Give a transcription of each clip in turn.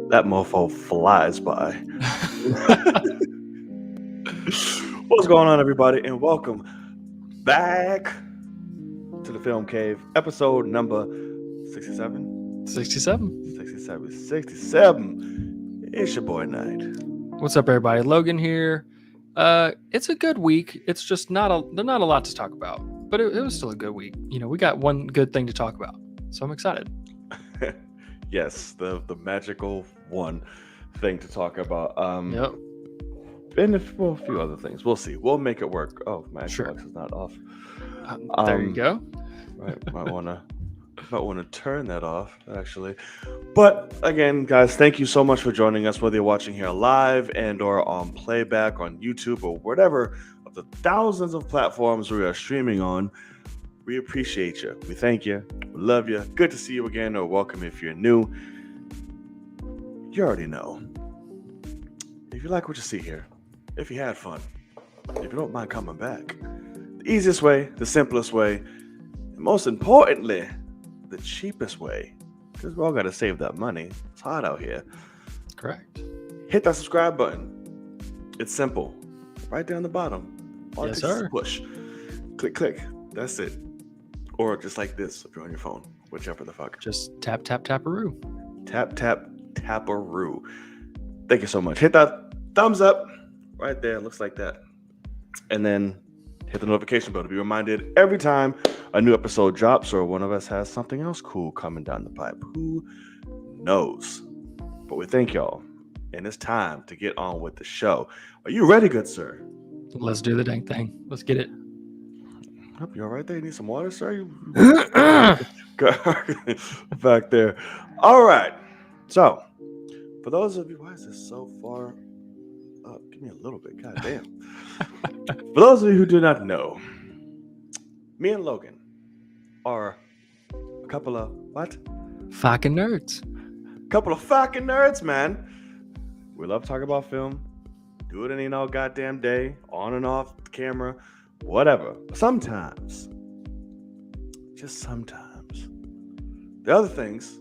That mofo flies by. What's going on, everybody, and welcome back to the Film Cave, episode number 67? 67. 67. It's your boy Knight. What's up, everybody? Logan here. It's a good week. It's just not a lot to talk about, but it was still a good week. You know, we got one good thing to talk about, so I'm excited. Yes, the magical one thing to talk about. Yep. And a few other things. We'll see. We'll make it work. Oh, my Sure. Xbox is not off. There you go. Right, might wanna turn that off, actually. But again, guys, thank you so much for joining us, whether you're watching here live and or on playback on YouTube or whatever of the thousands of platforms we are streaming on. We appreciate you. We thank you. We love you. Good to see you again, or welcome if you're new. You already know. If you like what you see here, if you had fun, if you don't mind coming back, the easiest way, the simplest way, and most importantly, the cheapest way, because we all got to save that money. It's hot out here. Correct. Hit that subscribe button. It's simple. Right down the bottom. All Yes, it takes is sir. a push. Click, click. That's it. Or just like this if you're on your phone. Whichever the fuck. Just tap, tap, tap-a-roo. Tap, tap, tap-a-roo. Thank you so much. Hit that thumbs up right there. Looks like that. And then hit the notification bell to be reminded every time a new episode drops or one of us has something else cool coming down the pipe. Who knows? But we thank y'all. And it's time to get on with the show. Are you ready, good sir? Let's do the dang thing. Let's get it. Hope you all right there? You need some water, sir? You back there. All right. So, for those of you, why is this so far up? Give me a little bit. God damn. For those of you who do not know, me and Logan are a couple of what? Fucking nerds. Couple of fucking nerds, man. We love talking about film. Do it any goddamn day, on and off the camera, whatever. Sometimes, just sometimes, the other things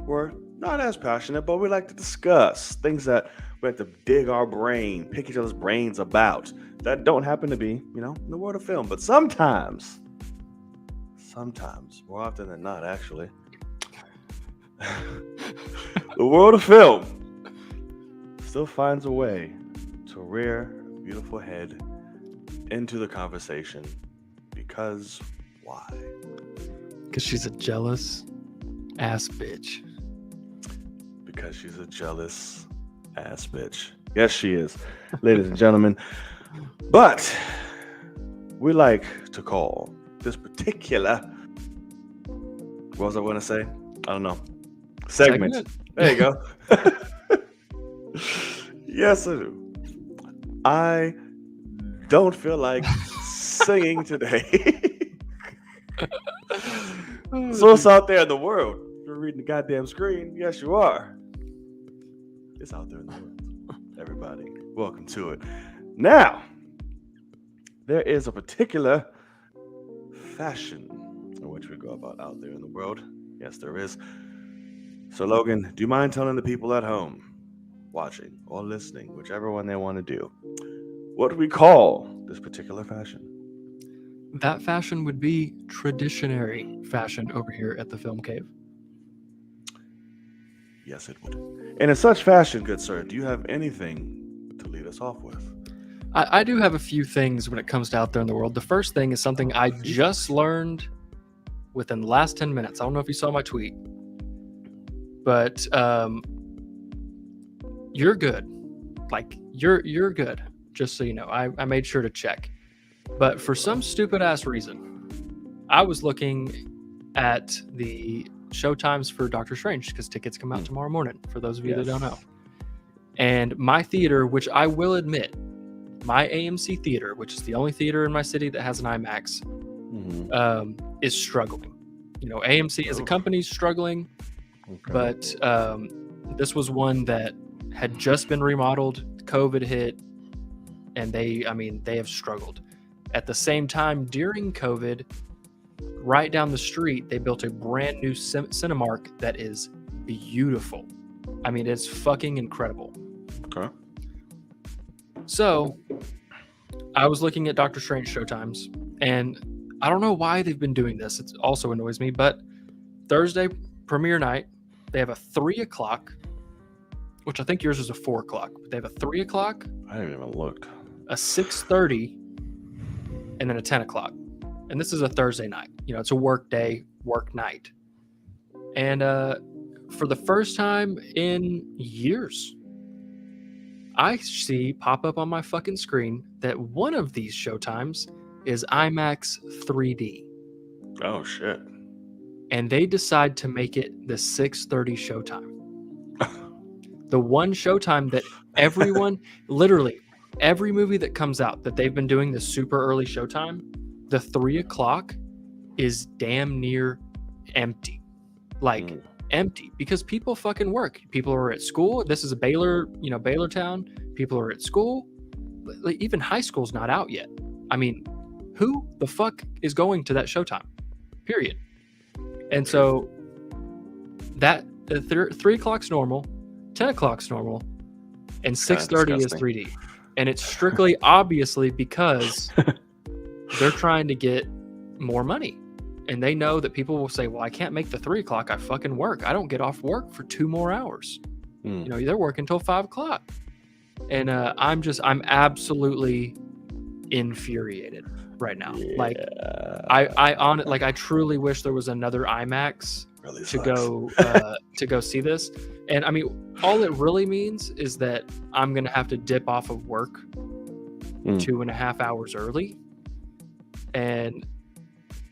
we're not as passionate, but we like to discuss things that we like to dig our brain, pick each other's brains about that don't happen to be, in the world of film. But sometimes, more often than not, actually, the world of film still finds a way to rear a beautiful head into the conversation. Because why? Because she's a jealous ass bitch. Because she's a jealous ass bitch. Yes, she is, ladies and gentlemen. But we like to call this particular, what was I going to say? I don't know. Segment. There you go. Yes, I do. I don't feel like singing today. So it's out there in the world. You're reading the goddamn screen. Yes, you are. It's out there in the world. Everybody, welcome to it. Now, there is a particular fashion in which we go about out there in the world. Yes, there is. So, Logan, do you mind telling the people at home, watching or listening, whichever one they want to do, what do we call this particular fashion? That fashion would be traditionary fashion over here at the Film Cave. Yes, it would. And in such fashion, good sir, do you have anything to lead us off with? I do have a few things when it comes to out there in the world. The first thing is something I just learned within the last 10 minutes. I don't know if you saw my tweet, but you're good. Like, you're good. Just so you know, I made sure to check. But for some stupid ass reason, I was looking at the showtimes for Doctor Strange because tickets come out tomorrow morning, for those of you that don't know. And my theater, which I will admit, my AMC theater, which is the only theater in my city that has an IMAX, is struggling. AMC as a company is struggling, but this was one that had just been remodeled. COVID hit, and they have struggled. At the same time, during COVID, right down the street, they built a brand new Cinemark that is beautiful. I mean, it's fucking incredible. Okay. So, I was looking at Doctor Strange showtimes, and I don't know why they've been doing this. It also annoys me, but Thursday premiere night, they have a 3 o'clock, which I think yours is a 4 o'clock, but they have a 3 o'clock, I haven't even looked. a 6:30, and then a 10 o'clock. And this is a Thursday night. You know, it's a work day, work night. And for the first time in years, I see pop up on my fucking screen that one of these showtimes is IMAX 3D. Oh shit. And they decide to make it the 6:30 showtime. The one showtime that everyone, literally every movie that comes out that they've been doing this super early showtime, the 3 o'clock is damn near empty. Like empty, because people fucking work. People are at school. This is a Baylor town. People are at school. Like, even high school's not out yet. I mean, who the fuck is going to that showtime? Period. And so that 3 o'clock's normal, 10 o'clock's normal, and 6:30 is 3D. And it's strictly obviously because they're trying to get more money. And they know that people will say, well, I can't make the 3 o'clock. I fucking work. I don't get off work for 2 more hours. You know, they're working until 5 o'clock. And I'm absolutely infuriated right now. Yeah. Like, I truly wish there was another IMAX Really to go see this. And I mean, all it really means is that I'm going to have to dip off of work 2.5 hours early. And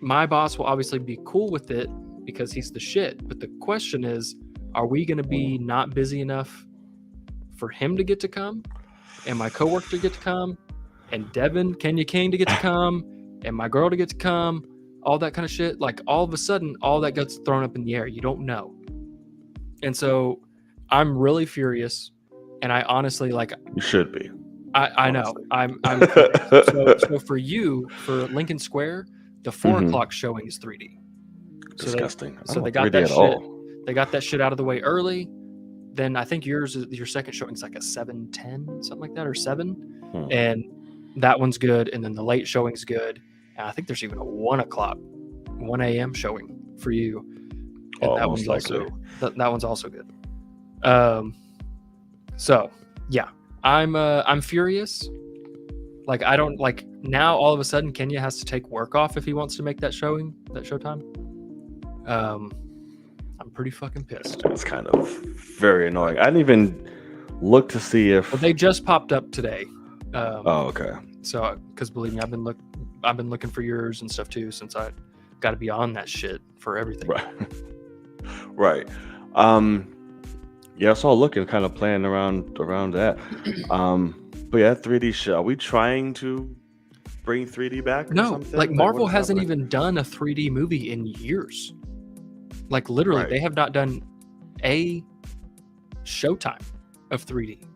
my boss will obviously be cool with it because he's the shit. But the question is, are we going to be not busy enough for him to get to come, and my coworker to get to come, and Devin, Kenya King to get to come, and my girl to get to come, all that kind of shit? Like, all of a sudden, all that gets thrown up in the air. You don't know. And so I'm really furious. And I honestly, like, you should be. I know. I'm so for you, for Lincoln Square, the 4 o'clock showing is 3D. Disgusting. So they got that shit. They got that shit out of the way early. Then I think your second showing is like a 7:10, something like that, or 7. And that one's good. And then the late showing's good. And I think there's even a 1 a.m. showing for you. And that one's also good. So yeah, I'm furious. Like, I don't like now. All of a sudden, Kenya has to take work off if he wants to make that showtime. I'm pretty fucking pissed. It's kind of very annoying. I didn't even look to see if they just popped up today. Okay. So, because believe me, I've been looking for yours and stuff too, since I got to be on that shit for everything. Right. Yeah, I saw looking, kind of playing around that. But yeah, 3D shit. Are we trying to bring 3D back? Or no, something? like Marvel hasn't even done a 3D movie in years. Like, literally, they have not done a showtime of 3D.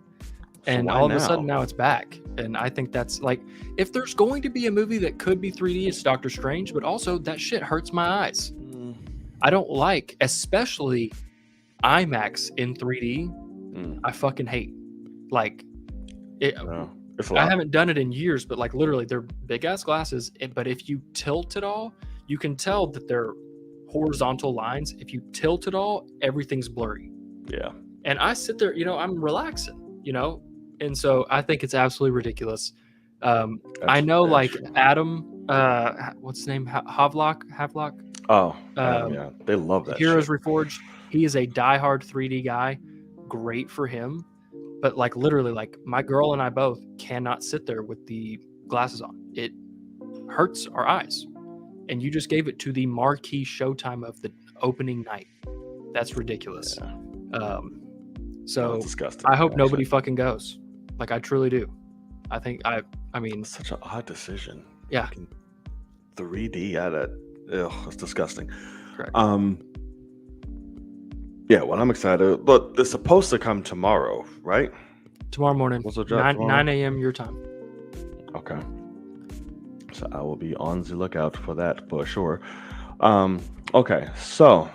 And all of a sudden now it's back. And I think that's like, if there's going to be a movie that could be 3D, it's Doctor Strange, but also that shit hurts my eyes. I don't like, especially IMAX in 3D. I fucking hate. Like, I haven't done it in years, but like, literally, they're big ass glasses. But if you tilt it all, you can tell that they're horizontal lines. If you tilt it all, everything's blurry. Yeah. And I sit there, I'm relaxing, and so I think it's absolutely ridiculous. I know, like, Adam, what's his name? Havelock. Oh, yeah, they love that. Heroes shit. Reforged. He is a diehard 3D guy. Great for him. But like, literally, like, my girl and I both cannot sit there with the glasses on. It hurts our eyes. And you just gave it to the marquee showtime of the opening night. That's ridiculous. Yeah. So disgusting, I hope nobody fucking goes. Like, I truly do. I think I mean, it's such an odd decision. Yeah. 3D at it. Ugh, it's disgusting. Correct. Yeah, well, I'm excited. But it's supposed to come tomorrow, right? Tomorrow morning. 9 a.m. your time. Okay. So I will be on the lookout for that for sure. Okay, so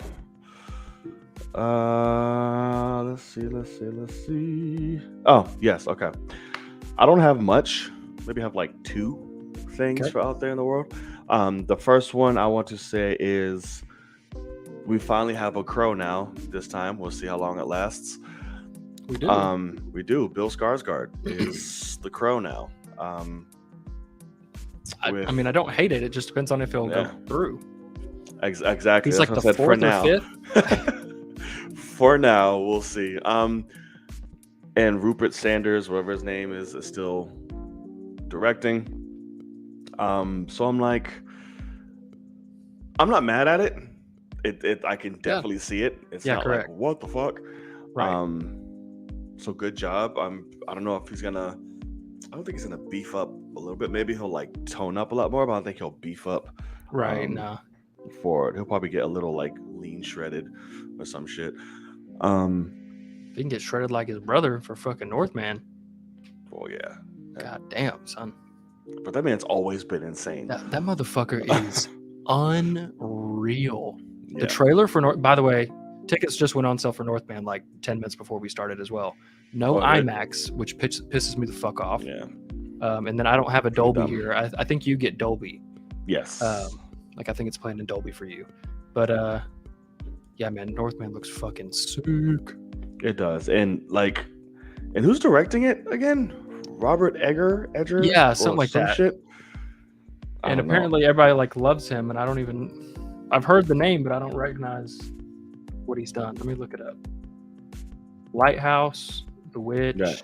let's see. Oh, yes, okay. I don't have much. Maybe have like two things Okay. for out there in the world. The first one I want to say is we finally have a crow now. This time we'll see how long it lasts. We do. We do. Bill Skarsgård is the crow now. I mean, I don't hate it. It just depends on if it'll go through. Exactly. He's That's like what the I said. For fourth or now. fifth. For now, we'll see. And Rupert Sanders, whatever his name is still directing. So I'm like, I'm not mad at it. I can definitely see it. It's not correct. like what the fuck. Right. So good job. I don't know if he's gonna. I don't think he's gonna beef up a little bit. Maybe he'll like tone up a lot more, but I don't think he'll beef up. Right. No. For it, he'll probably get a little like lean shredded or some shit. If he can get shredded like his brother for fucking Northman. Well, yeah. God damn, son. But that man's always been insane. That motherfucker is unreal. Yeah. The trailer for by the way, tickets just went on sale for Northman like 10 minutes before we started as well. No IMAX, which pisses me the fuck off. Yeah. And then I don't have a Dolby dumb. here. I think you get Dolby. Yes. Like I think it's playing in Dolby for you. But yeah, man, Northman looks fucking sick. It does. And who's directing it again? Robert Egger? Yeah, something like some that. Shit? And apparently everybody like loves him, and I've heard the name, but I don't recognize what he's done. Let me look it up. Lighthouse, The Witch. Yeah.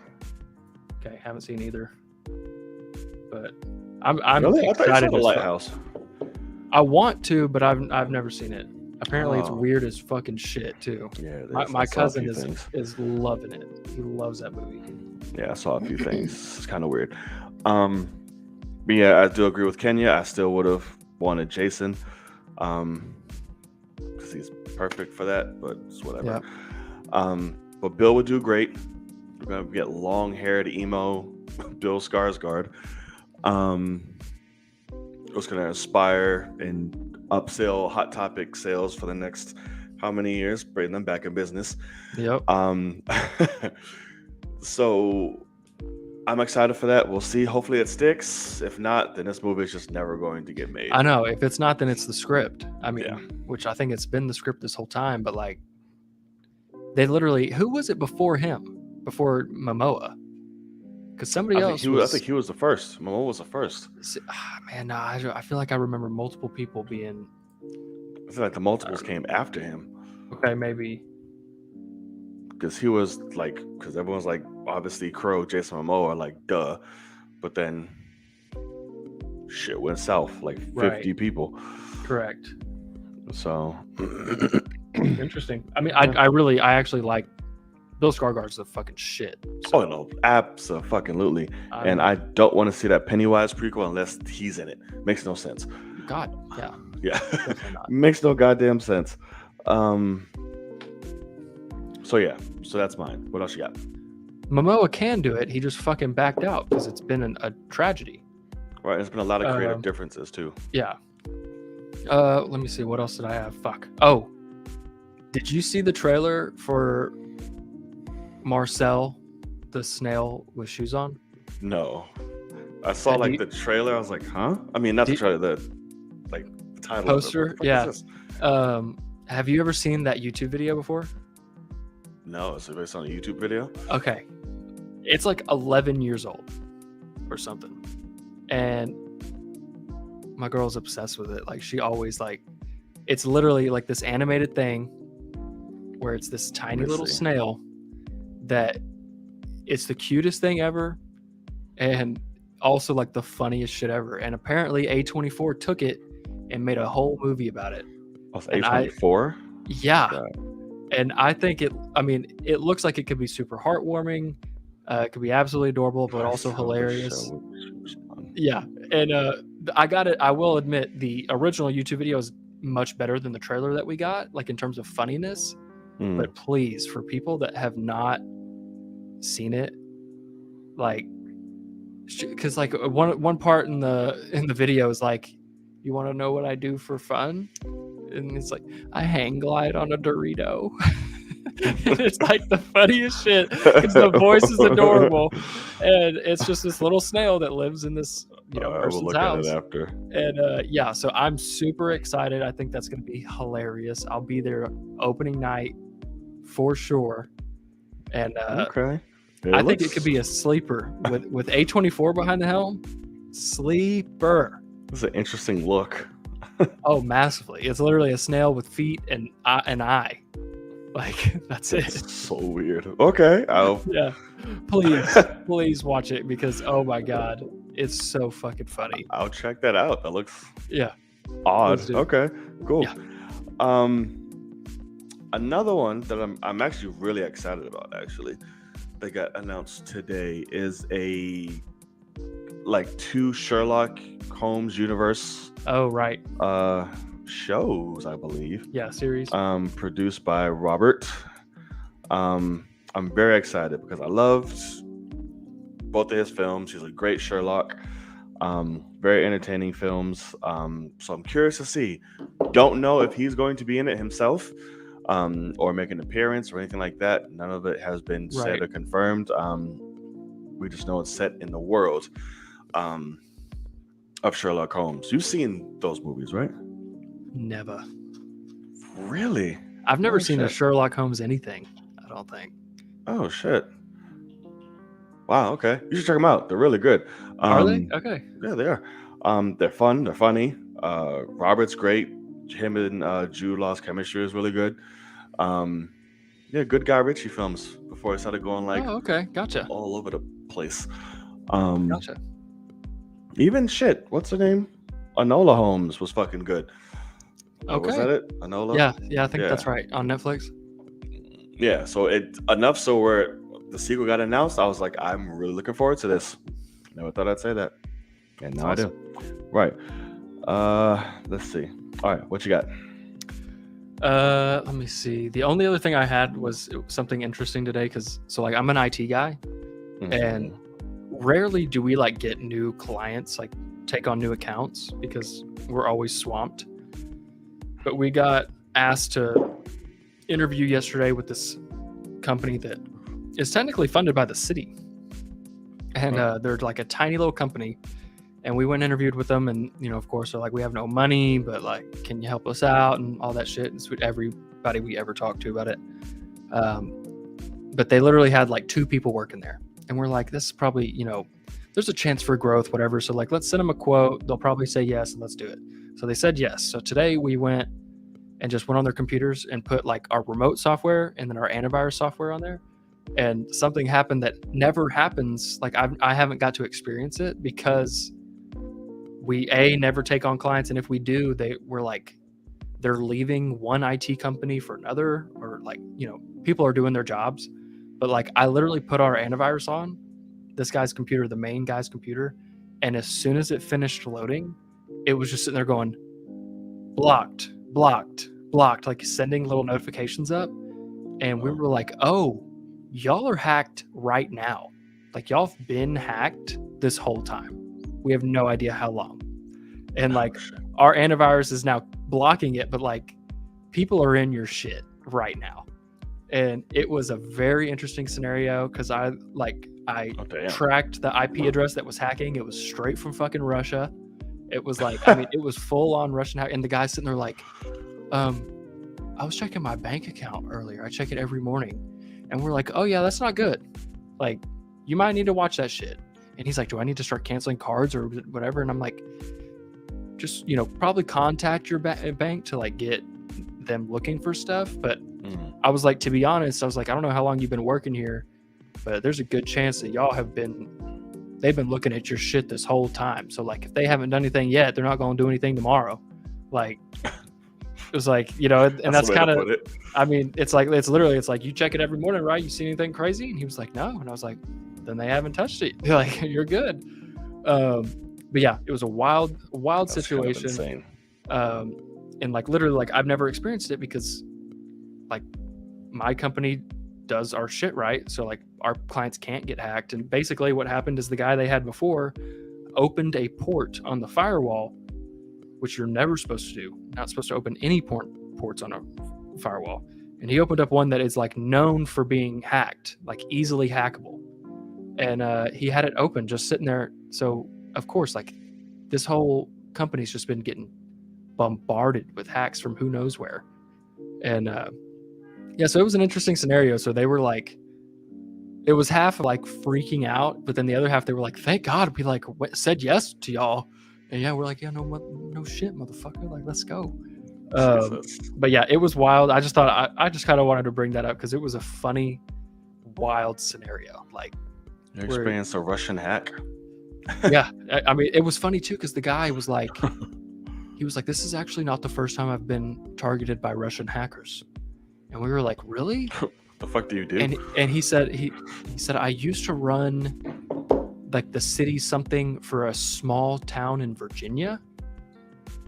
Okay, haven't seen either. But I'm really? I thought you excited saw The as fuck. Lighthouse. I want to, but I've never seen it. Apparently it's weird as fucking shit too. Yeah, My cousin is loving it. He loves that movie. Yeah, I saw a few things. It's kind of weird. But yeah, I do agree with Kenya. I still would have wanted Jason, because he's perfect for that. But it's whatever. Yeah. But Bill would do great. We're gonna get long-haired emo Bill Skarsgård. It's gonna inspire and upsell Hot Topic sales for the next how many years? Bring them back in business. Yep. So I'm excited for that. We'll see. Hopefully it sticks. If not, then this movie is just never going to get made. I know. If it's not, then it's the script. I mean, Yeah. which I think it's been the script this whole time, but like they literally, who was it before him? Before Momoa? Because somebody else I think he was the first. Momoa was the first. Man, no, I feel like I remember multiple people being. I feel like the multiples came after him. Okay, maybe. Because he was like, because everyone's like, obviously Crow, Jason Momoa, like, duh. But then shit went south, like 50 Right. people. Correct. So Interesting. I mean, I actually like Bill Skarsgård's the fucking shit. oh no, absolutely. And I don't want to see that Pennywise prequel unless he's in it. Makes no sense. God, yeah. Yeah. Definitely not. Makes no goddamn sense. So yeah, so that's mine. What else you got? Momoa can do it. He just fucking backed out because it's been a tragedy. Right, there's been a lot of creative differences too. Yeah. Let me see. What else did I have? Fuck. Oh, did you see the trailer for Marcel, the snail with shoes on? No, I saw like the trailer. I was like, huh? I mean, not the trailer. The title. Poster. Yeah. Have you ever seen that YouTube video before? No, it's based on a YouTube video. Okay. It's like 11 years old or something. And my girl's obsessed with it. Like she always it's literally like this animated thing where it's this tiny little snail that it's the cutest thing ever and also like the funniest shit ever. And apparently A24 took it and made a whole movie about it. Oh, A24? Yeah. God. And I think it looks like it could be super heartwarming. It could be absolutely adorable, but also hilarious. Yeah. And I will admit the original YouTube video is much better than the trailer that we got, like in terms of funniness. But please, for people that have not seen it, like because like one part in the video is like, you want to know what I do for fun? And it's like, I hang glide on a Dorito. And it's like the funniest shit because the voice is adorable, and it's just this little snail that lives in this I will person's look at house. it after. And yeah, so I'm super excited. I think that's going to be hilarious. I'll be there opening night for sure. And Okay. I think it could be a sleeper with A24 behind the helm. Sleeper. It's an interesting look. Oh, massively. It's literally a snail with feet and an eye. Like, that's it. It's so weird. Okay. Yeah. Please watch it because, oh my God, it's so fucking funny. I'll check that out. That looks Yeah. odd. Let's do it. Okay. Cool. Yeah. Another one that I'm actually really excited about, actually, that got announced today is a like 2 Sherlock Holmes universe Oh, right. shows, I believe. Yeah, series. Produced by Robert. I'm very excited because I loved both of his films. He's a great Sherlock. Very entertaining films. So I'm curious to see. Don't know if he's going to be in it himself, or make an appearance or anything like that. None of it has been said Right. or confirmed. We just know it's set in the world of Sherlock Holmes. You've seen those movies, right? Never. Really? I've never Oh, seen a shit. Sherlock Holmes anything, I don't think. Oh shit! Wow. Okay, you should check them out. They're really good. Are they? Okay. Yeah, they are. They're fun. They're funny. Robert's great. Him and Jude Law's chemistry is really good. Yeah, good Guy Ritchie films before it started going like Oh, okay. Gotcha. all over the place. Gotcha. Even shit. What's her name? Enola Holmes was fucking good. Was Okay. that it? Enola? Yeah, I think that's Yeah. right. On Netflix. Yeah. So it enough so where the sequel got announced, I was like, I'm really looking forward to this. Never thought I'd say that, and now I do. Right. Let's see. All right, what you got? Let me see. The only other thing I had was something interesting today because like I'm an IT guy, and rarely do we like get new clients, like take on new accounts because we're always swamped. But we got asked to interview yesterday with this company that is technically funded by the city, and they're like a tiny little company. And we went and interviewed with them, and of course they're like, we have no money, but like, can you help us out and all that shit. And it's with everybody we ever talked to about it. But they literally had like 2 people working there, and we're like, this is probably there's a chance for growth, whatever. So like, let's send them a quote. They'll probably say yes, and let's do it. So they said yes. So today we went and just went on their computers and put like our remote software and then our antivirus software on there. And something happened that never happens. Like I haven't got to experience it because we never take on clients, and if we do, they're leaving one IT company for another, or like people are doing their jobs. But like I literally put our antivirus on this guy's computer, the main guy's computer, and as soon as it finished loading, it was just sitting there going blocked, like sending little notifications up. And we were like, oh, y'all are hacked right now. Like y'all have been hacked this whole time. We have no idea how long. And like our antivirus is now blocking it, but like people are in your shit right now. And it was a very interesting scenario because I tracked the IP address that was hacking. It was straight from fucking Russia. It was like, I mean, it was full on Russian hack. And the guy's sitting there like, I was checking my bank account earlier. I check it every morning. And we're like, oh yeah, that's not good. Like, you might need to watch that shit. And he's like, do I need to start canceling cards or whatever? And I'm like, just, probably contact your bank to like get them looking for stuff. But I was like, to be honest, I was like, I don't know how long you've been working here, but there's a good chance that y'all they've been looking at your shit this whole time. So like, if they haven't done anything yet, they're not going to do anything tomorrow. Like, it was like, and that's kind of, I mean, it's literally you check it every morning, right? You see anything crazy? And he was like, no. And I was like, then they haven't touched it. They're like, you're good. But yeah, it was a wild That's situation. kind of insane. And like, literally, like I've never experienced it because like my company does our shit right, so like our clients can't get hacked. And basically what happened is the guy they had before opened a port on the firewall, which you're never supposed to do. Not supposed to open any ports on a firewall. And he opened up one that is like known for being hacked, like easily hackable. And he had it open, just sitting there. So of course, like this whole company's just been getting bombarded with hacks from who knows where. And yeah, so it was an interesting scenario. So they were like, it was half like freaking out, but then the other half they were like, thank God we like said yes to y'all. And yeah, we're like, yeah, no shit, motherfucker, like let's go. But yeah, it was wild. I just thought I just kind of wanted to bring that up because it was a funny, wild scenario. Like you experienced a Russian hack. Yeah, I mean, it was funny too because the guy was like, he was like, this is actually not the first time I've been targeted by Russian hackers. And we were like, really? The fuck do you do? And he said I used to run like the city something for a small town in Virginia.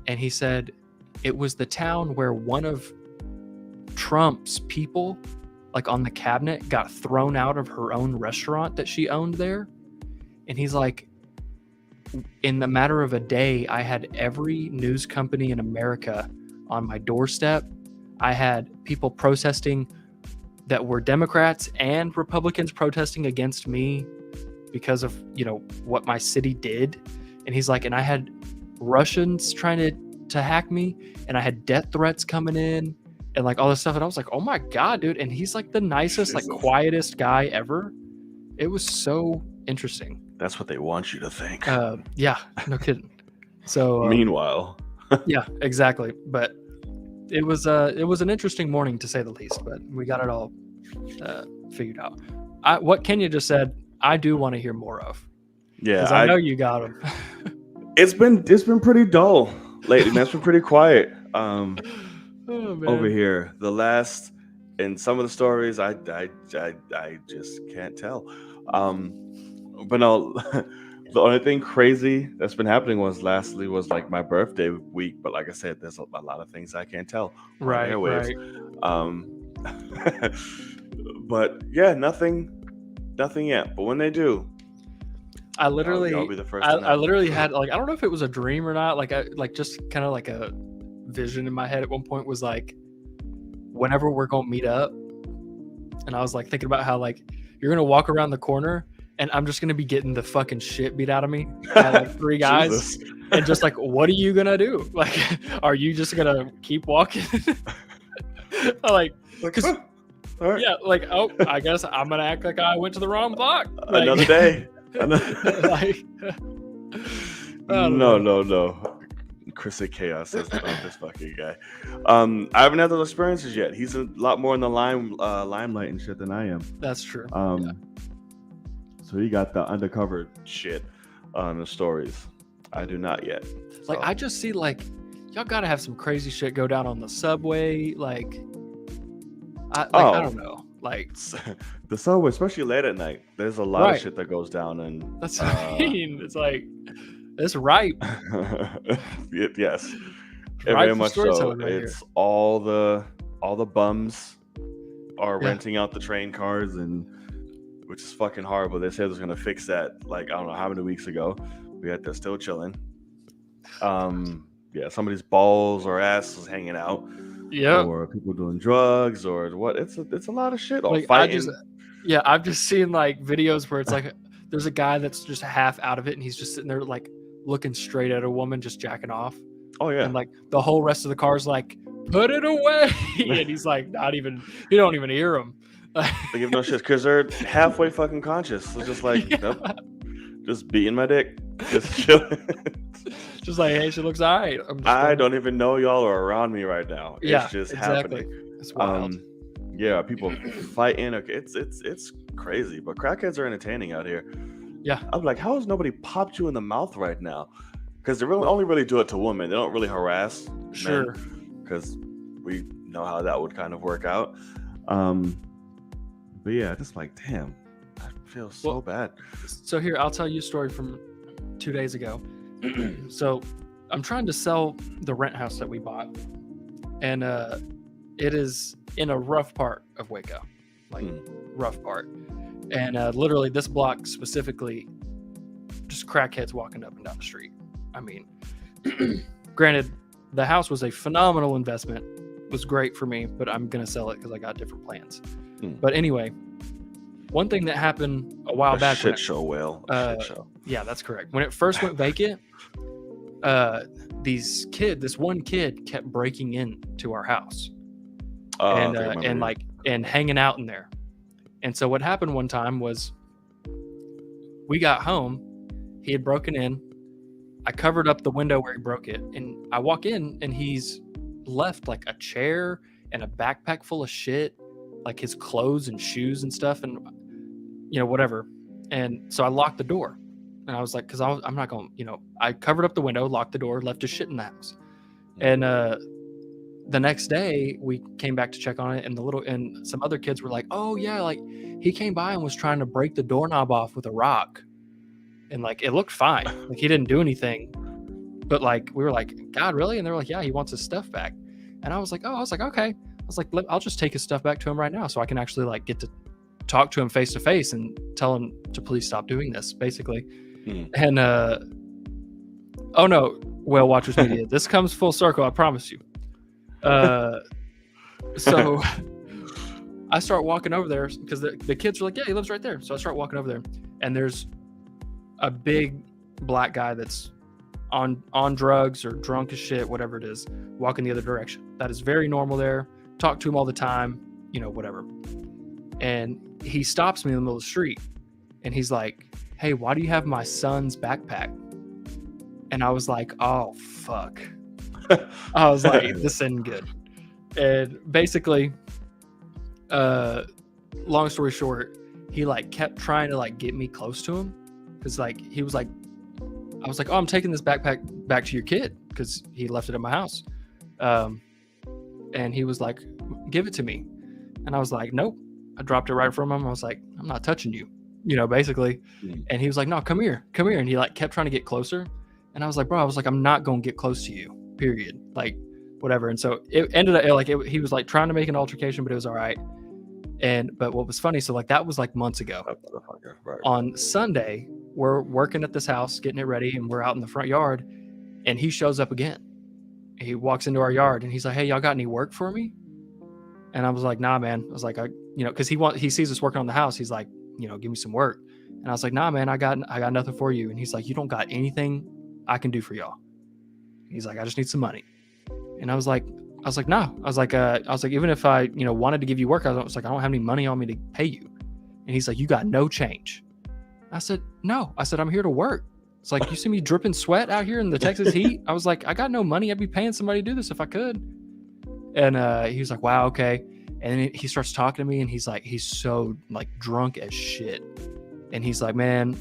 And he said it was the town where one of Trump's people, like on the cabinet, got thrown out of her own restaurant that she owned there. And he's like, in the matter of a day, I had every news company in America on my doorstep. I had people protesting that were Democrats and Republicans protesting against me because of, you know, what my city did. And he's like, and I had Russians trying to hack me, and I had death threats coming in and like all this stuff. And I was like, oh my God, dude. And he's like the nicest, like quietest guy ever. It was so interesting. That's what they want you to think. Yeah, no kidding. So meanwhile, yeah, exactly. But it was an interesting morning to say the least. But we got it all figured out. What Kenya just said, I do want to hear more of. Yeah, because I know you got them. It's been pretty dull lately. That's been pretty quiet. Over here, the last in some of the stories, I just can't tell. But no, the only thing crazy that's been happening was like my birthday week. But like I said, there's a lot of things I can't tell. Right. But yeah, nothing yet. But when they do, I'll be the first. I literally had like, I don't know if it was a dream or not. Like I just kind of like a vision in my head at one point was like, whenever we're gonna meet up, and I was like thinking about how like you're gonna walk around the corner. And I'm just going to be getting the fucking shit beat out of me by like three guys. And just like, what are you going to do? Like, are you just going to keep walking? Like, cause, right. Yeah, like, oh, I guess I'm going to act like I went to the wrong block. Like, another day. Like, no. Chris of Chaos says this fucking guy. I haven't had those experiences yet. He's a lot more in the limelight and shit than I am. That's true. Yeah. So he got the undercover shit on the stories. I do not yet. Like, I just see like y'all gotta have some crazy shit go down on the subway. Like, I don't know. Like the subway, especially late at night. There's a lot of shit that goes down, and that's what I mean. It's like it's ripe. Yes, very much so. It's all the bums are renting out the train cars, and which is fucking horrible. They said it was gonna fix that like I don't know how many weeks ago. They're still chilling. Yeah, somebody's balls or ass is hanging out. Yeah, or people doing drugs or what. It's a lot of shit. Or like, fighting. I've just seen like videos where it's like there's a guy that's just half out of it and he's just sitting there like looking straight at a woman just jacking off. Oh yeah. And like the whole rest of the car's like, put it away. And he's like you don't even hear him. They give no shit because they're halfway fucking conscious. So just like nope, just beating my dick. Just chilling. Just like, hey, she looks all right. I don't even know y'all are around me right now. It's just happening. It's wild. Yeah, people fighting. Okay, it's crazy, but crackheads are entertaining out here. Yeah, I'm like, how has nobody popped you in the mouth right now? Because they only really do it to women. They don't really harass men, because we know how that would kind of work out. But yeah, just like, damn, I feel so bad. So here, I'll tell you a story from 2 days ago. So I'm trying to sell the rent house that we bought, and it is in a rough part of Waco. like rough part. And literally this block specifically, just crackheads walking up and down the street. I mean, granted, the house was a phenomenal investment. It was great for me, but I'm going to sell it because I got different plans. But anyway, one thing that happened a while back. Shit show, Will. Shit show. Yeah, that's correct. When it first went vacant, this one kid kept breaking into our house and hanging out in there. And so what happened one time was we got home. He had broken in. I covered up the window where he broke it, and I walk in, and he's left like a chair and a backpack full of shit, like his clothes and shoes and stuff, and whatever. And so I locked the door, and I was like, because I'm not going, I covered up the window, locked the door, left his shit in the house. And the next day we came back to check on it, and some other kids were like, oh yeah, like he came by and was trying to break the doorknob off with a rock. And like, it looked fine. Like he didn't do anything, but like, we were like, God, really? And they were like, yeah, he wants his stuff back. And I was like, okay. I was like, I'll just take his stuff back to him right now, so I can actually like get to talk to him face to face and tell him to please stop doing this, basically. And oh no, Whale Watchers Media, this comes full circle, I promise you. So I start walking over there because the kids are like, yeah, he lives right there. So I start walking over there, and there's a big black guy that's on drugs or drunk as shit, whatever it is, walking the other direction. That is very normal there. Talk to him all the time, whatever. And he stops me in the middle of the street, and he's like, hey, why do you have my son's backpack? And I was like, oh, fuck. I was like, this isn't good. And basically, long story short, he like kept trying to like get me close to him. Because like he was like, I was like, oh, I'm taking this backpack back to your kid because he left it at my house. And he was like, give it to me. And I was like, nope. I dropped it right from him. I was like, I'm not touching you, basically. And he was like, no, come here. And he like kept trying to get closer. And I was like, bro, I'm not going to get close to you, period. Like, whatever. And so it ended up like, he was like trying to make an altercation, but it was all right. But what was funny, so like that was like months ago. Right. On Sunday, we're working at this house, getting it ready, and we're out in the front yard, and he shows up again. He walks into our yard, and he's like, hey, y'all got any work for me? And I was like, nah, man. I was like, because he sees us working on the house. He's like, give me some work. And I was like, nah, man, I got nothing for you. And he's like, you don't got anything I can do for y'all? He's like, I just need some money. And I was like, no. I was like, even if I, wanted to give you work, I was like, I don't have any money on me to pay you. And he's like, you got no change. I said, no. I said, I'm here to work. It's like, you see me dripping sweat out here in the Texas heat? I was like, I got no money. I'd be paying somebody to do this if I could. And he was like, wow, okay. And then he starts talking to me, and he's like, he's so like drunk as shit. And he's like, man,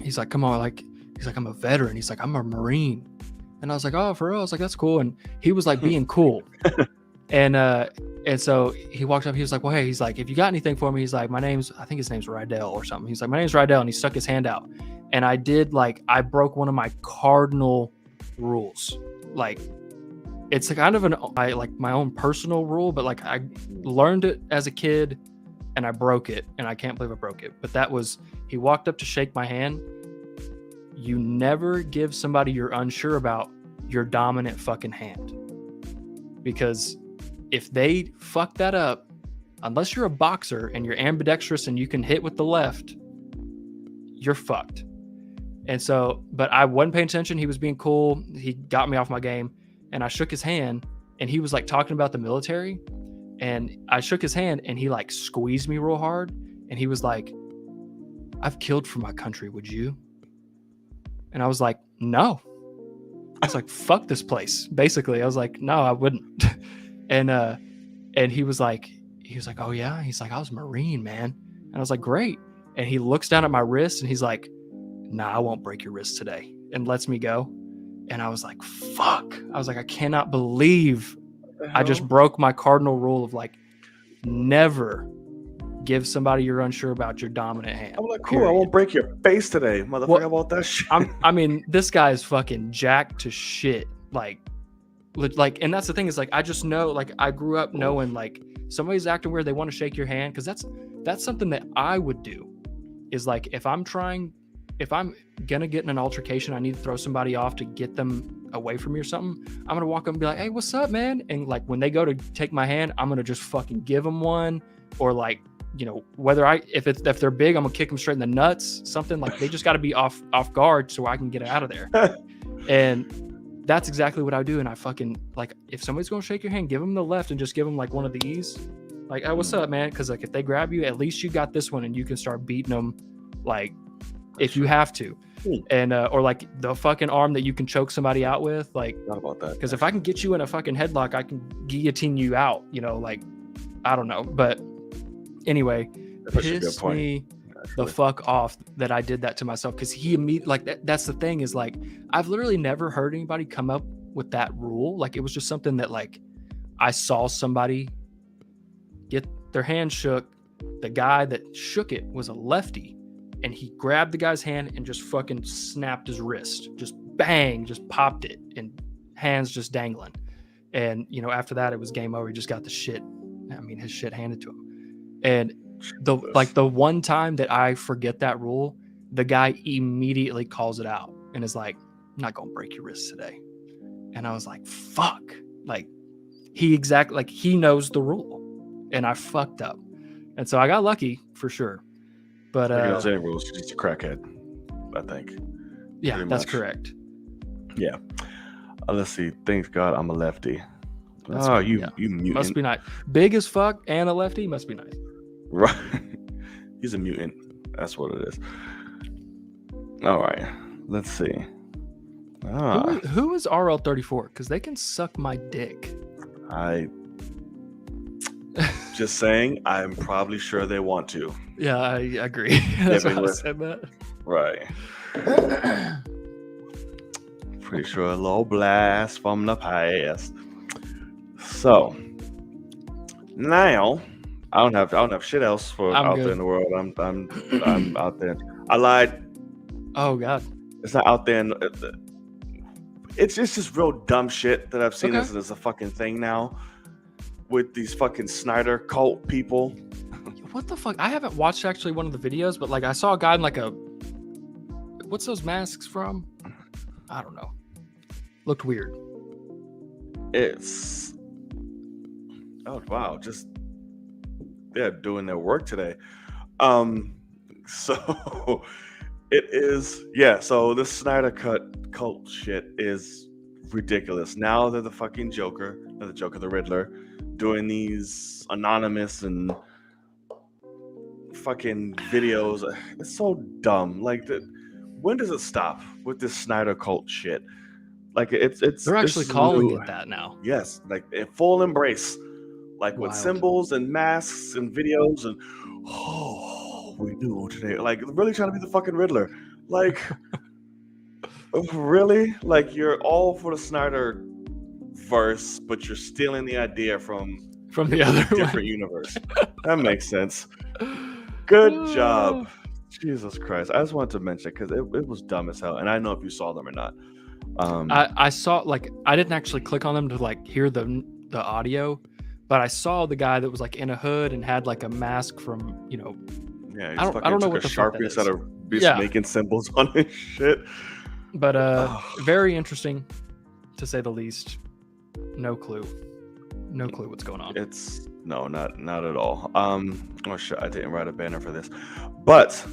he's like, come on. He's like, I'm a veteran. He's like, I'm a Marine. And I was like, oh, for real? I was like, that's cool. And he was like being cool. And so he walked up, he was like, well, hey, he's like, if you got anything for me, he's like, I think his name's Rydell or something. He's like, my name's Rydell. And he stuck his hand out. And I broke one of my cardinal rules. Like, it's kind of my own personal rule, but like I learned it as a kid and I broke it, and I can't believe I broke it. But that was, he walked up to shake my hand. You never give somebody you're unsure about your dominant fucking hand. Because if they fuck that up, unless you're a boxer and you're ambidextrous and you can hit with the left, you're fucked. And so, but I wasn't paying attention. He was being cool. He got me off my game, and I shook his hand, and he was like talking about the military, and I shook his hand, and he like squeezed me real hard, and he was like, I've killed for my country. Would you? And I was like, no. I was like, fuck this place. Basically, I was like, no, I wouldn't. And he was like, oh yeah. He's like, I was a Marine, man. And I was like, great. And he looks down at my wrist, and he's like, nah, I won't break your wrist today, and lets me go. And I was like, fuck. I was like, I cannot believe I just broke my cardinal rule of like, never give somebody you're unsure about your dominant hand. I'm like, cool, period. I won't break your face today, motherfucker. About that shit. I mean, this guy is fucking jacked to shit. Like Like, and that's the thing is like I just know, like I grew up knowing like somebody's acting weird, they want to shake your hand, because that's something that I would do. Is like if I'm gonna get in an altercation, I need to throw somebody off to get them away from me or something, I'm gonna walk up and be like, hey, what's up, man? And like when they go to take my hand, I'm gonna just fucking give them one. Or like, you know, whether if they're big, I'm gonna kick them straight in the nuts, something. Like they just got to be off guard so I can get out of there. And that's exactly what I do. And I fucking, like, if somebody's gonna shake your hand, give them the left and just give them like one of these, like, hey, what's up, man? Because like if they grab you, at least you got this one and you can start beating them, like if you have to. And or like the fucking arm that you can choke somebody out with, like, Not about that. because if I can get you in a fucking headlock, I can guillotine you out, you know, like, I don't know. But anyway, pissed me the fuck off that I did that to myself, because he immediately, like, that's the thing is like I've literally never heard anybody come up with that rule. Like it was just something that like I saw somebody get their hand shook. The guy that shook it was a lefty, and he grabbed the guy's hand and just fucking snapped his wrist, just bang, just popped it, and hands just dangling. And you know, after that it was game over. He just got his shit handed to him. And the one time that I forget that rule, the guy immediately calls it out and is like, I'm not gonna break your wrist today. And I was like, fuck. Like he knows the rule, and I fucked up. And so I got lucky for sure. But he knows any rules. He's just a crackhead, I think. Yeah, that's correct. Yeah. Let's see. Thank God I'm a lefty. You mutant. Must be nice. Big as fuck and a lefty, must be nice. Right. He's a mutant. That's what it is. All right. Let's see. Who is RL34? Because they can suck my dick. Just saying, I'm probably sure they want to. Yeah, I agree. That's why I said that. Right. Pretty sure a little blast from the past. So now I don't have shit else for out there in the world. I'm out there. I lied. Oh God. It's not out there. It's just real dumb shit that I've seen as a fucking thing now with these fucking Snyder cult people. What the fuck? I haven't watched actually one of the videos, but like I saw a guy in like what's those masks from? I don't know. Looked weird. Oh wow, just they're doing their work today. So it is, yeah. So this Snyder Cut cult shit is ridiculous. Now they're the fucking Joker, the Riddler, doing these anonymous and fucking videos. It's so dumb. Like, when does it stop with this Snyder cult shit? Like, it's they're actually calling it that now. Yes, like a full embrace, like with symbols and masks and videos and we do today. Like, really trying to be the fucking Riddler. Like, really? Like, you're all for the Snyder verse, but you're stealing the idea from the other different universe. That makes sense. Good job. Jesus Christ. I just wanted to mention it because it was dumb as hell. And I know if you saw them or not. I saw, like, I didn't actually click on them to like hear the audio, but I saw the guy that was like in a hood and had like a mask from, you know, yeah, I don't know what the Sharpie instead of just making symbols on his shit. But very interesting to say the least. No clue what's going on. It's not at all. Oh shit, I didn't write a banner for this, but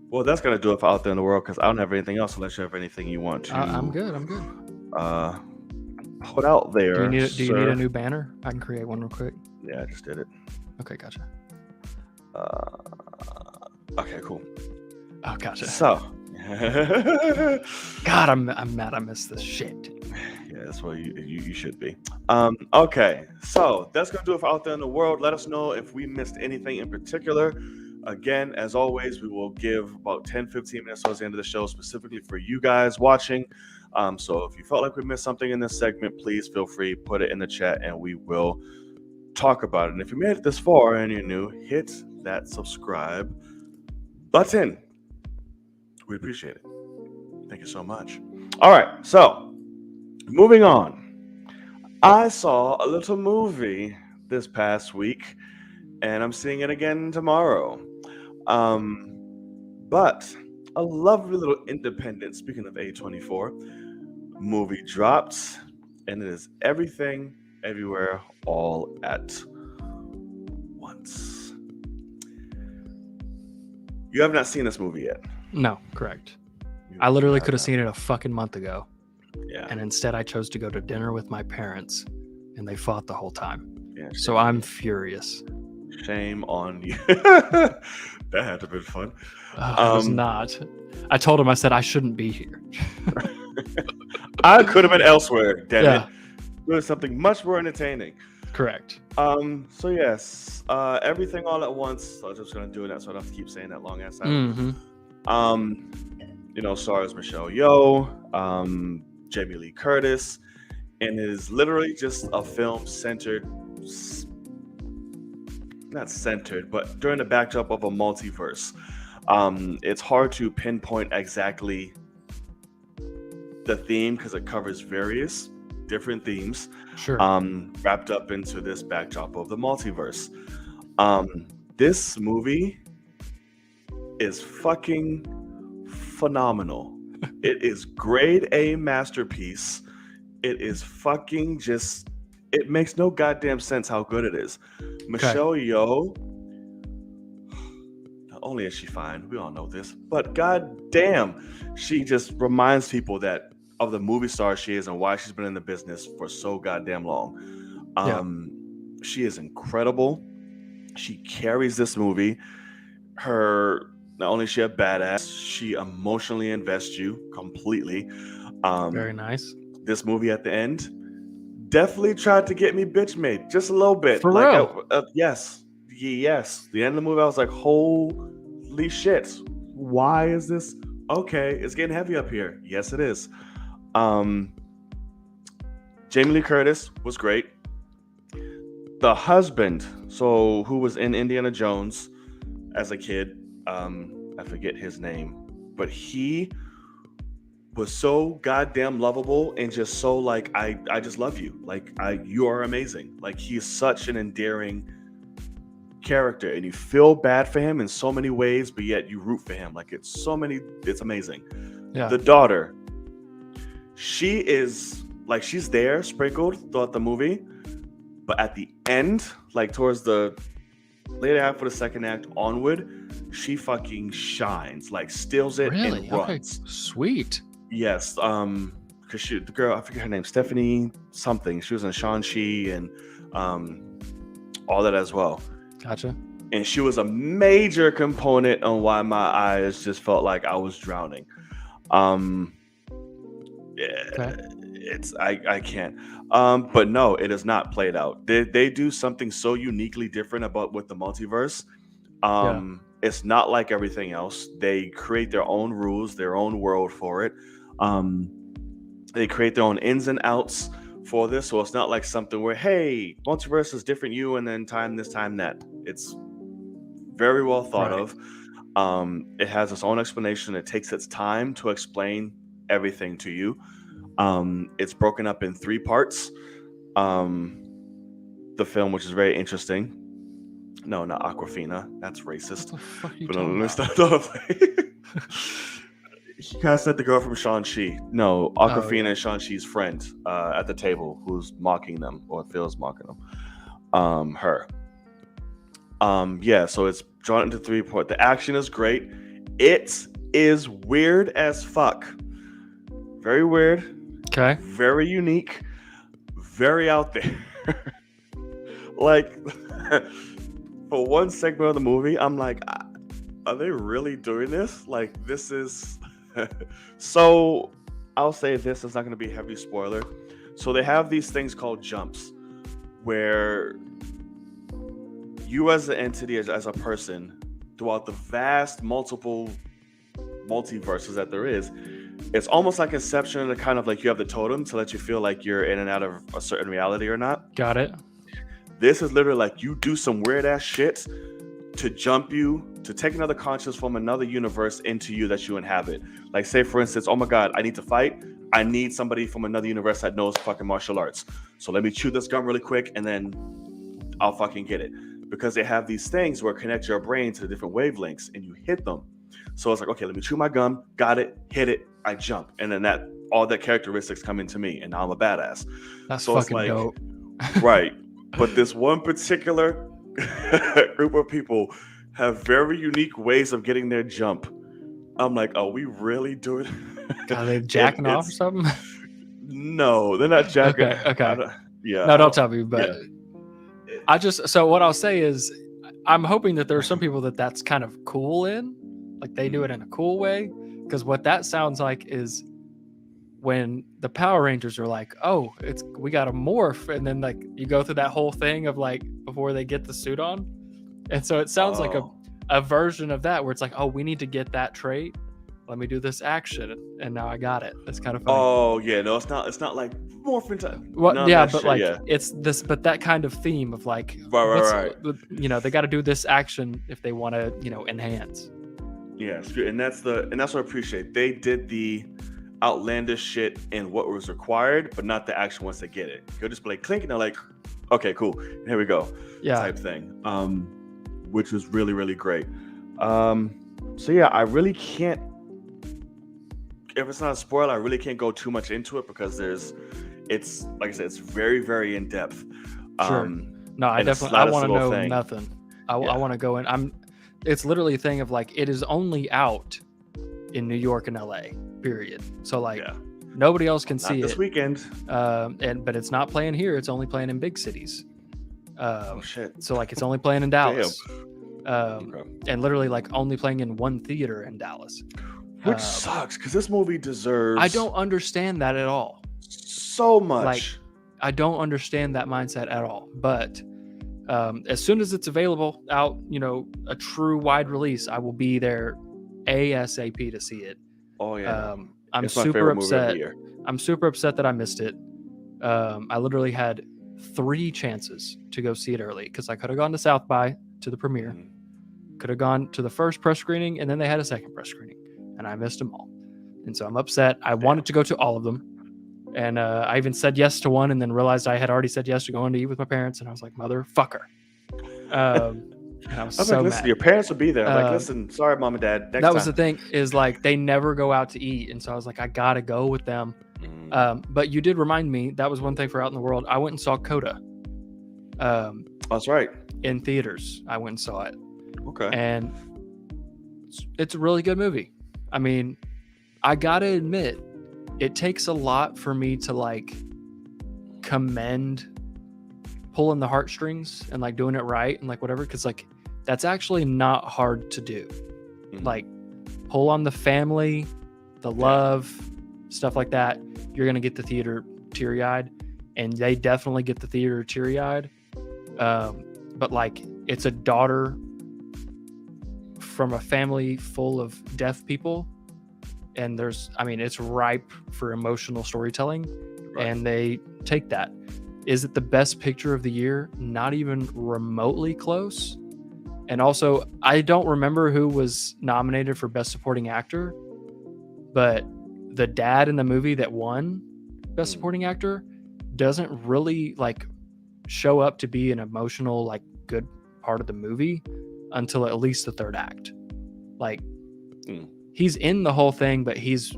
well, that's gonna do it for Out There in the World, because I don't have anything else unless you have anything you want to. I'm good. Put out there. Do you need a new banner? I can create one real quick. Yeah, I just did it. Okay, gotcha. Okay, cool. Oh, gotcha. So, God, I'm mad. I missed this shit. Yeah, that's what you should be. Okay, so that's gonna do it for Out There in the World. Let us know if we missed anything in particular. Again, as always, we will give about 10-15 minutes towards the end of the show specifically for you guys watching. So if you felt like we missed something in this segment, please feel free, put it in the chat, and we will talk about it. And if you made it this far and you're new, hit that subscribe button. We appreciate it. Thank you so much. All right, so moving on. I saw a little movie this past week, and I'm seeing it again tomorrow. Um, but a lovely little independent, speaking of A24, movie dropped, and it is Everything, Everywhere, All at Once. You have not seen this movie yet. No, correct. You I literally have could have not. seen it a fucking month ago, Yeah. and instead I chose to go to dinner with my parents, and they fought the whole time. Yeah, So I'm furious. shame on you. That had to be fun. It was not. I told him, I said, I shouldn't be here. I could have been elsewhere, damn Yeah. it. Doing something much more entertaining. Correct. So yes, Everything All at Once. So I'm just gonna do that, so I don't have to keep saying that long ass time. Mm-hmm. Stars Michelle Yeoh, Jamie Lee Curtis, and it is literally just a film centered, not centered, but during the backdrop of a multiverse. It's hard to pinpoint exactly the theme because it covers various different themes Sure. wrapped up into this backdrop of the multiverse. This movie is fucking phenomenal. It is grade A masterpiece. It is fucking just, it makes no goddamn sense how good it is. Michelle Yeoh, not only is she fine, we all know this, but goddamn, she just reminds people that of the movie star she is and why she's been in the business for so goddamn long. She is incredible. She carries this movie. Not only is she a badass, she emotionally invests you completely. Very nice. This movie at the end definitely tried to get me bitch made just a little bit. For like, real? yes. The end of the movie, I was like, holy shit! Why is this? Okay, it's getting heavy up here. Yes, it is. Jamie Lee Curtis was great. The husband, who was in Indiana Jones as a kid, I forget his name, but he was so goddamn lovable and just so like, I just love you. Like, you are amazing. Like, he's such an endearing character, and you feel bad for him in so many ways, but yet you root for him. Like, it's amazing. Yeah. The daughter, she is like, she's there sprinkled throughout the movie, but at the end, like towards the later half of the second act onward, she fucking shines, like steals it Really? and runs. Okay. Sweet. Yes, because the girl, I forget her name, Stephanie something. She was in Shang-Chi and all that as well. Gotcha. And she was a major component on why my eyes just felt like I was drowning. It's I can't. But no, it is not played out. They do something so uniquely different about with the multiverse. It's not like everything else. They create their own rules, their own world for it. They create their own ins and outs for this, so it's not like something where, hey, multiverse is different you, and then time this, time that. It's very well thought of. It has its own explanation. It takes its time to explain everything to you. It's broken up in 3 parts. The film, which is very interesting. No, not Aquafina. That's racist. What the fuck are you But talking about? He kind of said the girl from Shang-Chi. No, Aquafina is Shang-Chi's friend at the table who's mocking them, or feels mocking them. Her. So it's drawn into 3 parts. The action is great. It is weird as fuck. Very weird. Okay. Very unique. Very out there. Like, for one segment of the movie, I'm like, are they really doing this? Like, this is... So, I'll say this. It's not going to be a heavy spoiler. So, they have these things called jumps, where you as an entity, as a person, throughout the vast multiple multiverses that there is, it's almost like Inception, and kind of like you have the totem to let you feel like you're in and out of a certain reality or not. Got it. This is literally like you do some weird ass shit to jump you, to take another conscious from another universe into you that you inhabit. Like, say for instance, oh my god, I need to fight. I need somebody from another universe that knows fucking martial arts. So let me chew this gum really quick and then I'll fucking get it. Because they have these things where it connects your brain to the different wavelengths and you hit them. So it's like, okay, let me chew my gum, got it, hit it, I jump. And then that all the characteristics come into me and now I'm a badass. That's So it's fucking like, dope. right. But this one particular group of people have very unique ways of getting their jump. I'm like, are we really doing Are they jacking off or it's- something? No, they're not jacking. Okay. Yeah. No, don't tell me. But yeah. I just, so what I'll say is, I'm hoping that there are some people that's kind of cool in, like they do it in a cool way. Because what that sounds like is when the Power Rangers are like, oh, we got to morph, and then like you go through that whole thing of like before they get the suit on, and so it sounds like a version of that where it's like, oh, we need to get that trait. Let me do this action, and now I got it. That's kind of funny. Oh yeah, no, it's not like morphin time. Well, yeah, but like it's this, but that kind of theme of like, right. You know, they got to do this action if they want to, you know, enhance. Yes, and that's what I appreciate. They did the outlandish shit in what was required, but not the action once they get it. You'll just be like clink, and they're like, okay, cool, here we go, type thing. Which was really, really great. So yeah, I really can't. If it's not a spoiler, I really can't go too much into it because it's like I said, it's very, very in depth. Sure. No, I definitely I want to know nothing. I want to go in. It's literally a thing of like it is only out in New York and LA. Period. So like nobody else can see it this weekend. But it's not playing here. It's only playing in big cities. Oh shit. So like it's only playing in Dallas. Okay. And literally like only playing in one theater in Dallas. Which sucks because this movie deserves. I don't understand that at all. So much. Like, I don't understand that mindset at all. But as soon as it's available out, you know, a true wide release, I will be there ASAP to see it. Oh yeah. I'm super upset. I'm super upset that I missed it. I literally had 3 chances to go see it early because I could have gone to South by to the premiere, could have gone to the first press screening, and then they had a second press screening. And I missed them all. And so I'm upset. I wanted to go to all of them. And I even said yes to one and then realized I had already said yes to going to eat with my parents. And I was like, motherfucker. And I was so like, listen, mad. Your parents will be there. I'm like, listen, sorry, mom and dad. Next that time. was the thing is like, they never go out to eat. And so I was like, I got to go with them. But you did remind me, that was one thing for Out in the World. I went and saw Coda. That's right. In theaters. I went and saw it. Okay. And it's a really good movie. I mean, I gotta admit, it takes a lot for me to like commend pulling the heartstrings and like doing it right and like whatever, because like that's actually not hard to do. Like pull on the family, the love, stuff like that. You're gonna get the theater teary-eyed, and they definitely get the theater teary-eyed. But like it's a daughter from a family full of deaf people, and it's ripe for emotional storytelling, and they take that. Is it the best picture of the year? Not even remotely close. And also, I don't remember who was nominated for best supporting actor, but the dad in the movie that won best supporting actor doesn't really like show up to be an emotional like good part of the movie until at least the third act. Like he's in the whole thing, but he's,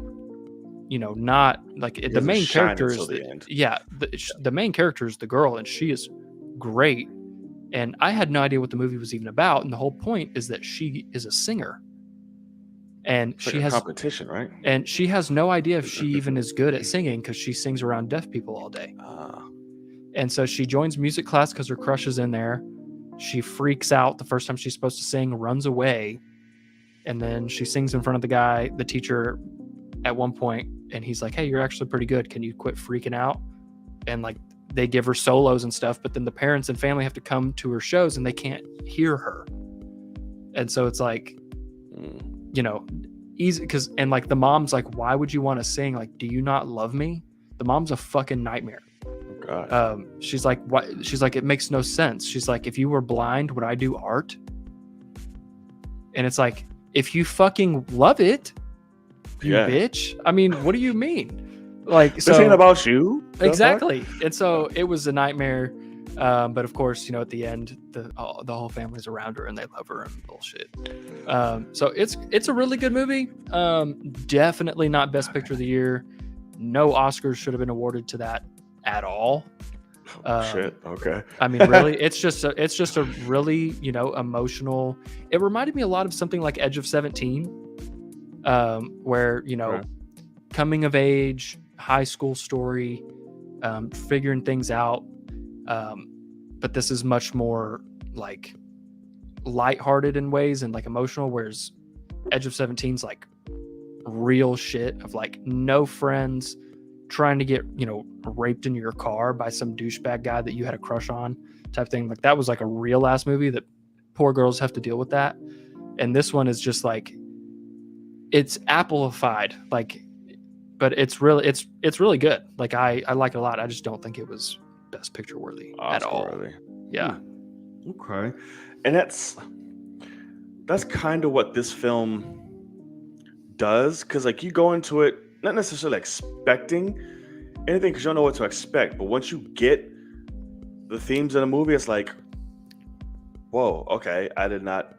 you know, not like the main character is the main character is the girl, and she is great. And I had no idea what the movie was even about. And the whole point is that she is a singer, and she has competition, right? And she has no idea if she even is good at singing because she sings around deaf people all day. And so she joins music class because her crush is in there. She freaks out the first time she's supposed to sing, runs away. And then she sings in front of the teacher at one point, and he's like, hey, you're actually pretty good. Can you quit freaking out? And like they give her solos and stuff, but then the parents and family have to come to her shows and they can't hear her. And so it's like, you know, easy and like the mom's like, why would you want to sing? Like, do you not love me? The mom's a fucking nightmare. God. She's like, what? She's like, it makes no sense. She's like, if you were blind, would I do art? And it's like, if you fucking love it, you bitch. I mean, what do you mean? Like, This ain't so about you. The fuck? exactly. And so it was a nightmare. But of course, at the end, the whole family's around her and they love her and bullshit. So it's a really good movie. Definitely not Best Picture of the Year. No Oscars should have been awarded to that at all. Shit. Okay. I mean, really, it's just a really, emotional. It reminded me a lot of something like Edge of 17, where Okay. coming of age, high school story, figuring things out. But this is much more like lighthearted in ways and like emotional, whereas Edge of 17's like real shit of like no friends, trying to get raped in your car by some douchebag guy that you had a crush on, type thing. Like that was like a real ass movie that poor girls have to deal with that. And this one is just like, it's amplified, like, but it's really good. Like I like it a lot. I just don't think it was Best Picture worthy at all. Oscar worthy. Yeah. Okay. And that's kind of what this film does, because like you go into it not necessarily expecting anything because you don't know what to expect, but once you get the themes in a movie, it's like, whoa, okay, I did not.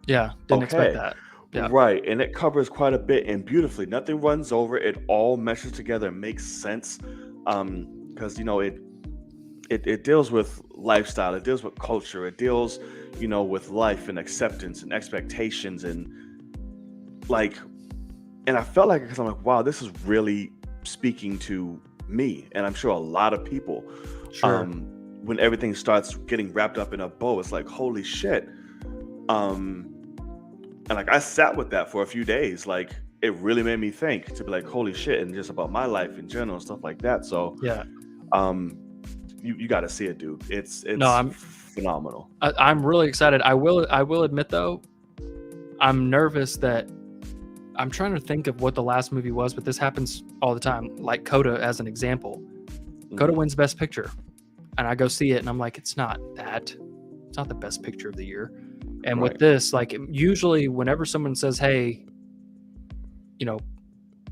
Yeah. Didn't expect Okay. that. Yeah. Right, and it covers quite a bit and beautifully. Nothing runs over. It all meshes together and makes sense. Because it deals with lifestyle, it deals with culture, it deals, with life and acceptance and expectations and like, and I felt like, because I'm like, wow, this is really speaking to me, and I'm sure a lot of people. Sure. When everything starts getting wrapped up in a bow, it's like, holy shit. And like I sat with that for a few days. Like it really made me think to be like, holy shit, and just about my life in general and stuff like that. So Yeah. you got to see it, dude. It's No, I'm phenomenal. I'm really excited. I will admit though, I'm nervous that I'm trying to think of what the last movie was, but this happens all the time. Like Coda as an example. Coda wins Best Picture, and I go see it, and I'm like, it's not that. It's not the Best Picture of the year. And with Right. this, like usually whenever someone says, hey,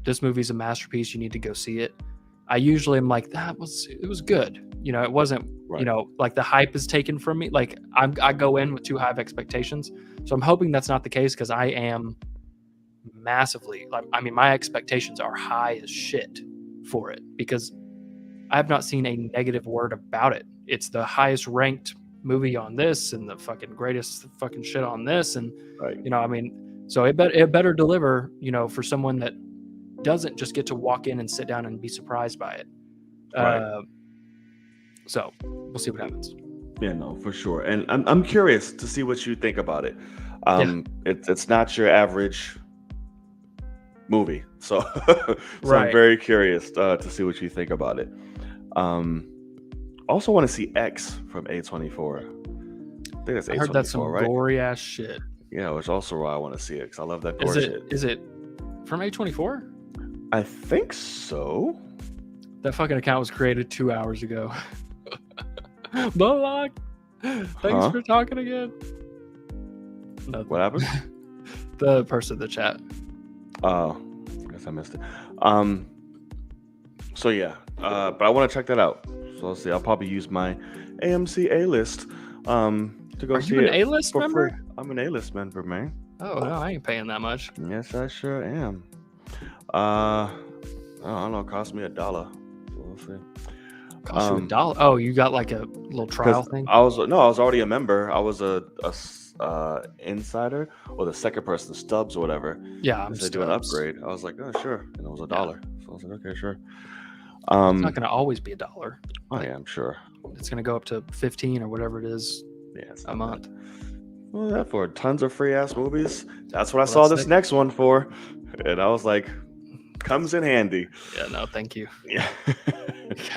this movie's a masterpiece, you need to go see it, I usually am like, it was good. It wasn't, Right. like the hype is taken from me. Like I go in with too high of expectations. So I'm hoping that's not the case, because I am massively, like, I mean, my expectations are high as shit for it, because I have not seen a negative word about it. It's the highest ranked movie on this and the fucking greatest fucking shit on this. And, Right. I mean, so it better deliver, for someone that doesn't just get to walk in and sit down and be surprised by it. Right. So we'll see what happens. Yeah, no, for sure. And I'm curious to see what you think about it. It's not your average movie, so so Right. I'm very curious to see what you think about it. Also want to see X from A24. I think that's I heard that's some A24, right? gory ass shit. Yeah, which also why I want to see it, because I love that Is gore it shit. is it from A24? I think so. That fucking account was created 2 hours ago. Bullock, thanks Huh? for talking again. Nothing. What happened? The person in the chat. Oh, I guess I missed it. So yeah, but I want to check that out. So let's see. I'll probably use my AMC A list to go Are see you an it A-list for member? free. I'm an A-list member, man. Oh no, I ain't paying that much. Yes, I sure am. I don't know. It cost me $1. So we'll see. Cost you $1. Oh, you got like a little trial Because thing? I was already a member. I was a insider, or the second person, Stubbs or whatever. Yeah, I'm They do an Stubbs. upgrade. I was like, oh sure, and it was $1. So I was like, okay, sure. It's not going to always be $1. Oh yeah, I'm sure. It's going to go up to 15 or whatever it is Yeah, it's a not month. bad. Well, that for tons of free ass movies. That's what I Well, saw that's this sick. next one for, and I was like, comes in handy. Yeah, no, thank you. Yeah,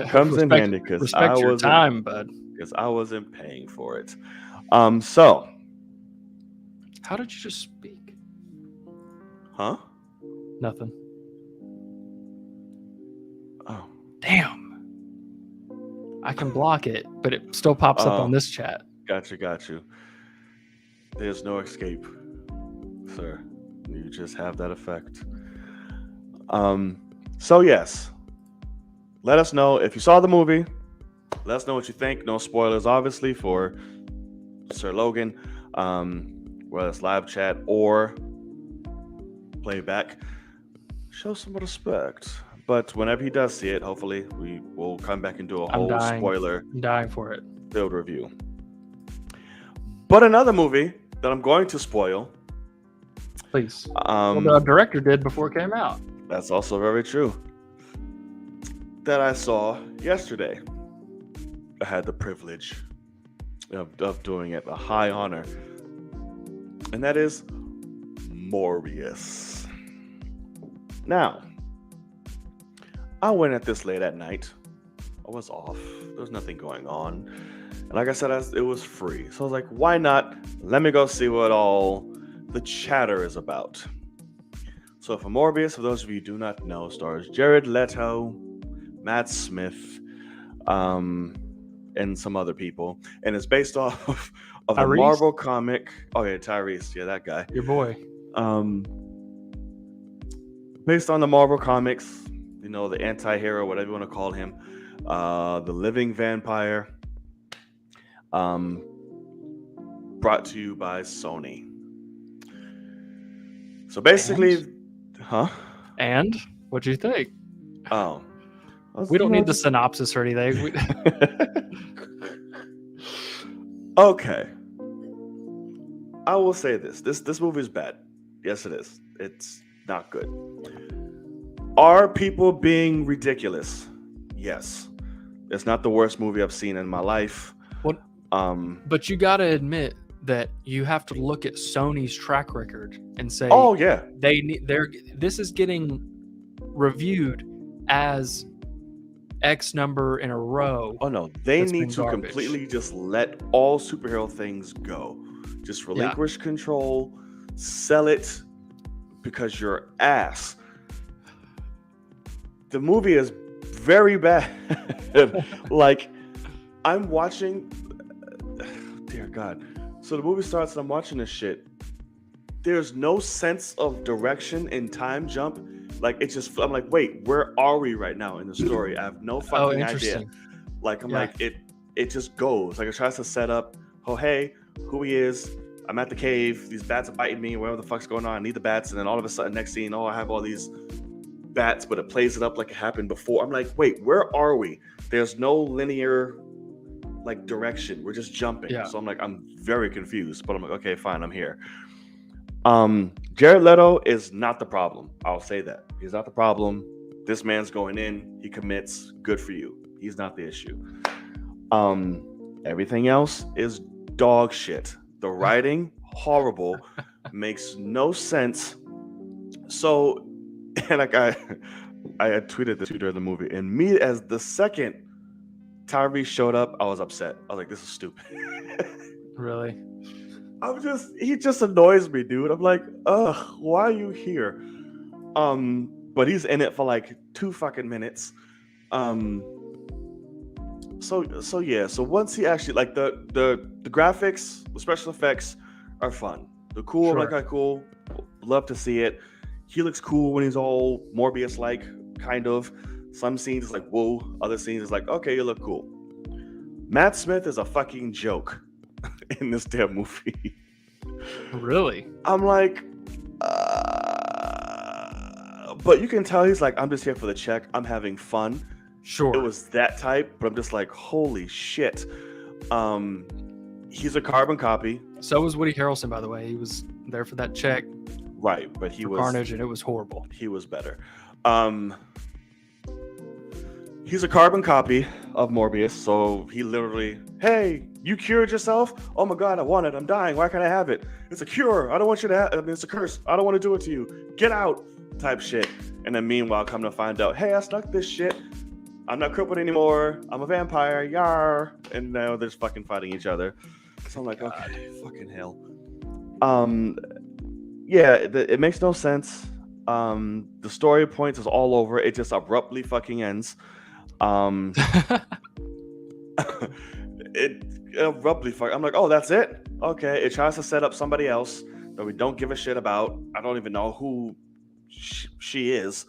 comes in handy because I Respect your wasn't time, bud. paying for it. So, How did you just speak? huh? Nothing. Oh, Damn. I can block it, but it still pops up on this chat. got you. There's no escape, sir. You just have that effect. So yes, let us know if you saw the movie. Let us know what you think. No spoilers, obviously, for Sir Logan, whether it's live chat or playback. Show some respect. But whenever he does see it, hopefully we will come back and do a I'm whole dying. spoiler I'm dying for it. filled review. But another movie that I'm going to spoil. Please. Well, the director did before it came out. That's also very true. That I saw yesterday. I had the privilege of doing it, a high honor. And that is Morbius. Now, I went at this late at night. I was off. There was nothing going on. And like I said, it was free. So I was like, why not? Let me go see what all the chatter is about. So for Morbius, for those of you who do not know, stars Jared Leto, Matt Smith, and some other people. And it's based off of a Marvel comic. Oh yeah, Tyrese. Yeah, that guy. Your boy. Based on the Marvel comics, you know, the anti-hero, whatever you want to call him, the living vampire, brought to you by Sony. So basically, And what do you think? Oh, we don't need the synopsis or anything. Okay, I will say this. This movie is bad. Yes, it is. It's not good. Are people being ridiculous? Yes. It's not the worst movie I've seen in my life. What? But you got to admit that you have to look at Sony's track record and say, "Oh yeah, this is getting reviewed as X number in a row." Oh no, they need to completely just let all superhero things go. Just relinquish control, sell it because you're ass. The movie is very bad. Like, I'm watching. Dear God. So the movie starts and I'm watching this shit. There's no sense of direction in time jump. Like, it's just, I'm like, wait, where are we right now in the story? I have no fucking idea. Like, I'm like, it just goes. Like, it tries to set up, oh, hey, who he is. I'm at the cave. These bats are biting me. Whatever the fuck's going on. I need the bats. And then all of a sudden, next scene, I have all these bats, but it plays it up like it happened before. I'm like, wait, where are we? There's no linear like direction. We're just jumping. So I'm like, I'm very confused, but I'm like, okay, fine, I'm here. Jared Leto is not the problem. I'll say that. He's not the problem. This man's going in, he commits, good for you. He's not the issue. Everything else is dog shit. The writing, horrible, makes no sense. So, and like I had tweeted this during the movie, and me as the second Tyrese showed up, I was upset. I was like, this is stupid. Really? He just annoys me, dude. I'm like, ugh, why are you here? But he's in it for like 2 fucking minutes. So yeah, so once he actually, like, the graphics, the special effects are fun. They're cool. Sure. I'm like, okay, cool. Love to see it. He looks cool when he's all Morbius-like, kind of. Some scenes is like, whoa. Other scenes is like, okay, you look cool. Matt Smith is a fucking joke in this damn movie. Really? I'm like, but you can tell he's like, I'm just here for the check. I'm having fun. Sure. It was that type, but I'm just like, holy shit. He's a carbon copy. So was Woody Harrelson, by the way. He was there for that check. Right, but he was Carnage, and it was horrible. He was better. He's a carbon copy of Morbius, so he literally, hey, you cured yourself? Oh my God, I want it. I'm dying. Why can't I have it? It's a cure. I don't want you to have it. It's a curse. I don't want to do it to you. Get out, type shit. And then meanwhile, come to find out, hey, I snuck this shit. I'm not crippled anymore. I'm a vampire. Yar. And now they're just fucking fighting each other. So I'm like, okay, fucking hell. Yeah, it makes no sense. The story points is all over. It just abruptly fucking ends. It abruptly I'm like, oh, that's it? Okay. It tries to set up somebody else that we don't give a shit about. I don't even know who she is.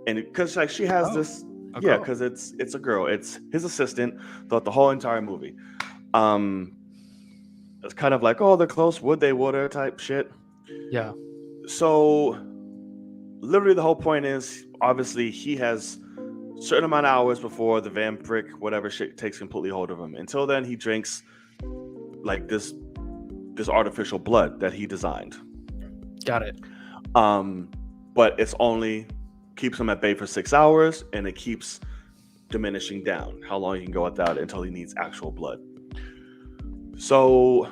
And because like she has this Yeah, girl. because it's a girl. It's his assistant throughout the whole entire movie. Um, it's kind of like, oh, they're close, would they, would her type shit. Yeah. So literally the whole point is obviously he has certain amount of hours before the vampiric whatever shit takes completely hold of him. Until then, he drinks like this artificial blood that he designed. Got it. But it's only keeps him at bay for 6 hours, and it keeps diminishing down how long he can go without it until he needs actual blood. So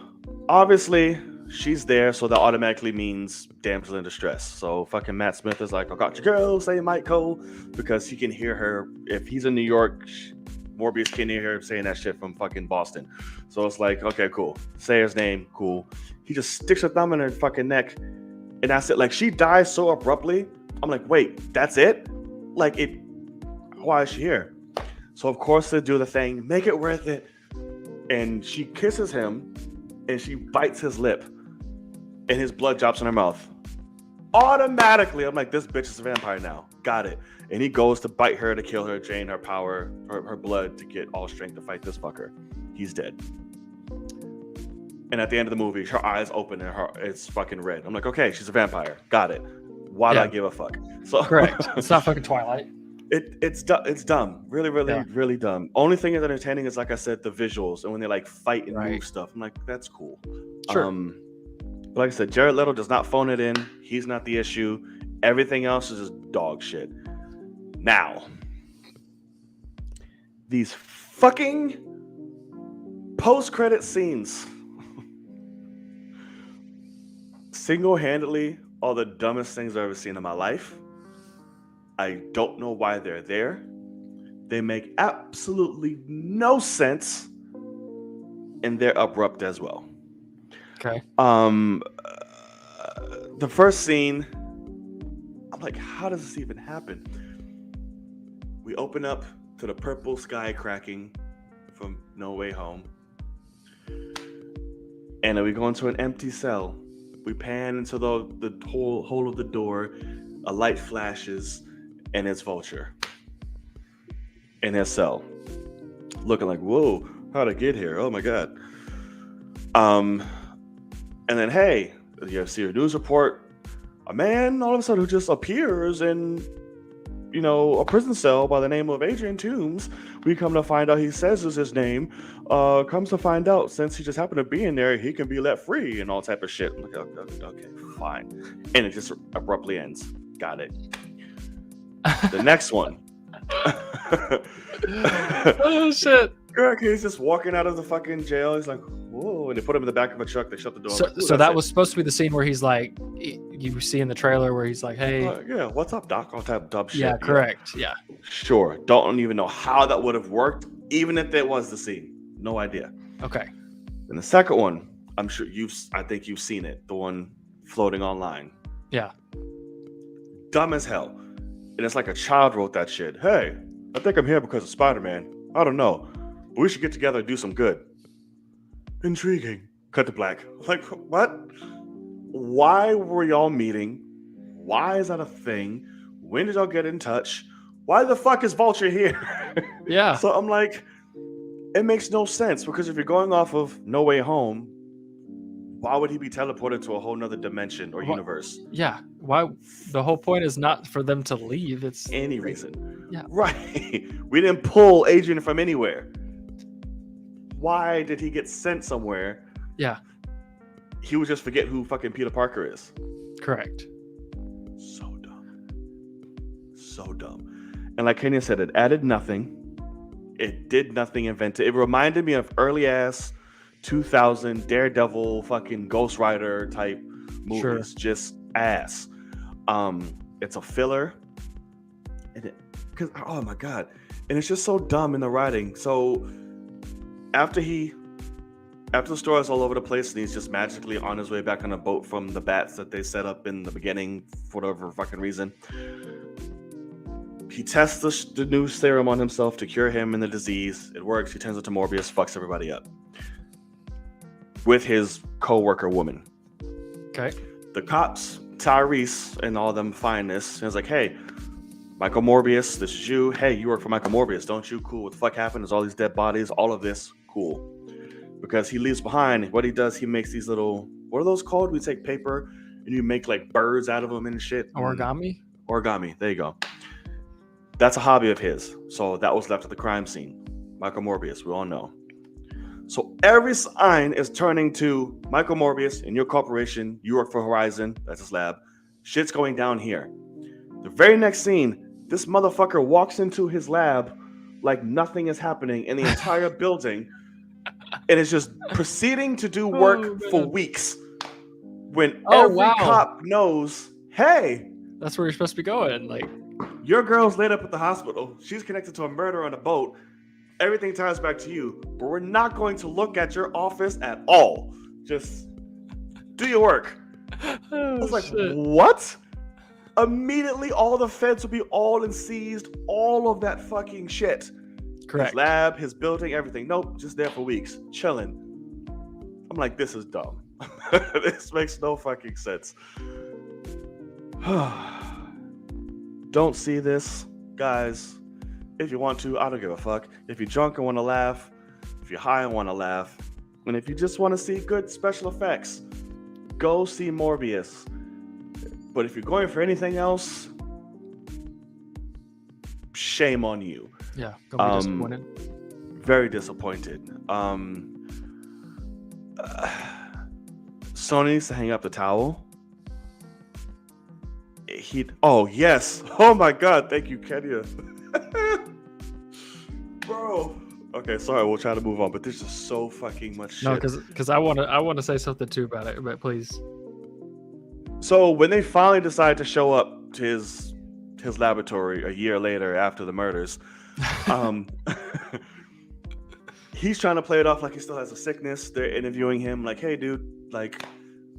obviously she's there, so that automatically means damsel in distress. So fucking Matt Smith is like, I got your girl, say Mike Cole, because he can hear her. If he's in New York, Morbius can hear her saying that shit from fucking Boston. So it's like, okay, cool. Say his name, cool. He just sticks a thumb in her fucking neck, and that's it. Like, she dies so abruptly. I'm like, wait, that's it? Like, it. Why is she here? So of course they do the thing, make it worth it. And she kisses him, and she bites his lip, and his blood drops in her mouth. Automatically, I'm like, this bitch is a vampire now. Got it. And he goes to bite her to kill her, drain her power, her blood to get all strength to fight this fucker. He's dead. And at the end of the movie, her eyes open and it's fucking red. I'm like, okay, she's a vampire. Got it. Why do I give a fuck? So Correct. It's not fucking Twilight. It's dumb. Really, really dumb. Only thing is entertaining is, like I said, the visuals and when they like fight and move stuff. I'm like, that's cool. Sure. But like I said, Jared Leto does not phone it in. He's not the issue. Everything else is just dog shit. Now, these fucking post-credit scenes. Single-handedly, all the dumbest things I've ever seen in my life. I don't know why they're there. They make absolutely no sense, and they're abrupt as well. Okay. The first scene, I'm like, how does this even happen? We open up to the purple sky cracking from No Way Home, and then we go into an empty cell. We pan into the hole of the door. A light flashes, and it's Vulture in his cell, looking like, whoa, how'd I get here? Oh my god. And then, hey, you see a news report, a man all of a sudden who just appears in, a prison cell by the name of Adrian Toomes. We come to find out he says is his name. Comes to find out, since he just happened to be in there, he can be let free and all type of shit. I'm like, okay, fine. And it just abruptly ends. Got it. The next one. Oh shit. He's just walking out of the fucking jail. He's like, whoa. And they put him in the back of a truck. They shut the door. So that was supposed to be the scene where he's like, you see in the trailer where he's like, hey. Yeah, what's up, Doc? All type of dumb shit. Yeah, correct. Yeah. Sure. Don't even know how that would have worked, even if it was the scene. No idea. Okay. And the second one, I'm sure I think you've seen it. The one floating online. Yeah. Dumb as hell. And it's like a child wrote that shit. Hey, I think I'm here because of Spider-Man. I don't know. But we should get together and do some good. Intriguing. Cut to black. Like, what? Why were y'all meeting? Why is that a thing? When did y'all get in touch? Why the fuck is Vulture here? Yeah. So I'm like, it makes no sense, because if you're going off of No Way Home, why would he be teleported to a whole nother dimension or universe? Yeah. Why? The whole point is not for them to leave. It's any reason. Yeah. Right. We didn't pull Adrian from anywhere. Why did he get sent somewhere? Yeah. He would just forget who fucking Peter Parker is. Correct. So dumb. So dumb. And like Kenya said, it added nothing. It did nothing inventive. It reminded me of early ass 2000 Daredevil fucking Ghost Rider type movies. Sure. Just ass. It's a filler. And oh my god. And it's just so dumb in the writing. So after the story is all over the place and he's just magically on his way back on a boat from the bats that they set up in the beginning for whatever fucking reason, he tests the new serum on himself to cure him and the disease. It works. He turns into Morbius, fucks everybody up with his co-worker woman. Okay. The cops, Tyrese and all them find this, and it's like, hey, Michael Morbius, this is you. Hey, you work for Michael Morbius, don't you? Cool. What the fuck happened? There's all these dead bodies, all of this. Cool. Because he leaves behind, what he does, he makes these little, what are those called? We take paper and you make like birds out of them and shit. Origami? Origami. There you go. That's a hobby of his. So that was left at the crime scene. Michael Morbius, we all know. So every sign is turning to Michael Morbius in your corporation. You work for Horizon. That's his lab. Shit's going down here. The very next scene, this motherfucker walks into his lab like nothing is happening in the entire building and is just proceeding to do work for weeks when every cop knows, hey, that's where you're supposed to be going. Like, your girl's laid up at the hospital. She's connected to a murder on a boat. Everything ties back to you, but we're not going to look at your office at all. Just do your work. I was like, what? Immediately, all the feds will be all and seized all of that fucking shit. Correct. His lab, his building, everything. Nope, just there for weeks, chilling. I'm like, this is dumb. This makes no fucking sense. Don't see this, guys. If you want to, I don't give a fuck. If you're drunk and want to laugh, if you're high and want to laugh, and if you just want to see good special effects, go see Morbius. But if you're going for anything else, shame on you. Yeah, don't be disappointed. Very disappointed. Sony needs to hang up the towel. Oh yes. Oh my god, thank you, Kenya. Bro. Okay, sorry, we'll try to move on, but there's just so fucking much shit. No, because I want to say something too about it, but please. So when they finally decide to show up to his laboratory a year later after the murders, he's trying to play it off like he still has a sickness. They're interviewing him like, hey dude, like,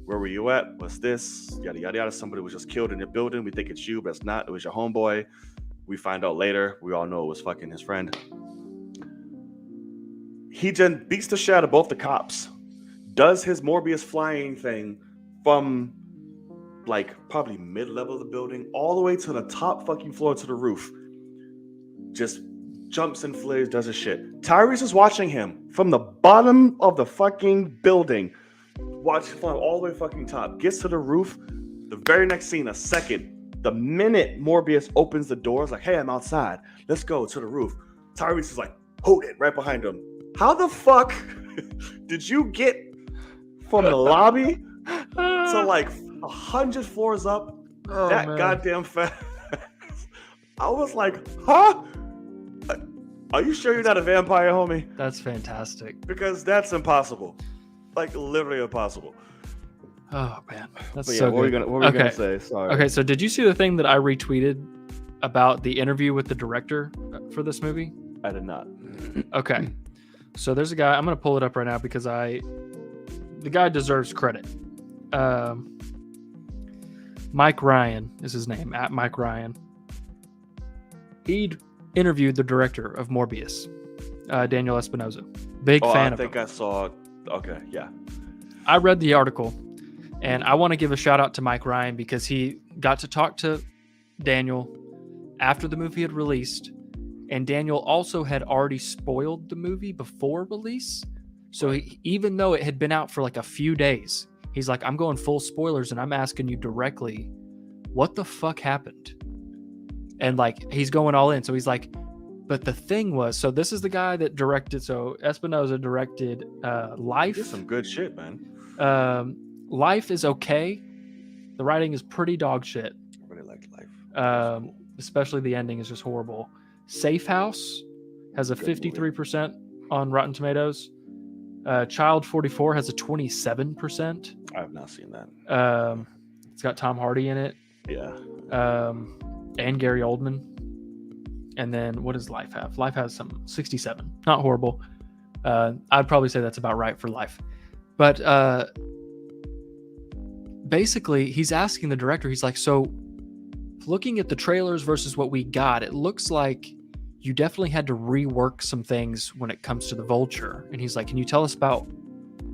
where were you at? What's this? Yada yada yada. Somebody was just killed in your building. We think it's you, but it's not. It was your homeboy. We find out later. We all know it was fucking his friend. He then beats the shit out of both the cops. Does his Morbius flying thing from like probably mid-level of the building all the way to the top fucking floor to the roof. Just jumps and flares, does his shit. Tyrese is watching him from the bottom of the fucking building. Watch him fly all the way fucking top. Gets to the roof. The very next scene, a second. The minute Morbius opens the doors, like, hey, I'm outside. Let's go to the roof. Tyrese is like, hold it, right behind him. How the fuck did you get from the lobby to like 100 floors up goddamn fast? I was like, huh? Are you sure you're not a vampire, homie? That's fantastic. Because that's impossible. Like, literally impossible. Oh, man. That's but yeah, so what good. were we gonna say? Sorry. Okay, so did you see the thing that I retweeted about the interview with the director for this movie? I did not. Okay. So there's a guy, I'm going to pull it up right now because the guy deserves credit. Mike Ryan is his name, at Mike Ryan. He interviewed the director of Morbius, Daniel Espinosa. Big fan of him. I think I saw. Okay, yeah. I read the article, and I want to give a shout out to Mike Ryan because he got to talk to Daniel after the movie had released, and Daniel also had already spoiled the movie before release. So even though it had been out for like a few days, he's like, I'm going full spoilers and I'm asking you directly, what the fuck happened? And like, he's going all in. So he's like, but the thing was, so this is the guy that directed, so Espinosa directed Life. He did some good shit, man. Life is okay. The writing is pretty dog shit. I really liked Life. Especially the ending is just horrible. Safe House has a 53% on Rotten Tomatoes. Child 44 has a 27%. I have not seen that. It's got Tom Hardy in it. Yeah. And Gary Oldman. And then what does Life have? Life has some 67. Not horrible. I'd probably say that's about right for Life. But basically, he's asking the director, he's like, so looking at the trailers versus what we got, it looks like you definitely had to rework some things when it comes to the Vulture. And he's like, can you tell us about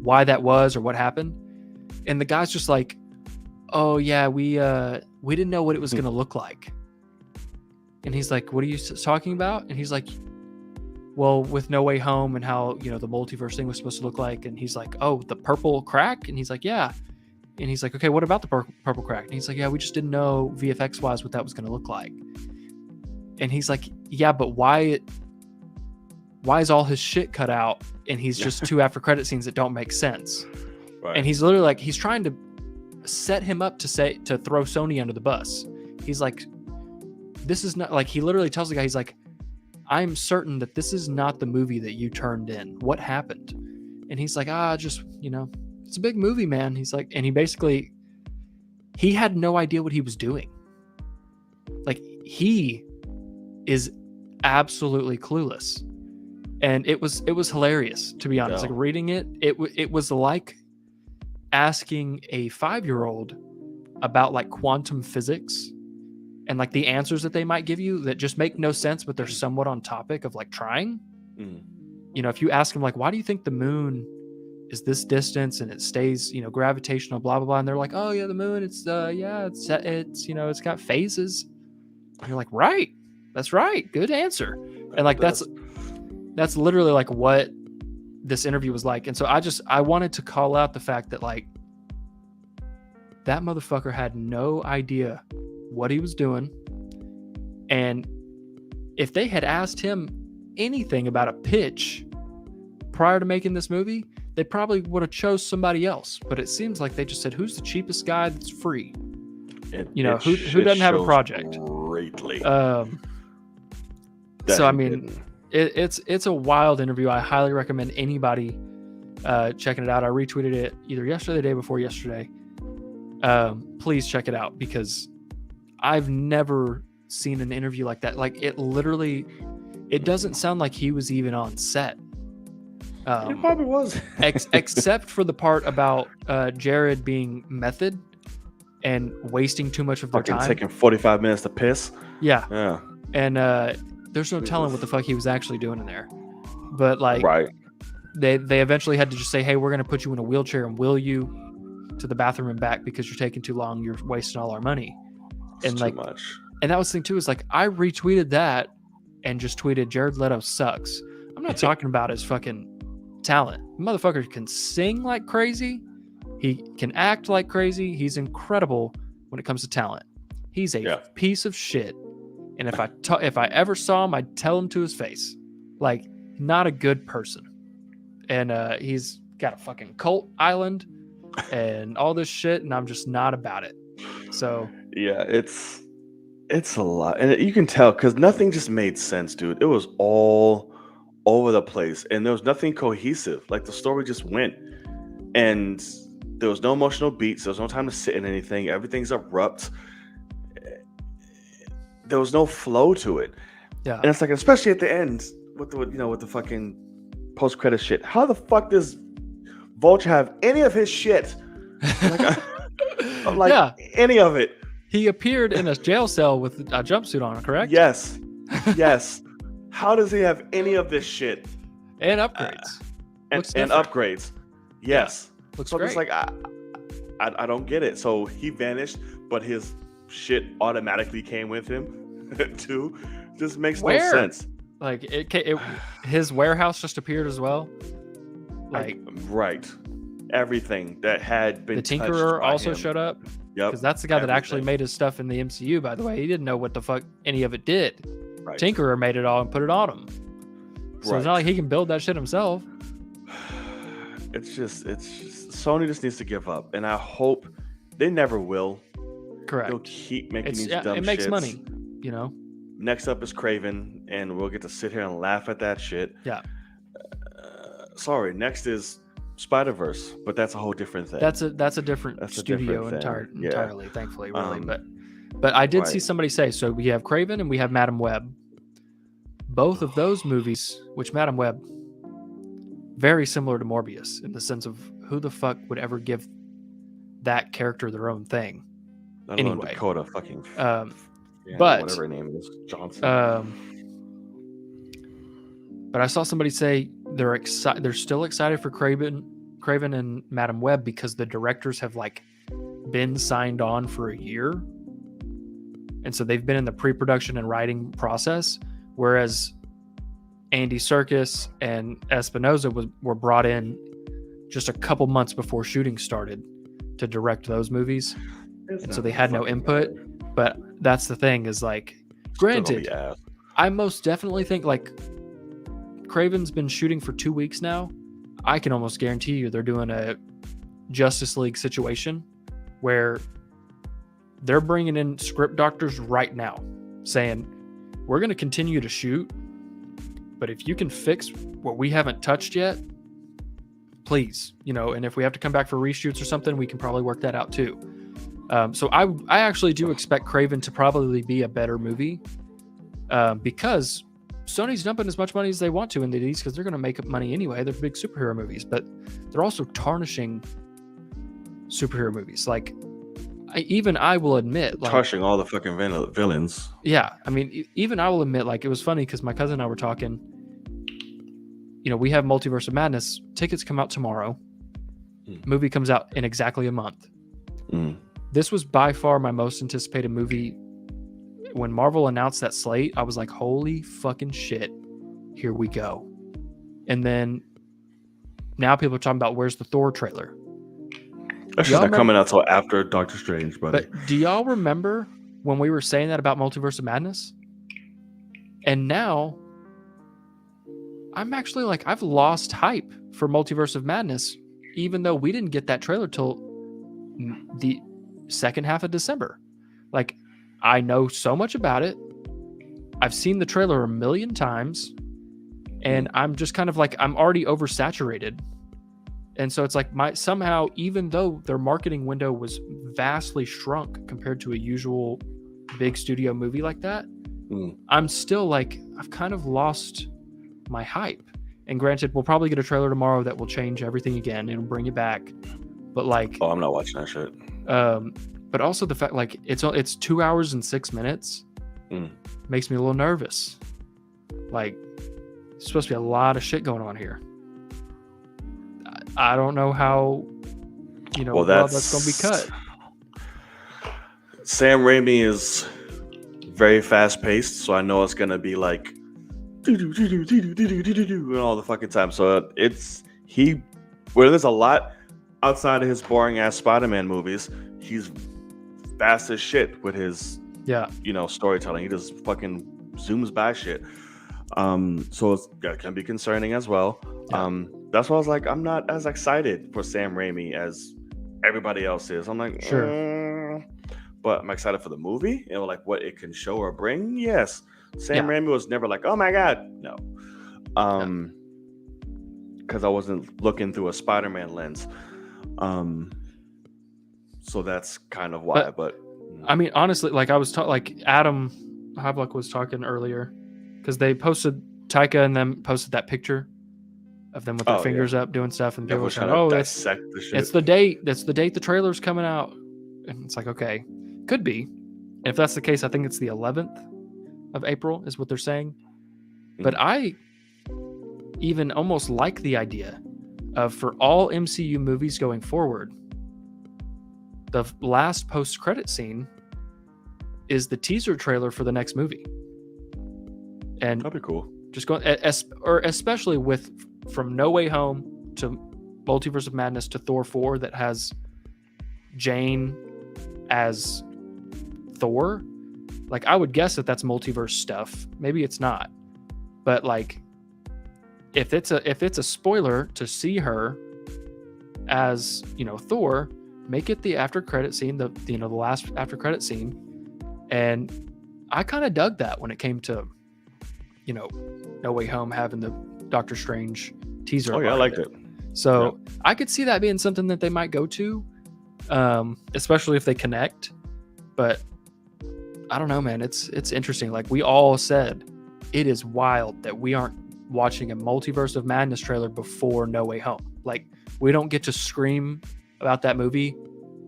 why that was or what happened? And the guy's just like, oh yeah, we didn't know what it was going to look like. And he's like, what are you talking about? And he's like, well, with No Way Home and how, you know, the multiverse thing was supposed to look like. And he's like, oh, the purple crack? And he's like, yeah. And he's like, okay, what about the purple crack? And he's like, yeah, we just didn't know VFX wise what that was going to look like. And he's like, yeah, but why is all his shit cut out and he's just 2 after credit scenes that don't make sense? Right. And he's literally like, he's trying to set him up to throw Sony under the bus. He's like, this is not, like, he literally tells the guy, he's like, I'm certain that this is not the movie that you turned in. What happened? And he's like, just, you know, it's a big movie, man. He's like, and he had no idea what he was doing. Like, he is absolutely clueless. And it was hilarious, to be honest. Yeah. Like, reading it was like asking a 5-year-old about like quantum physics and like the answers that they might give you that just make no sense, but they're somewhat on topic of like trying. You know, if you ask them like, why do you think the moon is this distance and it stays, you know, gravitational, blah blah blah, and they're like, oh yeah, the moon, it's you know, it's got phases. And you're like, right, that's right, good answer. And like that's literally like what this interview was like. And so I wanted to call out the fact that like that motherfucker had no idea what he was doing. And if they had asked him anything about a pitch prior to making this movie, they probably would have chose somebody else. But it seems like they just said, who's the cheapest guy that's free? Who doesn't have a project? Greatly. So I mean, it's a wild interview. I highly recommend anybody checking it out. I retweeted it either yesterday or the day before yesterday. Please check it out, because I've never seen an interview like that. Like, it doesn't sound like he was even on set. It probably was. Except for the part about Jared being method and wasting too much of their time. Taking 45 minutes to piss. Yeah. And there's no telling what the fuck he was actually doing in there. But like, right. They eventually had to just say, hey, we're going to put you in a wheelchair and wheel you to the bathroom and back because you're taking too long. You're wasting all our money. It's like, too much. And that was the thing too, is like, I retweeted that and just tweeted Jared Leto sucks. I'm not talking about his fucking talent. Motherfucker can sing like crazy. He can act like crazy. He's incredible when it comes to talent. He's a piece of shit. And if I ever saw him, I'd tell him to his face. Like, not a good person. And he's got a fucking cult island and all this shit, and I'm just not about it. So yeah, it's a lot, and you can tell because nothing just made sense, dude. It was all over the place, and there was nothing cohesive. Like, the story just went, and there was no emotional beats. There was no time to sit in anything. Everything's abrupt. There was no flow to it. Yeah, and it's like, especially at the end with the fucking post-credit shit. How the fuck does Vulture have any of his shit? Any of it. He appeared in a jail cell with a jumpsuit on, correct? Yes. How does he have any of this shit? And upgrades. And upgrades. Yes. Yeah. Looks so great. It's like, I don't get it. So he vanished, but his shit automatically came with him too. Just makes no sense. Like, his warehouse just appeared as well. Like, right. Everything that had been the Tinkerer also him. showed up. Yep. Because that's the guy that actually made his stuff in the MCU, by the way. He didn't know what the fuck any of it did. Right. Tinkerer made it all and put it on him. So it's not like he can build that shit himself. It's just Sony just needs to give up, and I hope they never will. Correct. They'll keep making these dumb shits. It makes money, you know. Next up is Craven, and we'll get to sit here and laugh at that shit. Yeah. Sorry. Next is Spider-Verse, but that's a whole different thing. That's a different studio entirely, thankfully, really. But I did see somebody say, so we have Craven and we have Madam Web. Both of those movies, which Madam Web, very similar to Morbius in the sense of who the fuck would ever give that character their own thing. I don't know, Dakota fucking but whatever her name is, Johnson. But I saw somebody say they're still excited for Craven and Madam Web because the directors have like been signed on for a year. And so they've been in the pre-production and writing process, whereas Andy Serkis and Espinosa were brought in just a couple months before shooting started to direct those movies. And so they had no input. But that's the thing is like, granted, I most definitely think like Craven's been shooting for 2 weeks now. I can almost guarantee you they're doing a Justice League situation where they're bringing in script doctors right now saying, we're going to continue to shoot, but if you can fix what we haven't touched yet, please, and if we have to come back for reshoots or something, we can probably work that out too. So I actually do expect Craven to probably be a better movie because Sony's dumping as much money as they want to into these because they're going to make up money anyway. They're big superhero movies, but they're also tarnishing superhero movies. Like, I will admit, like, tarnishing all the fucking villains. Yeah, I mean, even I will admit, like, it was funny because my cousin and I were talking. We have Multiverse of Madness. Tickets come out tomorrow. Movie comes out in exactly a month. This was by far my most anticipated movie. When Marvel announced that slate, I was like, holy fucking shit, here we go. And then now people are talking about where's the Thor trailer. That's just not coming out till after Doctor Strange, buddy. But do y'all remember when we were saying that about Multiverse of Madness? And now I'm actually like, I've lost hype for Multiverse of Madness, even though we didn't get that trailer till the second half of December. Like, I know so much about it. I've seen the trailer a million times, and I'm just kind of like, I'm already oversaturated. And so it's like somehow, even though their marketing window was vastly shrunk compared to a usual big studio movie like that, I'm still like, I've kind of lost my hype. And granted, we'll probably get a trailer tomorrow that will change everything again. It'll bring it back. But like, I'm not watching that shit. But also the fact, like, it's 2 hours and 6 minutes makes me a little nervous. Like, there's supposed to be a lot of shit going on here. I don't know how, that's going to be cut. Sam Raimi is very fast paced, so I know it's going to be like all the fucking time. So where there's a lot outside of his boring ass Spider-Man movies, he's fast as shit with his storytelling. He just fucking zooms by shit. So that can be concerning as well. That's why I was like, I'm not as excited for Sam Raimi as everybody else is. I'm like, sure. But I'm excited for the movie and like what it can show or bring. Yes. Sam Raimi was never like, oh my God. No. Because I wasn't looking through a Spider-Man lens. So that's kind of why. But I mean, honestly, like I was like Adam Havlock was talking earlier because they posted, Taika and them posted that picture of them with their fingers up doing stuff, and people were saying, "Oh, it's the date. That's the date the trailer's coming out." And it's like, okay, could be. And if that's the case, I think it's the 11th of April is what they're saying. But I even almost like the idea of, for all MCU movies going forward, the last post-credit scene is the teaser trailer for the next movie. And that'd be cool. Just going, or especially with from No Way Home to Multiverse of Madness to Thor 4 that has Jane as Thor. Like, I would guess that that's multiverse stuff. Maybe it's not, but like, if it's a spoiler to see her as Thor, make it the after credit scene, the last after credit scene. And I kind of dug that when it came to No Way Home having the Doctor Strange teaser. Oh yeah, I liked it. So I could see that being something that they might go to, especially if they connect. But I don't know, man. It's interesting. Like we all said, it is wild that we aren't watching a Multiverse of Madness trailer before No Way Home. Like we don't get to scream about that movie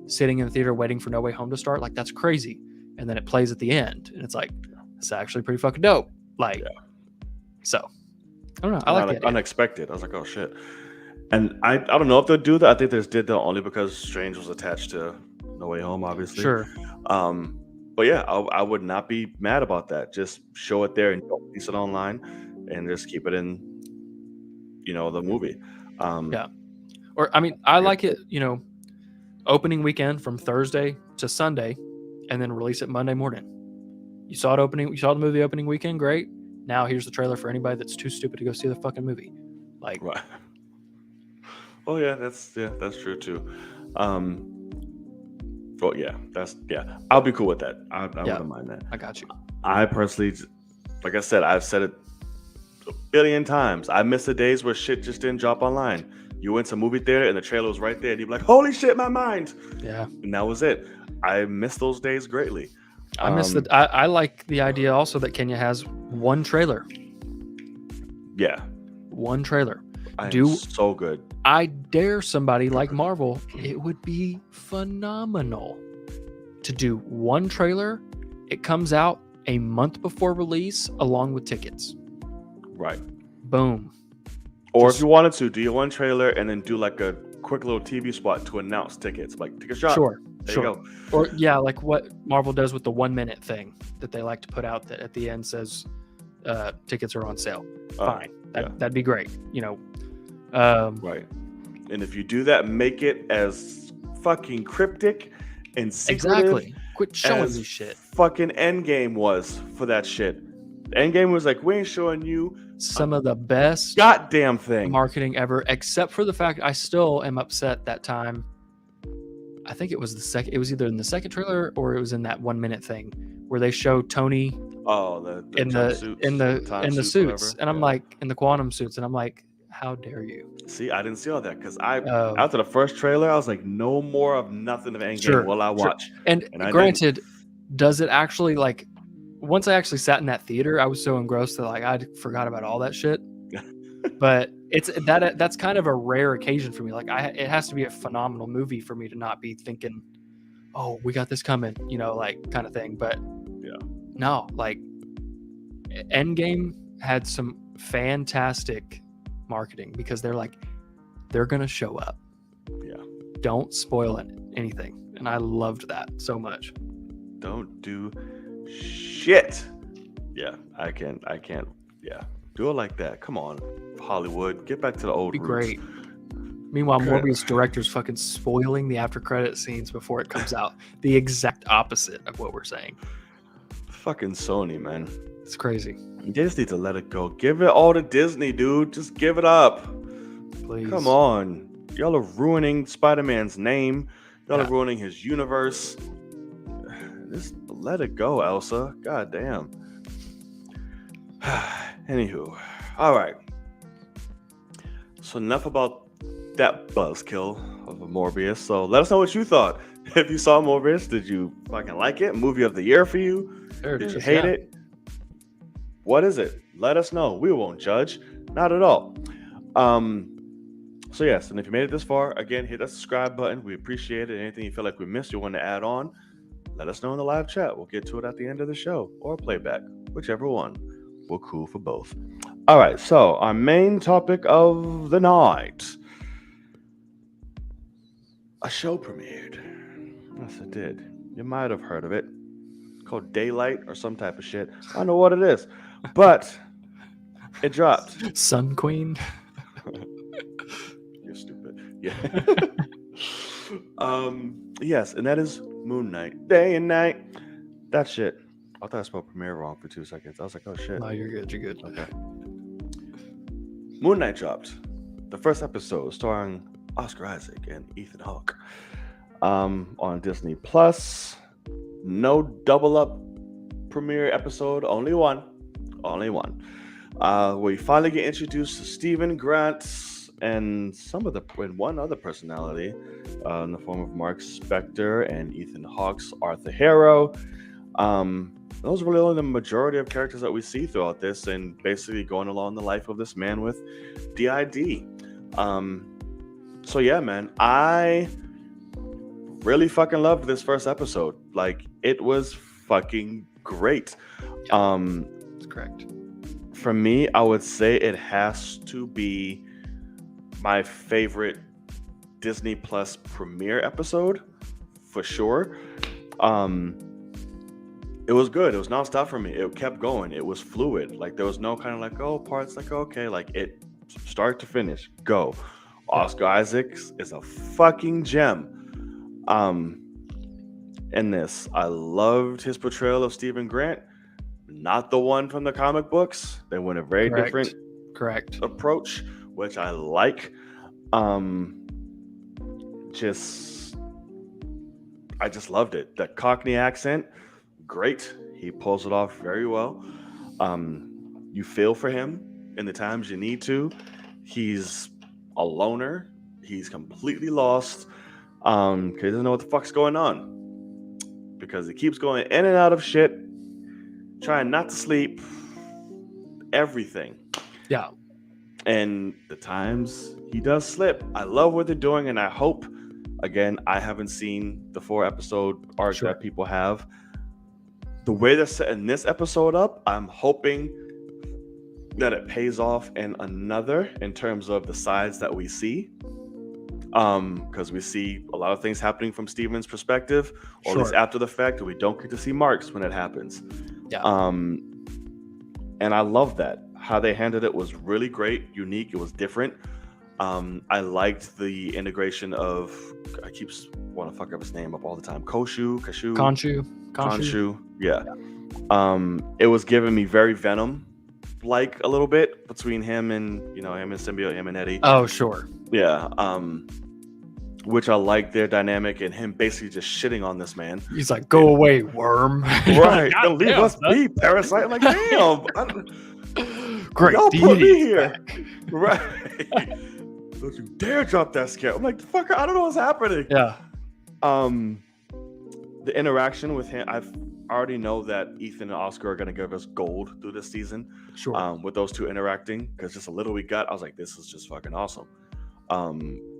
sitting in the theater waiting for No Way Home to start. Like that's crazy. And then it plays at the end, and it's like, it's actually pretty fucking dope. Like, so I don't know. I like it. Unexpected. I was like, oh shit. And I don't know if they'll do that. I think they did that only because Strange was attached to No Way Home, obviously. Sure. But yeah, I would not be mad about that. Just show it there and don't release it online, and just keep it in, the movie. Um, Yeah. Or I mean, I yeah, like it, opening weekend from Thursday to Sunday, and then release it Monday morning. You saw the movie opening weekend, great. Now here's the trailer for anybody that's too stupid to go see the fucking movie. Like, right. Oh yeah, that's true too. Um, well, yeah. I'll be cool with that. I yeah, wouldn't mind that. I got you. I personally, like I said, I've said it a billion times. I miss the days where shit just didn't drop online. You went to a movie theater and the trailer was right there, and you'd be like, "Holy shit, my mind!" Yeah. And that was it. I miss those days greatly. I miss that. I like the idea also that Kenya has one trailer. Yeah, One trailer. I Do- am so good. I dare somebody like Marvel, it would be phenomenal to do one trailer. It comes out a month before release along with tickets. Right. Boom. Or Just- if you wanted to, do your one trailer and then do like a quick little TV spot to announce tickets. Like, take a shot. Sure. There Sure. you go. Or yeah, like what Marvel does with the 1 minute thing that they like to put out that at the end says tickets are on sale. Fine. That'd be great. Right. And if you do that, make it as fucking cryptic and secretive Exactly. Quit showing as me shit. fucking Endgame was for that shit. Endgame was like, we ain't showing you Some of the best goddamn thing. marketing ever, except for the fact I still am upset that time. I think it was it was either in the second trailer or it was in that 1 minute thing where they show Tony Oh, the in the suits, and I'm like, in the quantum suits, and I'm like, how dare you? see, I didn't see all that because Oh. after the first trailer, I was like, no more of nothing of Endgame Sure, will I sure. watch. And I granted, does it actually, like, once I actually sat in that theater, I was so engrossed that like I forgot about all that shit. But it's that's kind of a rare occasion for me. Like it has to be a phenomenal movie for me to not be thinking, oh, we got this coming, like kind of thing. But Yeah. no, like Endgame had some fantastic marketing because they're gonna show up. Yeah. Don't spoil anything, and I loved that so much. Don't do shit. Yeah, I can't. Yeah, do it like that. Come on, Hollywood, get back to the old Be roots. great. Meanwhile, Okay. Morbius director's fucking spoiling the after credit scenes before it comes out. The exact opposite of what we're saying. Fucking Sony, man. It's crazy. You just need to let it go. Give it all to Disney, dude. Just give it up. Please. Come on. Y'all are ruining Spider-Man's name. Y'all Yeah. are ruining his universe. Just let it go, Elsa. God damn. Anywho. All right. So enough about that buzzkill of a Morbius. So let us know what you thought. If you saw Morbius, did you fucking like it? Movie of the year for you? There it Did you is, hate yeah. it? What is it? Let us know. We won't judge. Not at all. So yes, and if you made it this far, again, hit that subscribe button. We appreciate it. Anything you feel like we missed, you want to add on, let us know in the live chat. We'll get to it at the end of the show or playback, whichever one. We're cool for both. All right, so our main topic of the night. A show premiered. Yes, it did. You might have heard of it. Called Daylight or some type of shit. I don't know what it is, but it dropped. Sun Queen. You're stupid. Yeah. Yes, and that is Moon Knight. Day and night. That shit. I thought I spelled premiere wrong for 2 seconds. I was like, oh shit. No, you're good. You're good. Okay. Moon Knight dropped. The first episode starring Oscar Isaac and Ethan Hawke. On Disney Plus. No double up premiere episode, only one. We finally get introduced to Stephen Grant and one other personality in the form of Mark Spector and Ethan Hawke's Arthur Harrow. Those are really only the majority of characters that we see throughout this, and basically going along the life of this man with DID. So yeah, man, I really fucking loved this first episode. Like, it was fucking great. That's correct. For me, I would say it has to be my favorite Disney Plus premiere episode for sure. It was good. It was nonstop for me. It kept going. It was fluid. Like there was no kind of like, oh, parts like okay, like it start to finish, go. Oscar Isaacs is a fucking gem. In this, I loved his portrayal of Stephen Grant. Not the one from the comic books. They went a very different approach, which I like. I just loved it. The Cockney accent, great. He pulls it off very well. You feel for him in the times you need to. He's a loner. He's completely lost. He doesn't know what the fuck's going on. Because he keeps going in and out of shit, trying not to sleep, everything. Yeah. And the times he does slip. I love what they're doing, and I hope, again, I haven't seen the 4-episode arc that people have. The way they're setting this episode up, I'm hoping that it pays off in another in terms of the sides that we see. Because we see a lot of things happening from Steven's perspective, or at least after the fact, and we don't get to see Mark's when it happens. Yeah. And I love that. How they handled it was really great, unique. It was different. I liked the integration of, I keep want to fuck up his name up all the time. Khonshu. Yeah. It was giving me very Venom like a little bit between him and Symbiote, him and Eddie. Oh, sure. Yeah. Which I like their dynamic and him basically just shitting on this man. He's like, go away, worm. Right. Don't leave us be, parasite. I'm like, damn. Great. Y'all put me here. Right. Don't you dare drop that scare. I'm like, fuck, I don't know what's happening. Yeah. The interaction with him, I already know that Ethan and Oscar are going to give us gold through this season. Sure. With those two interacting, because just a little we got, I was like, this is just fucking awesome.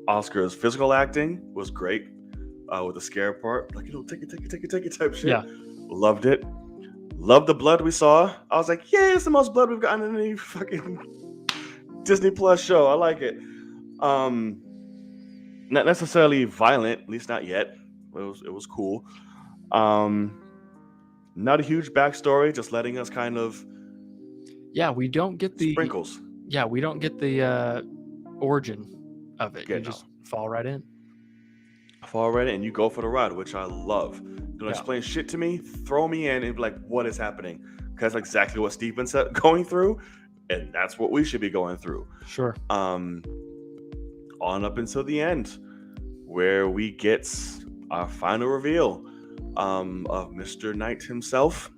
Oscar's physical acting was great with the scare part. Like, take it type shit. Yeah. Loved it. Loved the blood we saw. I was like, yeah, it's the most blood we've gotten in any fucking Disney Plus show. I like it. Not necessarily violent, at least not yet. It was cool. Not a huge backstory, just letting us kind of we don't get the sprinkles. Yeah, we don't get the origin of it. Yeah, you just fall right in. And you go for the ride, which I love. Don't explain shit to me, throw me in and be like, what is happening? Because that's exactly what Steven's going through, and that's what we should be going through. Sure. On up until the end, where we get our final reveal of Mr. Knight himself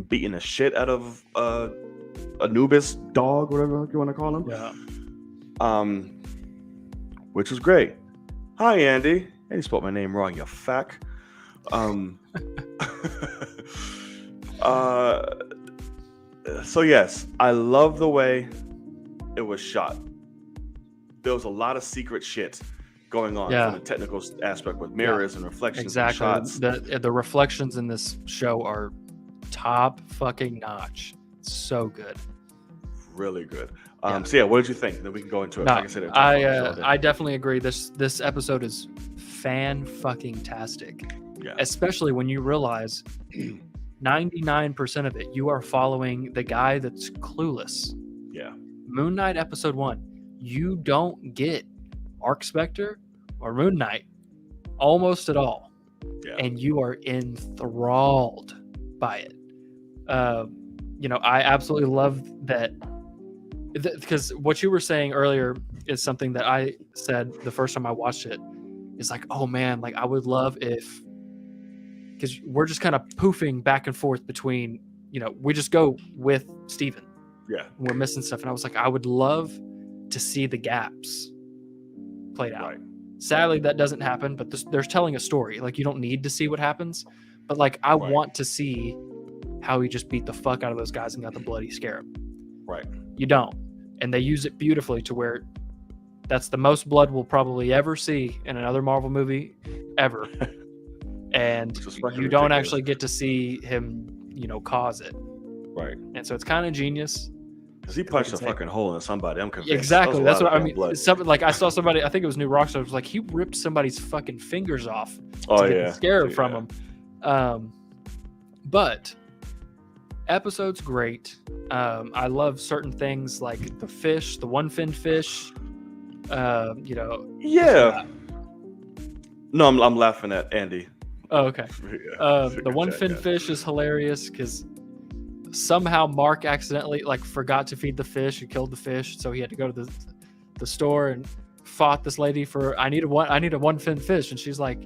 beating the shit out of Anubis dog, whatever you want to call him. Yeah. Which was great. Hi, Andy. Hey, you spelled my name wrong, you fuck. So yes, I love the way it was shot. There was a lot of secret shit going on from the technical aspect with mirrors and reflections and shots. The reflections in this show are top fucking notch. It's so good. Really good. So yeah, what did you think? Then we can go into it. No, like I said, I definitely agree. This episode is fan fucking tastic. Yeah. Especially when you realize 99% of it, you are following the guy that's clueless. Yeah. Moon Knight episode 1, you don't get Arc Spectre or Moon Knight almost at all. Yeah. And you are enthralled by it. I absolutely love that. Because what you were saying earlier is something that I said the first time I watched it. Is like, oh man, like I would love if, because we're just kind of poofing back and forth between, we just go with Steven. Yeah. We're missing stuff. And I was like, I would love to see the gaps played out. Right. Sadly, that doesn't happen, but they're telling a story. Like, you don't need to see what happens. But like, I want to see how he just beat the fuck out of those guys and got the bloody scarab. Right. You don't. And they use it beautifully to where that's the most blood we'll probably ever see in another Marvel movie ever. And you don't actually get to see him, cause it. Right. And so it's kind of genius. Because he punched a fucking hole in somebody. I'm convinced. Exactly. That's what I mean. Like, I saw somebody, I think it was New Rockstar, was like, he ripped somebody's fucking fingers off to get the scarab from him. But episode's great. I love certain things like the fish, the one-finned fish. You know. Yeah. No, I'm laughing at Andy. Oh, okay. Yeah, The one-finned fish is hilarious because somehow Mark accidentally forgot to feed the fish and killed the fish, so he had to go to the store and fought this lady for I need a one-finned fish, and she's like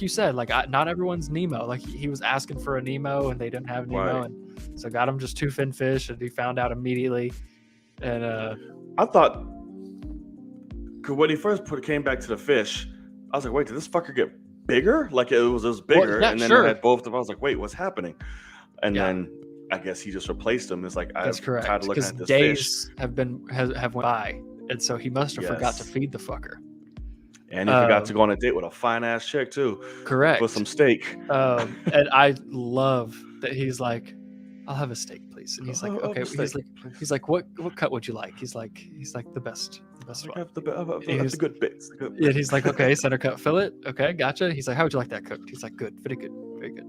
you said, not everyone's Nemo. He was asking for a Nemo and they didn't have Nemo, Right. and so got him just two-finned fish, and he found out immediately. And I thought, cause when he first came back to the fish, I was like, wait, did this fucker get bigger? Like it was bigger, yeah, and then sure. it had both of them. I was like, wait, what's happening? And Yeah. then I guess he just replaced them. It's like that's I'm correct, tired of looking because at this days fish. have went by, and so he must have forgot to Yes. feed the fucker. And he forgot to go on a date with a fine ass chick too, Correct. with some steak. And I love that he's like, I'll have a steak, please. And he's like, I'll have okay. a steak, He's like, what cut would you like? He's like the best I one. have the good bits. the good Yeah, he's like, okay, center cut fillet. Okay, gotcha. He's like, how would you like that cooked? He's like, good, very good, very good.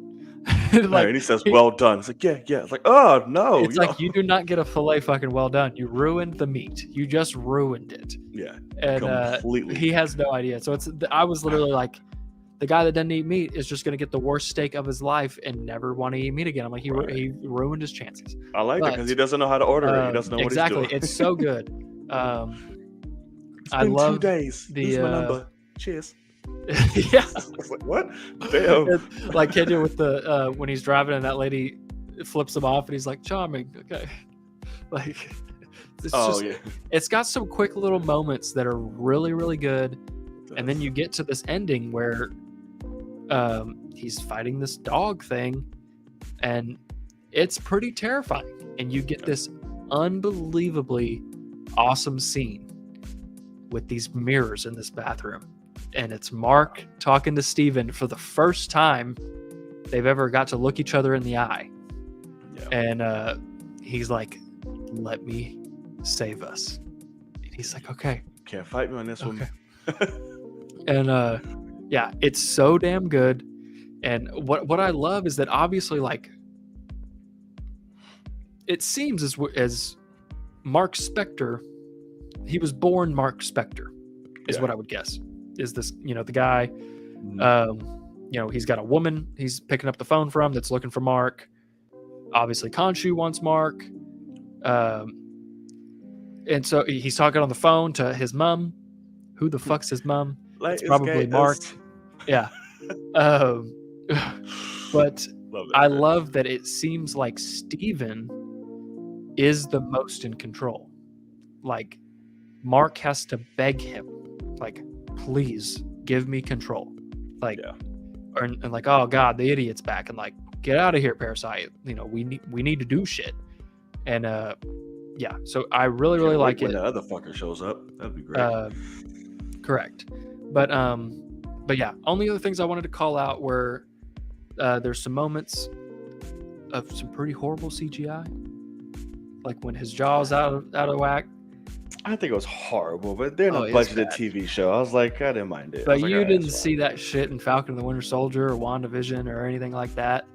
and he says, well done. It's like, yeah. It's like, oh, no. It's like, you do not get a fillet fucking well done. You ruined the meat. You just ruined it. Yeah, And completely. he has no idea. So I was literally like, the guy that doesn't eat meat is just going to get the worst steak of his life and never want to eat meat again. I'm like, he ruined his chances. I like it but, because he doesn't know how to order it. He doesn't know exactly. what he's doing. It's so good. It's I been love 2 days. the, Here's my number. Cheers. Yeah. I was like, what? Damn. Like Kenya with the when he's driving and that lady flips him off and he's like, charming. Okay. Like, it's just, Yeah. it's got some quick little moments that are really, really good. And then you get to this ending where he's fighting this dog thing, and it's pretty terrifying. And you get this unbelievably awesome scene with these mirrors in this bathroom. And it's Mark talking to Steven for the first time they've ever got to look each other in the eye. Yeah. And he's like, let me save us. And he's like, okay. Can't fight me on this one. And yeah, it's so damn good. And what I love is that obviously, like, it seems as Mark Spector, he was born Mark Spector, is what I would guess. Is this, the guy, he's got a woman he's picking up the phone from that's looking for Mark. Obviously, Khonshu wants Mark. And so he's talking on the phone to his mom. Who the fuck's his mom? Like, It's probably Mark. Yeah. But I love that it seems like Steven is the most in control. Like, Mark has to beg him, like, please give me control. Like, and like, oh God, the idiot's back, and like, get out of here, Parasite. We need to do shit. And yeah, so I really like when it. the other fucker shows up, that'd be great. Correct. But yeah, only other things I wanted to call out were there's some moments of some pretty horrible CGI, like when his jaw's out of whack. I think it was horrible, but they're not it's budgeted bad. TV show. I was like, I didn't mind it. I But was like, you all right, didn't it's see that shit in Falcon and the Winter Soldier or WandaVision or anything like that.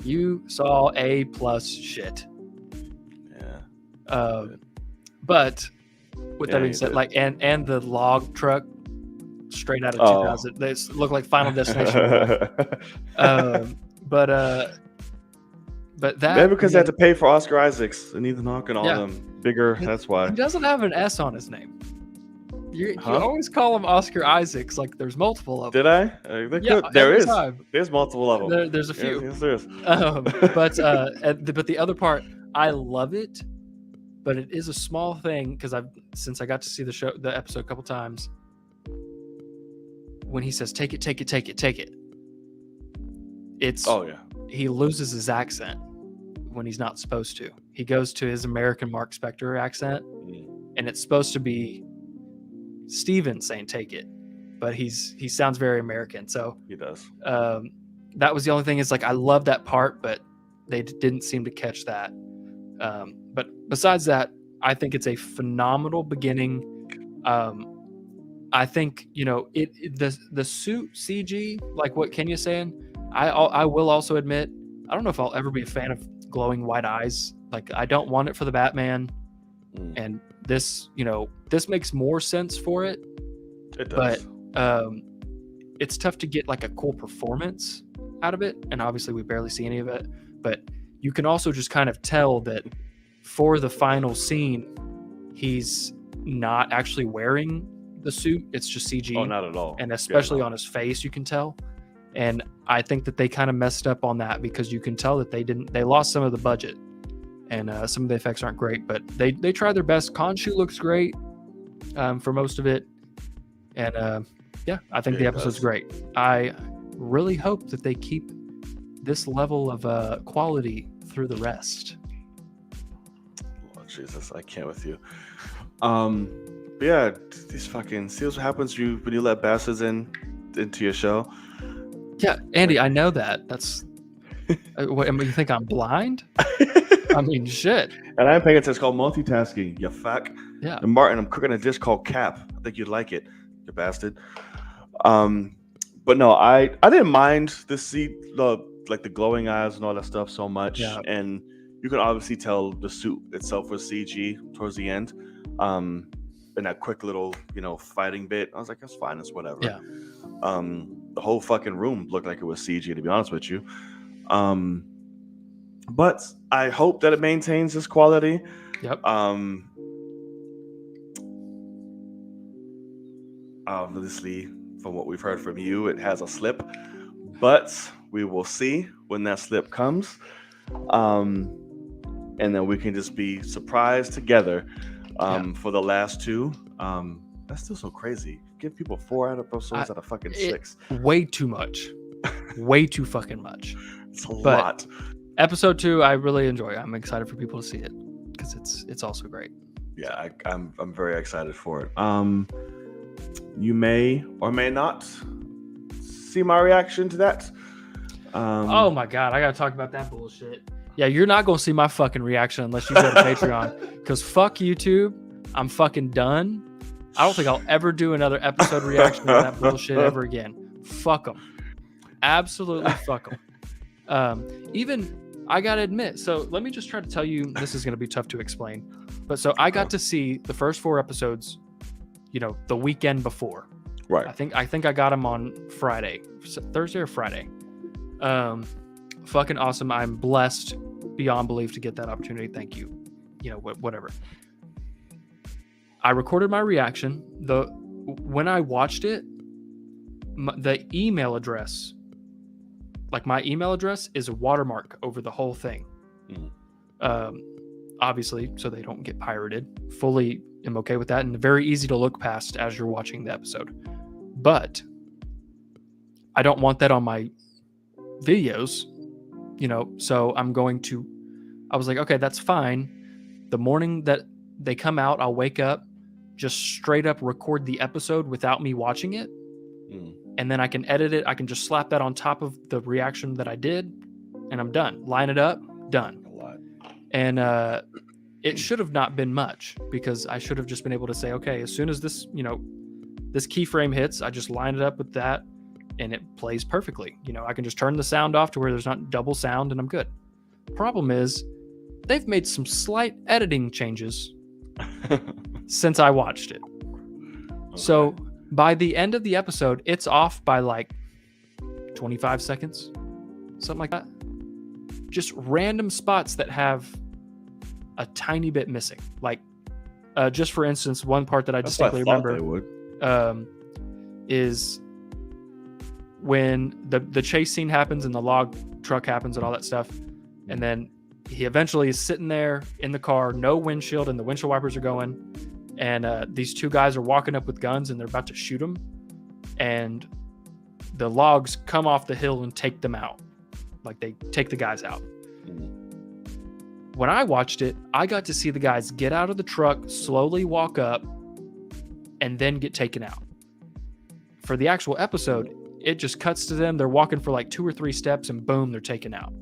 You saw A+ shit. fine. Yeah. But with that Yeah, being you said, did. like, and the log truck straight out of 2000, they look like Final Destination. But that Maybe because they had to pay for Oscar Isaacs and Ethan Hawke and all Yeah. them bigger. That's why. he doesn't have an S on his name. You Huh? always call him Oscar Isaacs, like there's multiple of them. Did I? Yeah, There every is. time. There's multiple of them. There's a few. Yes, there is. But the other part, I love it, but it is a small thing because since I got to see the episode a couple times, when he says take it, it's Oh yeah. he loses his accent when he's not supposed to. He goes to his American Mark Spector accent, and it's supposed to be Steven saying take it, but he sounds very American. So He does. that was the only thing. Is like, I love that part, but they didn't seem to catch that. But besides that, I think it's a phenomenal beginning. I think the suit CG, like what Kenya's saying, I will also admit, I don't know if I'll ever be a fan of glowing white eyes. Like, I don't want it for the Batman, and this, this makes more sense for it. It But does. it's tough to get like a cool performance out of it, and obviously we barely see any of it. But you can also just kind of tell that for the final scene, he's not actually wearing the suit. It's just CG. Oh, not at all. And Yeah, especially no. on his face, you can tell. And I think that they kind of messed up on that, because you can tell that they lost some of the budget, and some of the effects aren't great, but they tried their best. Khonshu looks great for most of it. And yeah, I think Yeah, the he episode's does. great. I really hope that they keep this level of quality through the rest. Oh, Jesus, I can't with you. But yeah, these fucking see what happens when you let bastards into your show. Yeah, Andy, I know that. That's what, I mean, you think I'm blind? I mean, shit. And I'm paying attention. It's called multitasking. You fuck. Yeah. And Martin, I'm cooking a dish called Cap. I think you'd like it, you bastard. But no, I didn't mind the glowing eyes and all that stuff so much. Yeah. And you can obviously tell the suit itself was CG towards the end. In that quick little, fighting bit, I was like, that's fine, it's whatever. Yeah. The whole fucking room looked like it was CG, to be honest with you. But I hope that it maintains this quality. Yep. Obviously, from what we've heard from you, it has a slip, but we will see when that slip comes. And then we can just be surprised together for the last two. That's still so crazy. Give people 4 episodes out of fucking 6. Way too much. Way too fucking much. It's a lot. Episode 2, I really enjoy. I'm excited for people to see it, because it's also great. Yeah, I'm very excited for it. You may or may not see my reaction to that. Oh my god, I gotta talk about that bullshit. Yeah, you're not gonna see my fucking reaction unless you go to Patreon, because fuck YouTube. I'm fucking done. I don't think I'll ever do another episode reaction to that bullshit ever again. Fuck them. Absolutely fuck them. Even, I gotta admit, so let me just try to tell you, this is gonna be tough to explain. But so I got to see the first 4 episodes, the weekend before. Right. I think I got them on Friday, Thursday or Friday. Fucking awesome. I'm blessed beyond belief to get that opportunity. Thank you. Whatever. I recorded my reaction. When I watched it, the email address, like my email address, is a watermark over the whole thing. Obviously, so they don't get pirated. Fully am okay with that, and very easy to look past as you're watching the episode. But I don't want that on my videos, so I was like, okay, that's fine. The morning that they come out, I'll wake up, just straight up record the episode without me watching it. And then I can edit it. I can just slap that on top of the reaction that I did, and I'm done. Line it up, done. And it should have not been much, because I should have just been able to say, okay, as soon as this, this keyframe hits, I just line it up with that, and it plays perfectly. I can just turn the sound off to where there's not double sound, and I'm good. Problem is, they've made some slight editing changes since I watched it. Okay. So by the end of the episode, it's off by like 25 seconds, something like that. Just random spots that have a tiny bit missing. Like, just for instance, one part that I distinctly remember is when the chase scene happens and the log truck happens and all that stuff, and then he eventually is sitting there in the car, no windshield, and the windshield wipers are going, and these 2 guys are walking up with guns and they're about to shoot him, and the logs come off the hill and take them out. Like, they take the guys out. When I watched it, I got to see the guys get out of the truck, slowly walk up, and then get taken out. For the actual episode, it just cuts to them. They're walking for like 2 or 3 steps, and boom, they're taken out.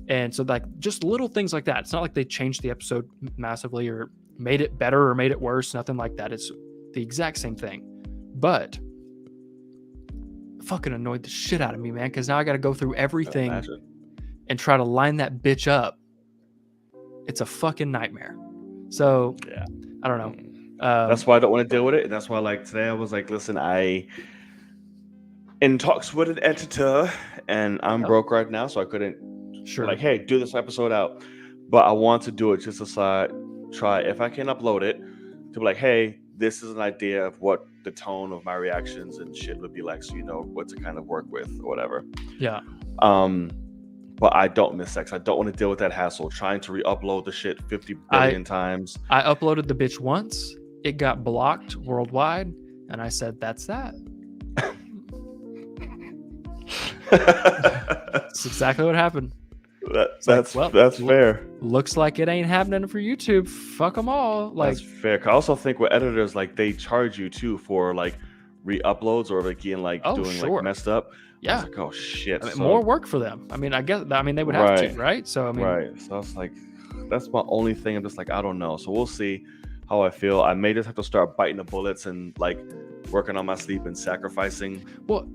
And so, like, just little things like that. It's not like they changed the episode massively or made it better or made it worse. Nothing like that. It's the exact same thing. But fucking annoyed the shit out of me, man, because now I got to go through everything Imagine. and try to line that bitch up. It's a fucking nightmare. So Yeah. I don't know. That's why I don't want to deal with it, and that's why like today I was like, listen, I in talks with an editor, and I'm Yep. broke right now, so I couldn't Sure. like, hey, do this episode out. But I want to do it just to try if I can upload it to be like, hey, this is an idea of what the tone of my reactions and shit would be like, so you know what to kind of work with or whatever. Yeah. But I don't miss sex. I don't want to deal with that hassle trying to re-upload the shit 50 billion times. I uploaded the bitch once. It got blocked worldwide, and I said, "That's that." That's exactly what happened. That's fair. Looks like it ain't happening for YouTube. Fuck them all. Like, That's fair. I also think with editors, like they charge you too for like re-uploads or like getting like doing sure. like messed up. I yeah, was like, oh shit. I mean, So- more work for them. I mean, I guess. I mean, they would have to, Right. right? So I mean, right. So I was like, that's my only thing. I'm just like, I don't know. So we'll see how I feel. I may just have to start biting the bullets and like working on my sleep and sacrificing well,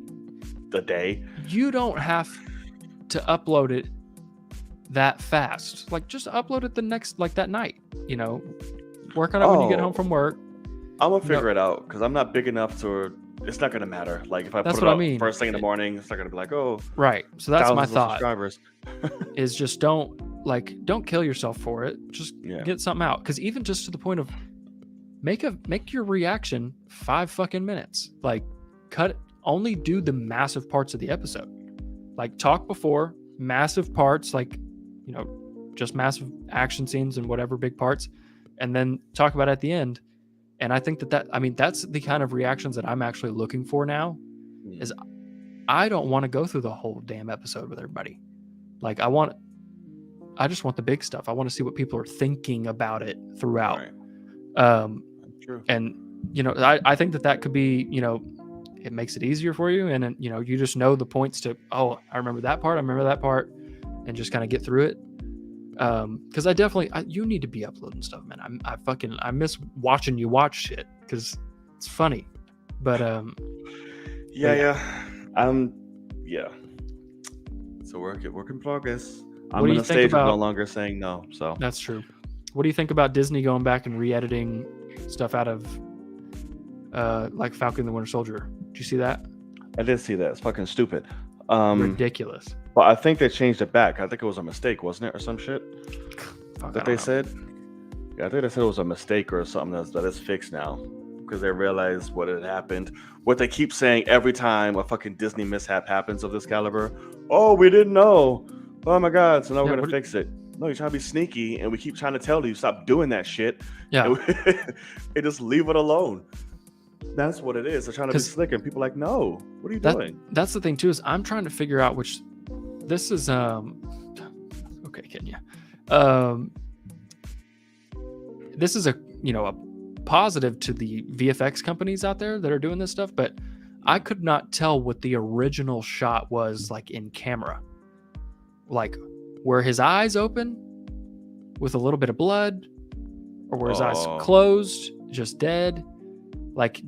the day. you don't have to upload it that fast. Like, just upload it the next, like that night. You know, work on it when you get Oh. home from work. I'm gonna figure it out because I'm not big enough to. It's not gonna matter. Like if I That's put it what I up mean. first thing in the morning, it's not gonna be like, oh, Right. So that's my thousands of thought. subscribers. Is just don't kill yourself for it. Just Yeah. get something out. Because even just to the point of make your reaction 5 fucking minutes. Like, only do the massive parts of the episode. Like, talk before, massive parts, like, you know, just massive action scenes and whatever big parts, and then talk about it at the end. And I think that's the kind of reactions that I'm actually looking for now. Is I don't want to go through the whole damn episode with everybody. Like, I just want the big stuff. I want to see what people are thinking about it throughout. Right. True. And, you know, I think that could be, you know, it makes it easier for you. And, you know, you just know the points to, oh, I remember that part. And just kind of get through it. Because you need to be uploading stuff, man. I miss watching you watch shit because it's funny. But, Yeah. It's a work in progress. I'm do in you a think stage of no about- longer saying no. So that's true. What do you think about Disney going back and re-editing stuff out of like Falcon and the Winter Soldier? Did you see that? I did see that. It's fucking stupid. Ridiculous. But I think they changed it back. I think it was a mistake, wasn't it, or some shit Fuck, that I they don't know. said. Yeah, I think they said it was a mistake or something that is fixed now because they realized what had happened. What they keep saying every time a fucking Disney mishap happens of this caliber. Oh, we didn't know. Oh my god! So now we're gonna fix it. No, you're trying to be sneaky, and we keep trying to tell you stop doing that shit. Yeah. And just leave it alone. That's what it is. They're trying to be 'Cause slick, and people are like, no, what are you doing? That's the thing too, is I'm trying to figure out which this is okay, Kenya. This is a positive to the VFX companies out there that are doing this stuff, but I could not tell what the original shot was like in camera. Like, were his eyes open with a little bit of blood, or were his eyes Oh. closed, just dead? Like,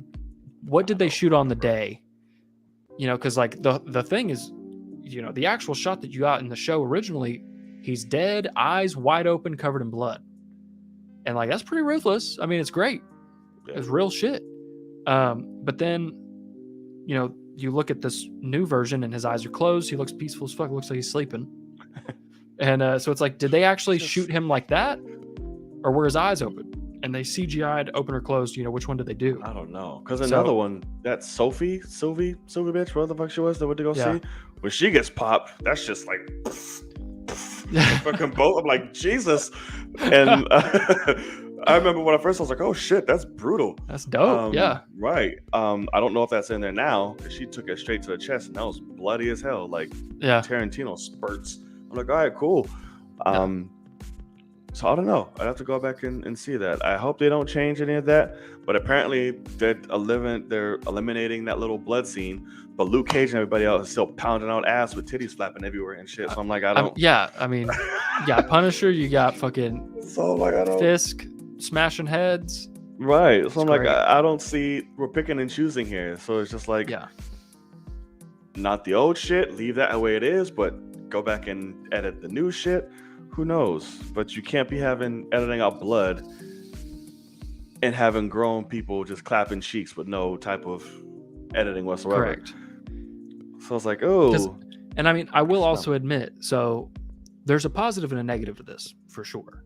what did they shoot on the day? You know, because like the thing is, you know, the actual shot that you got in the show originally, he's dead, eyes wide open, covered in blood, and like that's pretty ruthless. I mean, it's great. It's real shit. But then, you know, you look at this new version and his eyes are closed. He looks peaceful as fuck. It looks like he's sleeping. And so it's like, did they actually shoot him like that, or were his eyes open? And they CGI'd open or closed. You know, which one did they do? I don't know. Because another one, that Sylvie bitch, whatever the fuck she was that went to go see, when she gets popped, that's just like fucking both. I'm like, Jesus. And I remember when I first I was like, oh shit, that's brutal. That's dope. Yeah. Right. I don't know if that's in there now because she took it straight to the chest and that was bloody as hell. Like Yeah. Tarantino spurts. I'm like, all right, cool. So I don't know. I'd have to go back and see that. I hope they don't change any of that. But apparently they're eliminating that little blood scene. But Luke Cage and everybody else is still pounding out ass with titties flapping everywhere and shit. So I'm like, I don't. I mean, Punisher. You got fucking So like, I don't. Fisk smashing heads. Right. So I'm like, great. I don't see. We're picking and choosing here. So it's just like, Yeah. not the old shit, leave that the way it is, but go back and edit the new shit. Who knows? But you can't be editing out blood and having grown people just clapping cheeks with no type of editing whatsoever. Correct. So I was like, oh. And I mean, I will also admit, so there's a positive and a negative to this for sure.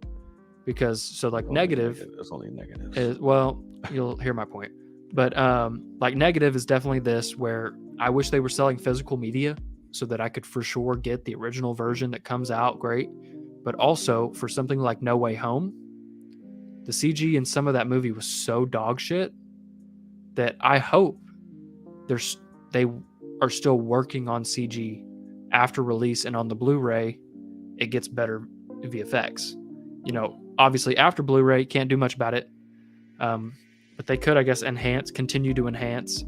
Because so like negative, there's only negatives. Is, well, you'll hear my point. But like negative is definitely this, where I wish they were selling physical media so that I could for sure get the original version that comes out great. But also for something like No Way Home, the CG in some of that movie was so dog shit that I hope they are still working on CG after release, and on the Blu-ray it gets better VFX. You know, obviously after Blu-ray can't do much about it, but they could, I guess, continue to enhance.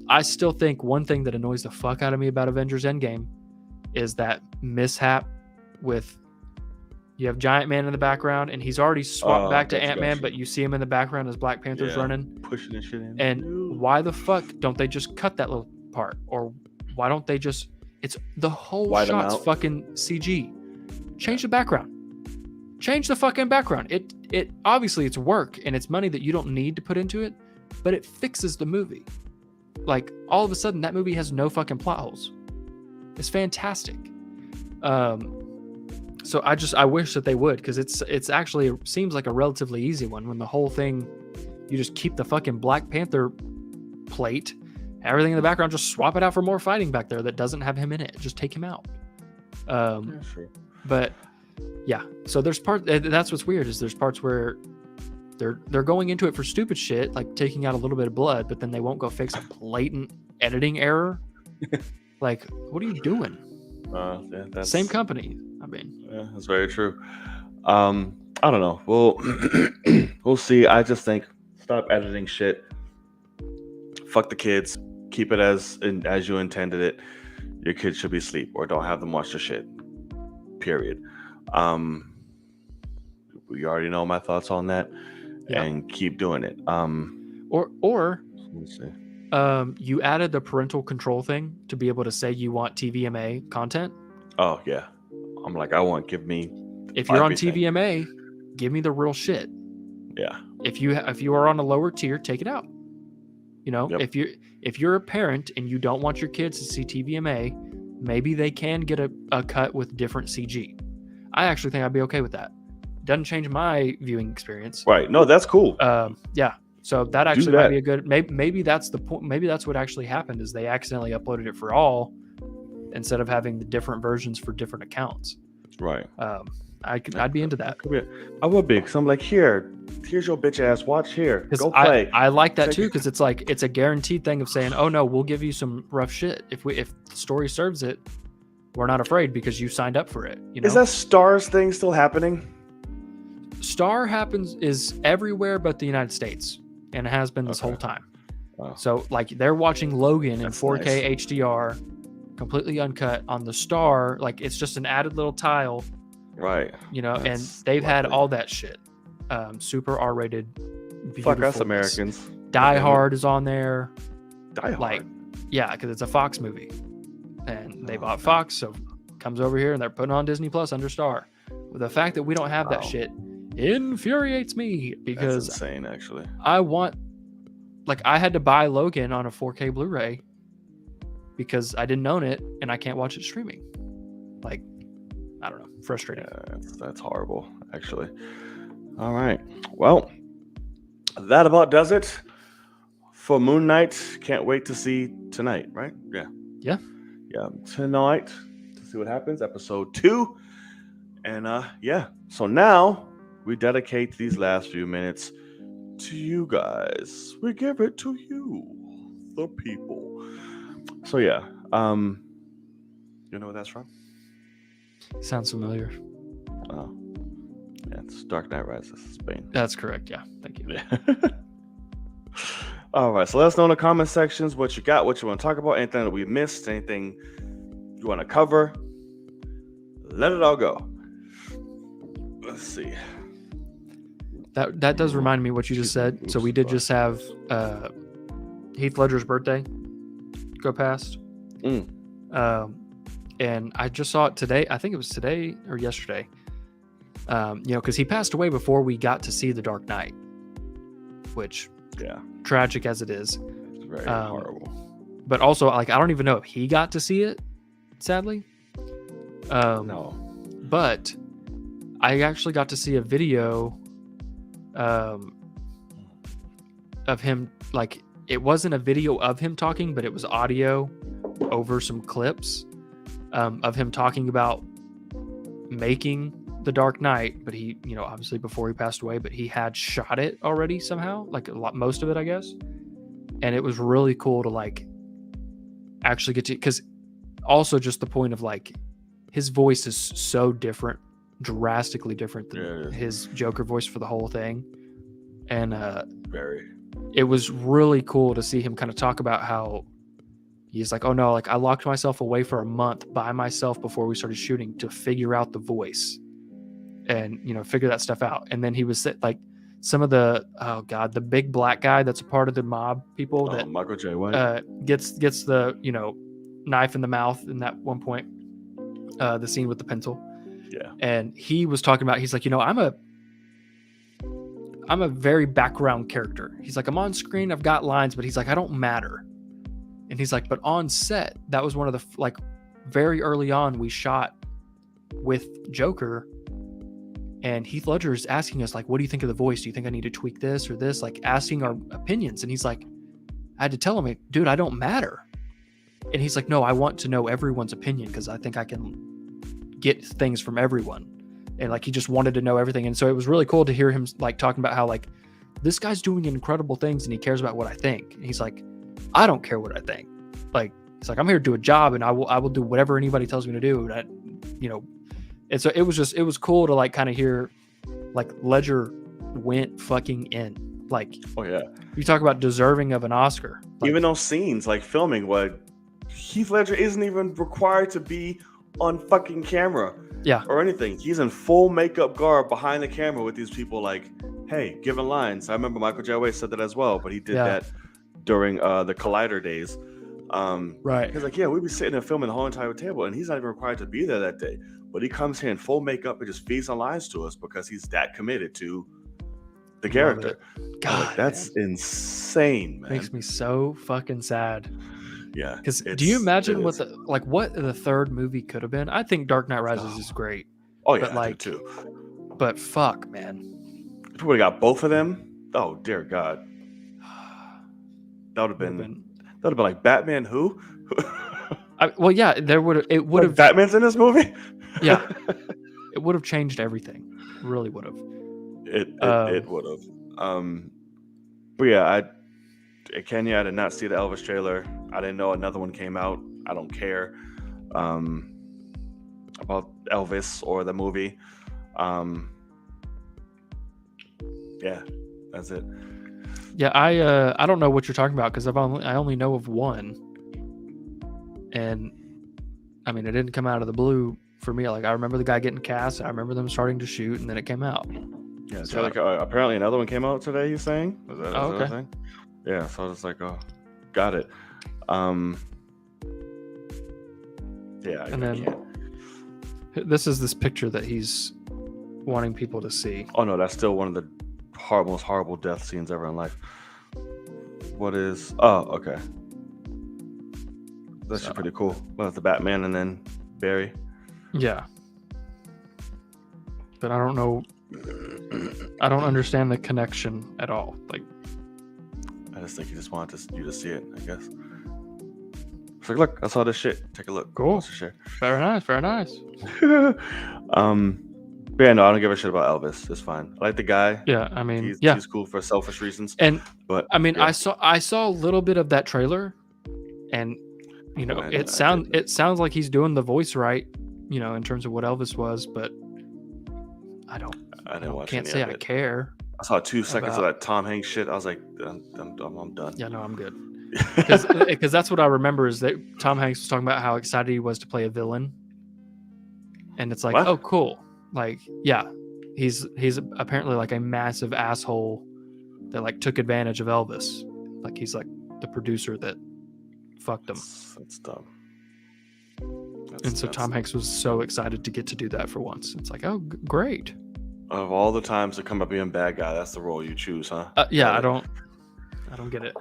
I still think one thing that annoys the fuck out of me about Avengers Endgame is that mishap with, you have Giant Man in the background and he's already swapped back to Ant-Man, but you see him in the background as Black Panther's running, pushing and shit in. And why the fuck don't they just cut that little part? Or why don't they just, it's the whole shot's fucking CG. Change the background. Change the fucking background. It obviously it's work and it's money that you don't need to put into it, but it fixes the movie. Like all of a sudden that movie has no fucking plot holes. It's fantastic. So I wish that they would, because it's actually seems like a relatively easy one when the whole thing, you just keep the fucking Black Panther plate, everything in the background, just swap it out for more fighting back there that doesn't have him in it. Just take him out. Sure. But yeah, so there's that's what's weird, is there's parts where they're going into it for stupid shit, like taking out a little bit of blood, but then they won't go fix a blatant editing error. Like, what are you doing? That's, same company. I mean, yeah, that's very true. I don't know. We'll see. I just think stop editing shit. Fuck the kids. Keep it as you intended it. Your kids should be asleep, or don't have them watch the shit. Period. We already know my thoughts on that, and keep doing it. Or let's see. You added the parental control thing to be able to say you want TVMA content. Oh yeah, I'm like, give me. If you're on TVMA, give me the real shit. Yeah. If you are on a lower tier, take it out. You know, if you're a parent and you don't want your kids to see TVMA, maybe they can get a cut with different CG. I actually think I'd be okay with that. Doesn't change my viewing experience. Right. No, that's cool. Yeah. So that actually might be a good. Maybe that's the point. Maybe that's what actually happened, is they accidentally uploaded it for all instead of having the different versions for different accounts. Right. I'd be into that. I would be, because I'm like, here's your bitch ass. Watch here. Go play. I like that too, because it's like it's a guaranteed thing of saying, oh no, we'll give you some rough shit if the story serves it. We're not afraid because you signed up for it. You know? Is that Stars thing still happening? Star is everywhere but the United States, and it has been this whole time. Wow. So like they're watching Logan in 4K HDR, completely uncut on the Star. Like it's just an added little tile. Right. You know, and they've had all that shit. Super R-rated. Fuck us Americans. Die Hard is on there. Die Hard. Like, yeah, because it's a Fox movie, and they bought Fox, so it comes over here and they're putting on Disney Plus under Star. Well, the fact that we don't have that shit infuriates me, because that's insane. Actually, I had to buy Logan on a 4K Blu-ray because I didn't own it and I can't watch it streaming. Like, I don't know, frustrating. Yeah, that's horrible, actually. All right, well, that about does it for Moon Knight. Can't wait to see tonight, right? Yeah, tonight to see what happens, episode 2. And so now we dedicate these last few minutes to you guys. We give it to you, the people. So you know where that's from? Sounds familiar. Oh, yeah, it's Dark Knight Rises, Spain. That's correct. Yeah, thank you. Yeah. All right, so let us know in the comment sections what you got, what you want to talk about, anything that we missed, anything you want to cover. Let it all go. Let's see. That does remind me what you just said. So we did just have Heath Ledger's birthday go past. And I just saw it today. I think it was today or yesterday. Because he passed away before we got to see The Dark Knight, which, Yeah, tragic as it is, it's very horrible. but also like I don't even know if he got to see it, sadly. No. But I actually got to see a video of him. Like, it wasn't a video of him talking, but it was audio over some clips of him talking about making The Dark Knight. But he, obviously before he passed away, but he had shot it already somehow, like most of it, I guess. And it was really cool to like actually get to, because also just the point of like his voice is so different, drastically different than his Joker voice for the whole thing. And Very. it was really cool to see him kind of talk about how he's like, oh no, like I locked myself away for a month by myself before we started shooting to figure out the voice and, figure that stuff out. And then he was like some of the, the big black guy that's a part of the mob people that Michael J. White gets the, knife in the mouth in that one point, the scene with the pencil. Yeah. And he was talking about, he's like, I'm a very background character. He's like, I'm on screen, I've got lines, but he's like, I don't matter. And he's like, but on set, that was one of the, like, very early on, we shot with Joker, and Heath Ledger is asking us, like, what do you think of the voice? Do you think I need to tweak this or this? Like, asking our opinions. And he's like, I had to tell him, dude, I don't matter. And he's like, no, I want to know everyone's opinion because I think I can get things from everyone. And like, he just wanted to know everything. And so it was really cool to hear him like talking about how like this guy's doing incredible things and he cares about what I think. And he's like, I don't care what I think. Like, he's like, I'm here to do a job and I will do whatever anybody tells me to do. And so it was cool to like kind of hear like Ledger went fucking in. Like, oh yeah, you talk about deserving of an Oscar. Like, even those scenes like filming what Heath Ledger isn't even required to be on fucking camera. Yeah. Or anything. He's in full makeup garb behind the camera with these people like, hey, giving lines. I remember Michael J. White said that as well, but he did that during the Collider days. Right. He's like, yeah, we'd be sitting there filming the whole entire table, and he's not even required to be there that day. But he comes here in full makeup and just feeds on lines to us because he's that committed to the character. God, like, that's insane, man. Makes me so fucking sad. Yeah. Because do you imagine what the third movie could have been? I think Dark Knight Rises is great. Oh yeah, but I do too. But fuck, man. If we would have got both of them, oh dear God. That would have been like Batman who? Well, yeah, it would have Batman's in this movie? Yeah. It would have changed everything. It really would have. It would have. But yeah, Kenya, I did not see the Elvis trailer. I didn't know another one came out. I don't care about Elvis or the movie. Yeah, that's it. Yeah, I don't know what you're talking about because I only know of one, and I mean it didn't come out of the blue for me. Like I remember the guy getting cast, I remember them starting to shoot, and then it came out. Yeah, so like apparently another one came out today. He's saying, is that okay. Yeah, so I was like, oh, got it. Yeah, and then this is this picture that he's wanting people to see. Oh no, that's still one of the most horrible death scenes ever in life. What is? Oh, okay. That's actually pretty cool. Well, it's the Batman and then Barry. Yeah, but I don't know. I don't understand the connection at all. Like, I just think he just wanted you to see it, I guess. It's like, look, I saw this shit. Take a look. Cool. Share. Very nice. Very nice. But yeah, no, I don't give a shit about Elvis. It's fine. I like the guy. Yeah, I mean, he's cool for selfish reasons. But I mean, yeah. I saw a little bit of that trailer, and it sounds like he's doing the voice right, in terms of what Elvis was. But I didn't watch. Can't say I care. I saw 2 seconds of that Tom Hanks shit. I was like, I'm done. Yeah, no, I'm good. Because that's what I remember is that Tom Hanks was talking about how excited he was to play a villain, and it's like, what? Oh, cool. Like, yeah, he's apparently like a massive asshole that like took advantage of Elvis. Like he's like the producer that fucked him. That's dumb. And so Tom Hanks was so excited to get to do that for once. It's like, oh, great. Of all the times to come up being bad guy, that's the role you choose, huh? Yeah, I don't get it.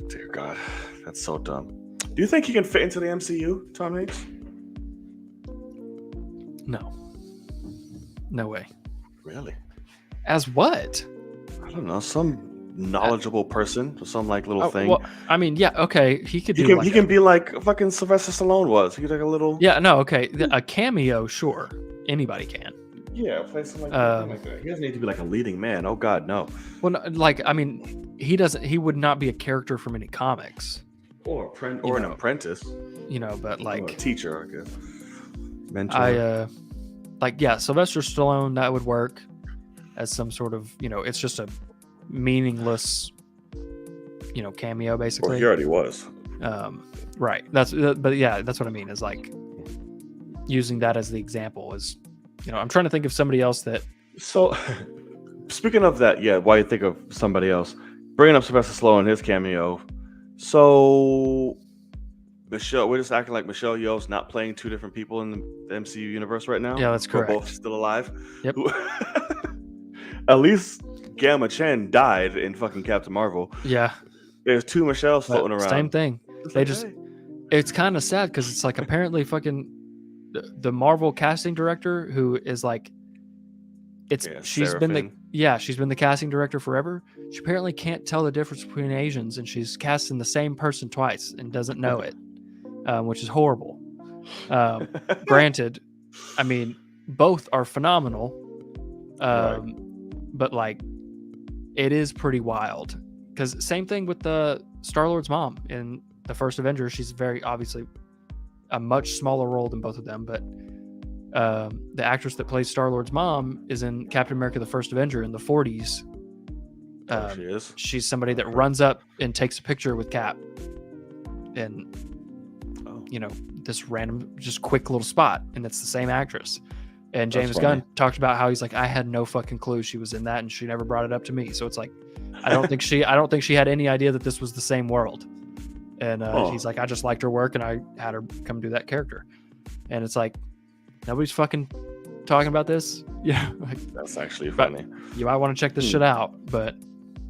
Dear God, that's so dumb. Do you think he can fit into the MCU, Tom Hanks? No way. Really? As what? I don't know. Some knowledgeable person, some like little thing. Well, I mean, yeah, okay. He could do. He can be like fucking Sylvester Stallone was. He could like a little. Yeah, no, okay. A cameo, sure. Anybody can. Yeah, play something like that. He doesn't need to be like a leading man. Oh God, no. Well, no, like, I mean, he doesn't. He would not be a character from any comics. Or an apprentice. But like or a teacher, I guess. Mentor. Sylvester Stallone, that would work as some sort of, it's just a meaningless, cameo basically. Well, he already was. Right. That's what I mean is like using that as the example is, I'm trying to think of somebody else that. So, speaking of that, yeah, why you think of somebody else? Bringing up Sylvester Stallone, his cameo. So, Michelle, we're just acting like Michelle Yeoh's not playing two different people in the MCU universe right now. Yeah, that's correct. We're both still alive. Yep. At least Gamma Chen died in fucking Captain Marvel. Yeah. There's two Michelles floating around. Same thing. It's kind of sad because it's like apparently fucking the Marvel casting director who is like, she's been the casting director forever. She apparently can't tell the difference between Asians, and she's casting the same person twice and doesn't know it, which is horrible. Granted, I mean, both are phenomenal, but like, it is pretty wild. Because same thing with the Star-Lord's mom in the first Avenger. She's very obviously a much smaller role than both of them, but the actress that plays Star-Lord's mom is in Captain America: The First Avenger in the 40s. She is. She's somebody that runs up and takes a picture with Cap, and this random, just quick little spot, and it's the same actress. And James Gunn talked about how he's like, I had no fucking clue she was in that, and she never brought it up to me. So it's like, I don't think she had any idea that this was the same world. And he's like, I just liked her work, and I had her come do that character. And it's like, nobody's fucking talking about this. Yeah, like, that's actually funny. You might want to check this shit out, but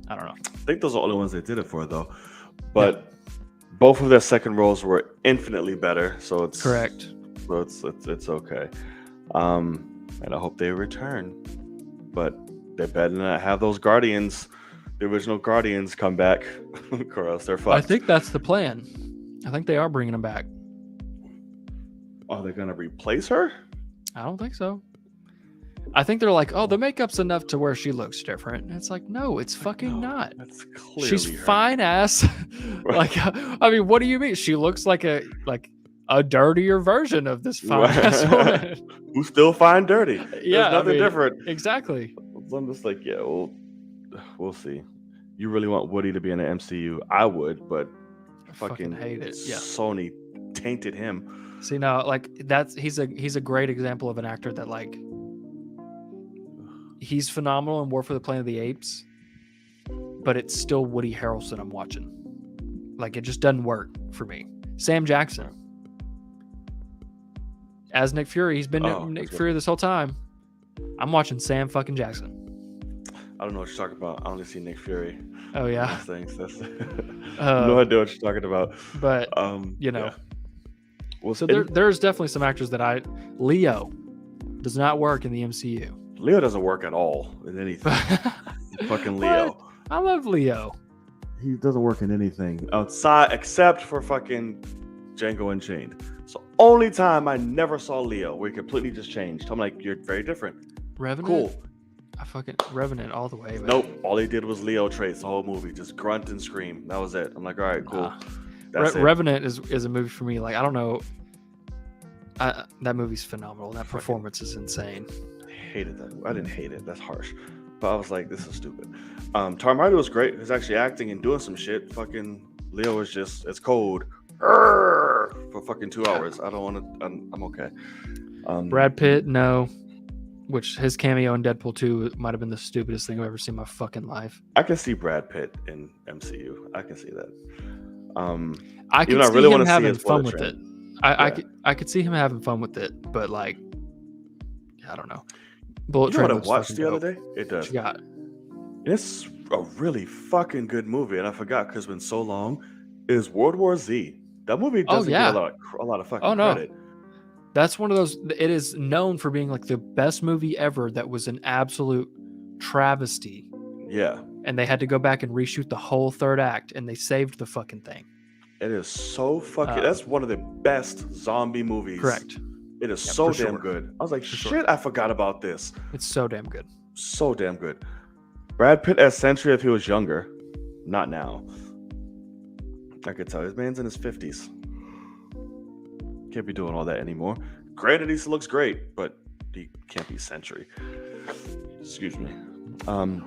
I don't know. I think those are the only ones they did it for, though. But both of their second roles were infinitely better, so it's correct. So it's okay. And I hope they return, but they better not have those Guardians, the original Guardians, come back, or else they're fucked. I think that's the plan. I think they are bringing them back. Are they gonna replace her? I don't think so. I think they're like, oh, the makeup's enough to where she looks different. And it's like, no, it's fucking not. That's clearly she's her. Fine ass. Like, I mean, what do you mean? She looks like a dirtier version of this fine ass woman. Who still find dirty. Yeah, there's nothing different. Exactly. So I'm just like, yeah, we'll see. You really want Woody to be in the MCU? I would, but I fucking hate it. Yeah. Sony tainted him. See, now, like, he's a great example of an actor that, like, he's phenomenal in War for the Planet of the Apes, but it's still Woody Harrelson I'm watching. Like, it just doesn't work for me. Sam Jackson as Nick Fury. He's been Nick Fury this whole time. I'm watching Sam fucking Jackson. I don't know what you're talking about. I only see Nick Fury. Oh yeah. Things. No idea what you're talking about. But Yeah. Well, so there's definitely some actors that Leo does not work in the MCU. Leo doesn't work at all in anything. Fucking Leo. What? I love Leo. He doesn't work in anything outside except for fucking Django Unchained. So only time I never saw Leo where he completely just changed. I'm like, you're very different. Revenant. Cool. I fucking Revenant all the way. Man. Nope. All he did was Leo traits the whole movie, just grunt and scream. That was it. I'm like, all right, cool. Revenant is a movie for me. Like, I don't know. That movie's phenomenal. That performance is insane. I hated that. I didn't hate it. That's harsh. But I was like, this is stupid. Tom Hardy was great. He's actually acting and doing some shit. Fucking Leo is just, it's cold. For fucking 2 hours. I don't want to, I'm okay. Brad Pitt, no. Which his cameo in Deadpool 2 might have been the stupidest thing I've ever seen in my fucking life. I can see Brad Pitt in MCU. I can see that. I can see him having fun with it. I could see him having fun with it, but like, I don't know. Bullet You know Train what I looks watched fucking the other dope. day? It What does. you got? It's a really fucking good movie, and I forgot because it's been so long. Is World War Z? That movie Oh doesn't get yeah. a lot of Oh fucking no. credit. That's one of those. It is known for being like the best movie ever. That was an absolute travesty, Yeah, and they had to go back and reshoot the whole third act, and they saved the fucking thing. it is so fucking. Uh, That's one of the best zombie movies. Correct. It is Yeah, so for damn sure. good. I was like, For shit, sure. I forgot about this. It's so damn good. So damn good. Brad Pitt as Sentry if he was younger, not now. I could tell this man's in his 50s. Can't be doing all that anymore. Granted, he still looks great, but he can't be Sentry. Excuse me.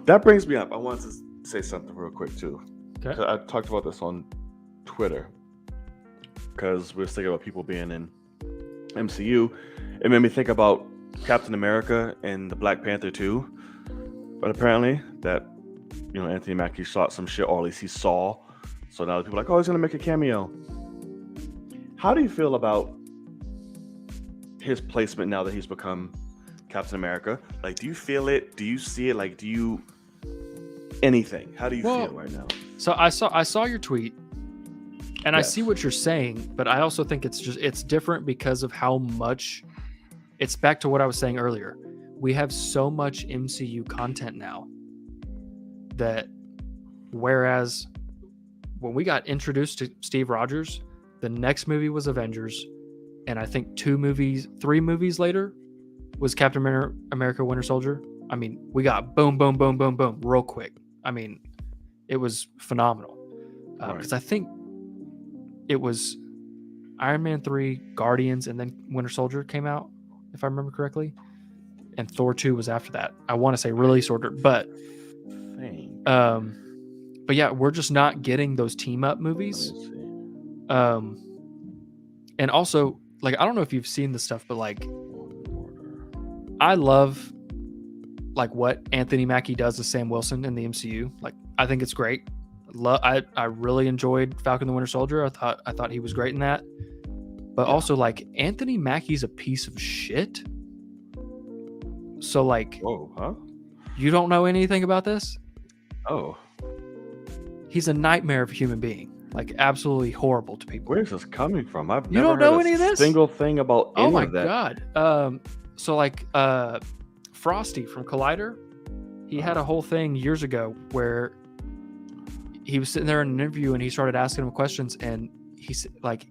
That brings me up. I wanted to say something real quick too. Okay. 'Cause I talked about this on Twitter because we were thinking about people being in MCU. It made me think about Captain America and the Black Panther 2. But apparently that, Anthony Mackie shot some shit, or at least he saw. So now the people are like, oh, he's gonna make a cameo. How do you feel about his placement now that he's become Captain America? Like, do you feel it? Do you see it? Like, do you anything? How do you feel right now? So I saw your tweet, and I Yes. see what you're saying, but I also think it's different because of how much. It's back to what I was saying earlier. We have so much MCU content now that, whereas when we got introduced to Steve Rogers, the next movie was Avengers, and I think 3 movies later was Captain America Winter Soldier. I mean, we got boom, boom, boom, boom, boom, real quick. I mean, it was phenomenal. Because I think it was Iron Man 3, Guardians, and then Winter Soldier came out, if I remember correctly. And Thor 2 was after that. I want to say release order, but yeah, we're just not getting those team up movies. Let me see. And also, like, I don't know if you've seen this stuff, but like, I love like what Anthony Mackie does as Sam Wilson in the MCU. Like, I think it's great. I really enjoyed Falcon the Winter Soldier. I thought he was great in that. But also, like, Anthony Mackie's a piece of shit. So like, Whoa, huh? you don't know anything about this? Oh, He's a nightmare of a human being. Like, absolutely horrible to people. where's this coming from? I've You never don't heard know a any of this? single thing about any Oh my of that. god. So like Frosty from Collider, he had a whole thing years ago where he was sitting there in an interview and he started asking him questions, and he's like,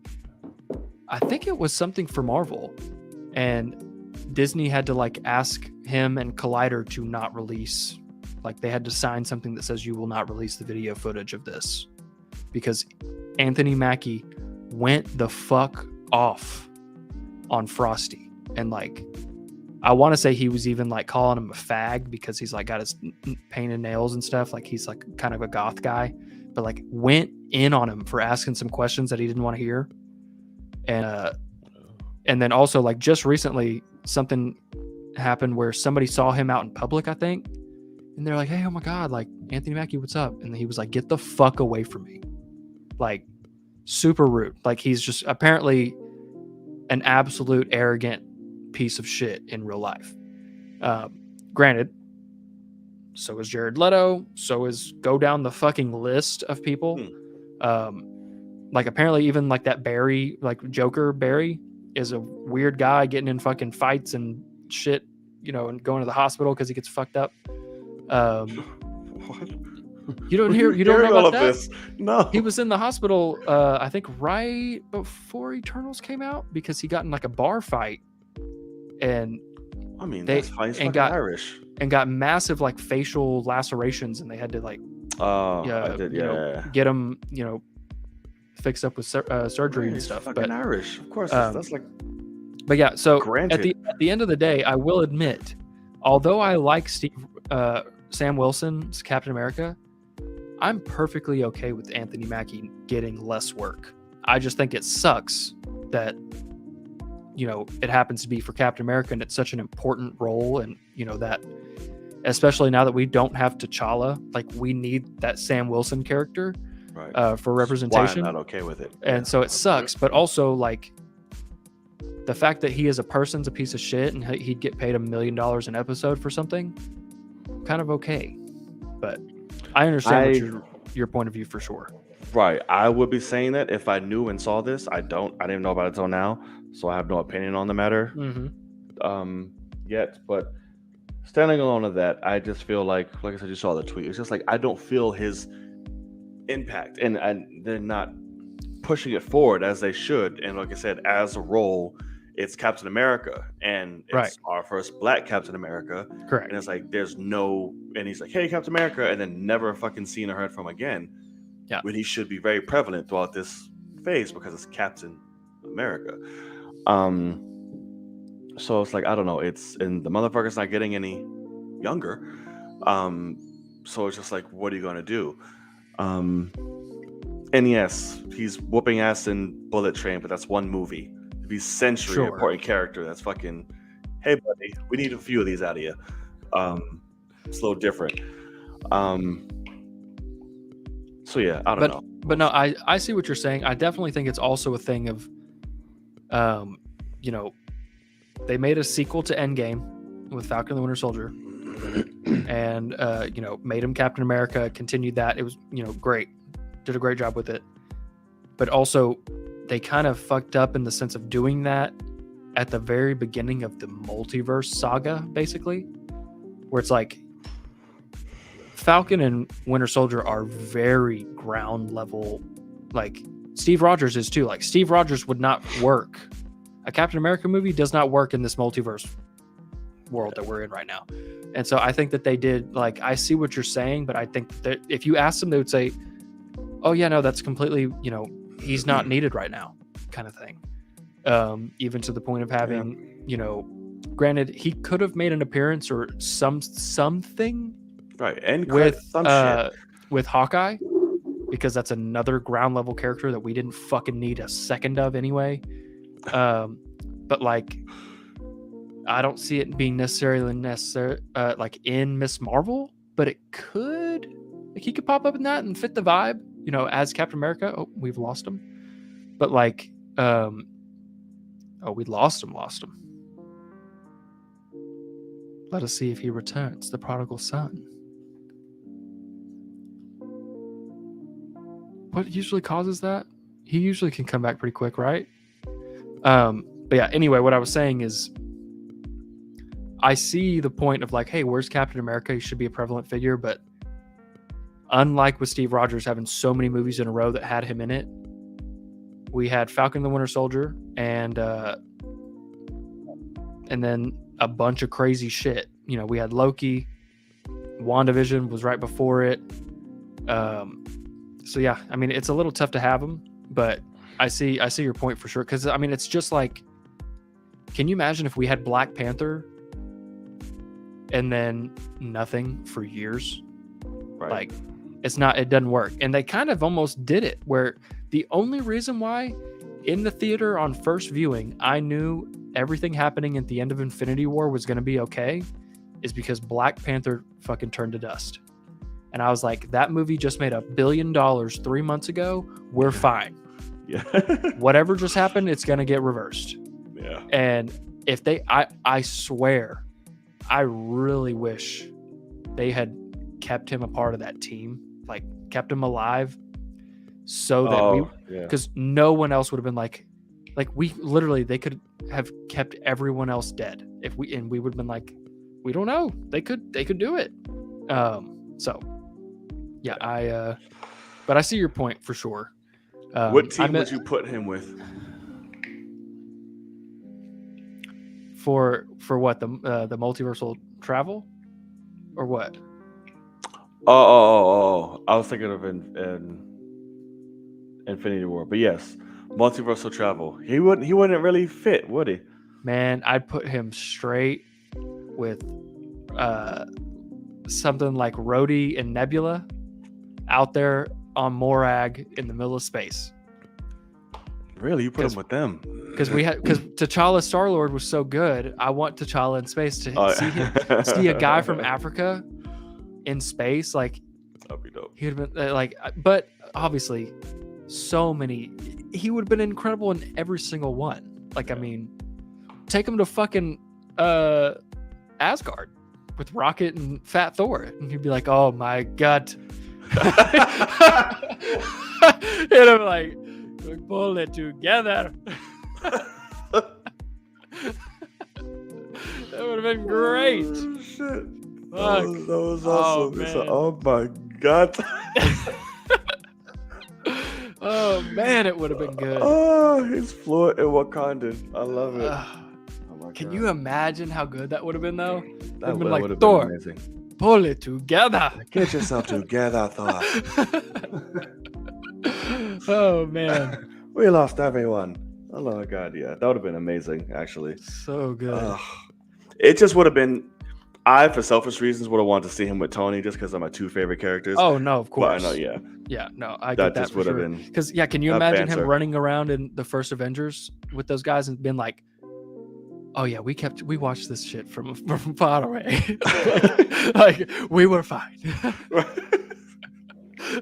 I think it was something for Marvel, and Disney had to like ask him and Collider to not release, like they had to sign something that says you will not release the video footage of this, because Anthony Mackie went the fuck off on Frosty. And like, I want to say he was even like calling him a fag because he's like got his painted nails and stuff. Like, he's like kind of a goth guy, but like went in on him for asking some questions that he didn't want to hear. And then also, like, just recently something happened where somebody saw him out in public, I think, and they're like, hey, oh my god, like, Anthony Mackie, what's up? And he was like, get the fuck away from me. Like, super rude. Like, he's just apparently an absolute arrogant piece of shit in real life. Granted, so is Jared Leto, so is go down the fucking list of people. Like, apparently even like that Barry, like Joker Barry, is a weird guy getting in fucking fights and shit, and going to the hospital because he gets fucked up. What? You don't Where hear, you don't know all about of that? this? No. He was in the hospital, I think right before Eternals came out, because he got in like a bar fight, and I mean, they- that's fine. He's and fucking got- Irish. got massive like facial lacerations, and they had to like Oh, Yeah, I did. you know, Yeah. get him, fixed up with surgery Yeah, and he's stuff. fucking But Irish, of course. um, That's like But yeah, so Granted. at the end of the day, I will admit, although I like Sam Wilson's Captain America, I'm perfectly okay with Anthony Mackie getting less work. I just think it sucks that it happens to be for Captain America, and it's such an important role, and that, especially now that we don't have T'Challa, like, we need that Sam Wilson character right. for Why representation. I'm not okay with it. And so it sucks, but also, like, The fact that he as a person's a piece of shit and he'd get paid $1 million an episode for something, kind of okay. But I understand your point of view for sure. Right. I would be saying that if I knew and saw this. I didn't even know about it until now, so I have no opinion on the matter yet. But standing alone of that, I just feel like I said, you saw the tweet. It's just like I don't feel his impact, and they're not pushing it forward as they should. And like I said, as a role, it's Captain America, and it's our first Black Captain America. Correct. And it's like and he's like, "Hey, Captain America," and then never fucking seen or heard from again. Yeah. When he should be very prevalent throughout this phase because it's Captain America. So it's like, I don't know. And the motherfucker's not getting any younger. So it's just like, what are you gonna do? And yes, he's whooping ass in Bullet Train, but that's one movie. If he's Century, an important character, that's fucking, hey buddy, we need a few of these out of you. It's a little different. So yeah, I don't know. But no, I see what you're saying. I definitely think it's also a thing of, they made a sequel to Endgame with Falcon and the Winter Soldier, and made him Captain America. Continued that. It was great. Did a great job with it. But also, they kind of fucked up in the sense of doing that at the very beginning of the multiverse saga, basically, where it's like Falcon and Winter Soldier are very ground level. Like Steve Rogers is too. Like Steve Rogers would not work. A Captain America movie does not work in this multiverse world that we're in right now. And so I think that they did, like, I see what you're saying, but I think that if you ask them, they would say, oh yeah, no, that's completely, he's not needed right now, kind of thing. Even to the point of having, granted, he could have made an appearance or something, right? And with some shit with Hawkeye, because that's another ground level character that we didn't fucking need a second of anyway. But like, I don't see it being necessary like in Miss Marvel, but it could, like, he could pop up in that and fit the vibe, as Captain America. Oh, we've lost him. But like, we lost him. Let us see if he returns, the prodigal son. What usually causes that? He usually can come back pretty quick, right? But yeah, anyway, what I was saying is, I see the point of like, hey, where's Captain America? He should be a prevalent figure, but unlike with Steve Rogers having so many movies in a row that had him in it, we had Falcon and the Winter Soldier and then a bunch of crazy shit. We had Loki, WandaVision was right before it. So yeah, I mean, it's a little tough to have him, but I see your point for sure. Because I mean, it's just like, can you imagine if we had Black Panther and then nothing for years? right. Like, it doesn't work. And they kind of almost did it, where the only reason why in the theater on first viewing I knew everything happening at the end of Infinity War was going to be okay is because Black Panther fucking turned to dust. And I was like, that movie just made $1 billion 3 months ago. We're fine. Yeah. Whatever just happened, it's going to get reversed. Yeah. And if I swear, I really wish they had kept him a part of that team, like kept him alive, so that because no one else would have been like we literally, they could have kept everyone else dead we would have been like, we don't know, they could do it. So yeah, but I see your point for sure. What team would you put him with? For what, the multiversal travel or what? Oh! I was thinking of Infinity War, but yes, multiversal travel. He wouldn't really fit, would he? Man, I'd put him straight with something like Rhodey and Nebula out there on Morag in the middle of space. Really, you put him with them? Because T'Challa Star-Lord was so good. I want T'Challa in space to see a guy from Africa in space. Like, that'd be dope. He would have been like, but obviously, so many. He would have been incredible in every single one. Like, I mean, take him to fucking Asgard with Rocket and Fat Thor, and he'd be like, "Oh my god," and I'm like, "We pull it together." That would have been great. Oh, shit. Fuck. That was Oh, awesome. It's like, man. oh my god. Oh man, it would have been good. Oh, he's fluent in Wakandan. I love it. Oh my Can God. you imagine how good that would have been though? That been would like, have Thor. been amazing. Pull it together. Get yourself together, Thor. Oh man, We lost everyone. Oh my god, yeah. That would have been amazing, actually. so good. It just would have been. I, for selfish reasons, would have wanted to see him with Tony just because they're my two favorite characters. Oh no, of but I course. know, yeah. Yeah, no, I That get that just for would have sure. been. Because yeah, can you a imagine banter. him running around in the first Avengers with those guys and been like, "Oh yeah, we watched this shit from far away, like we were fine."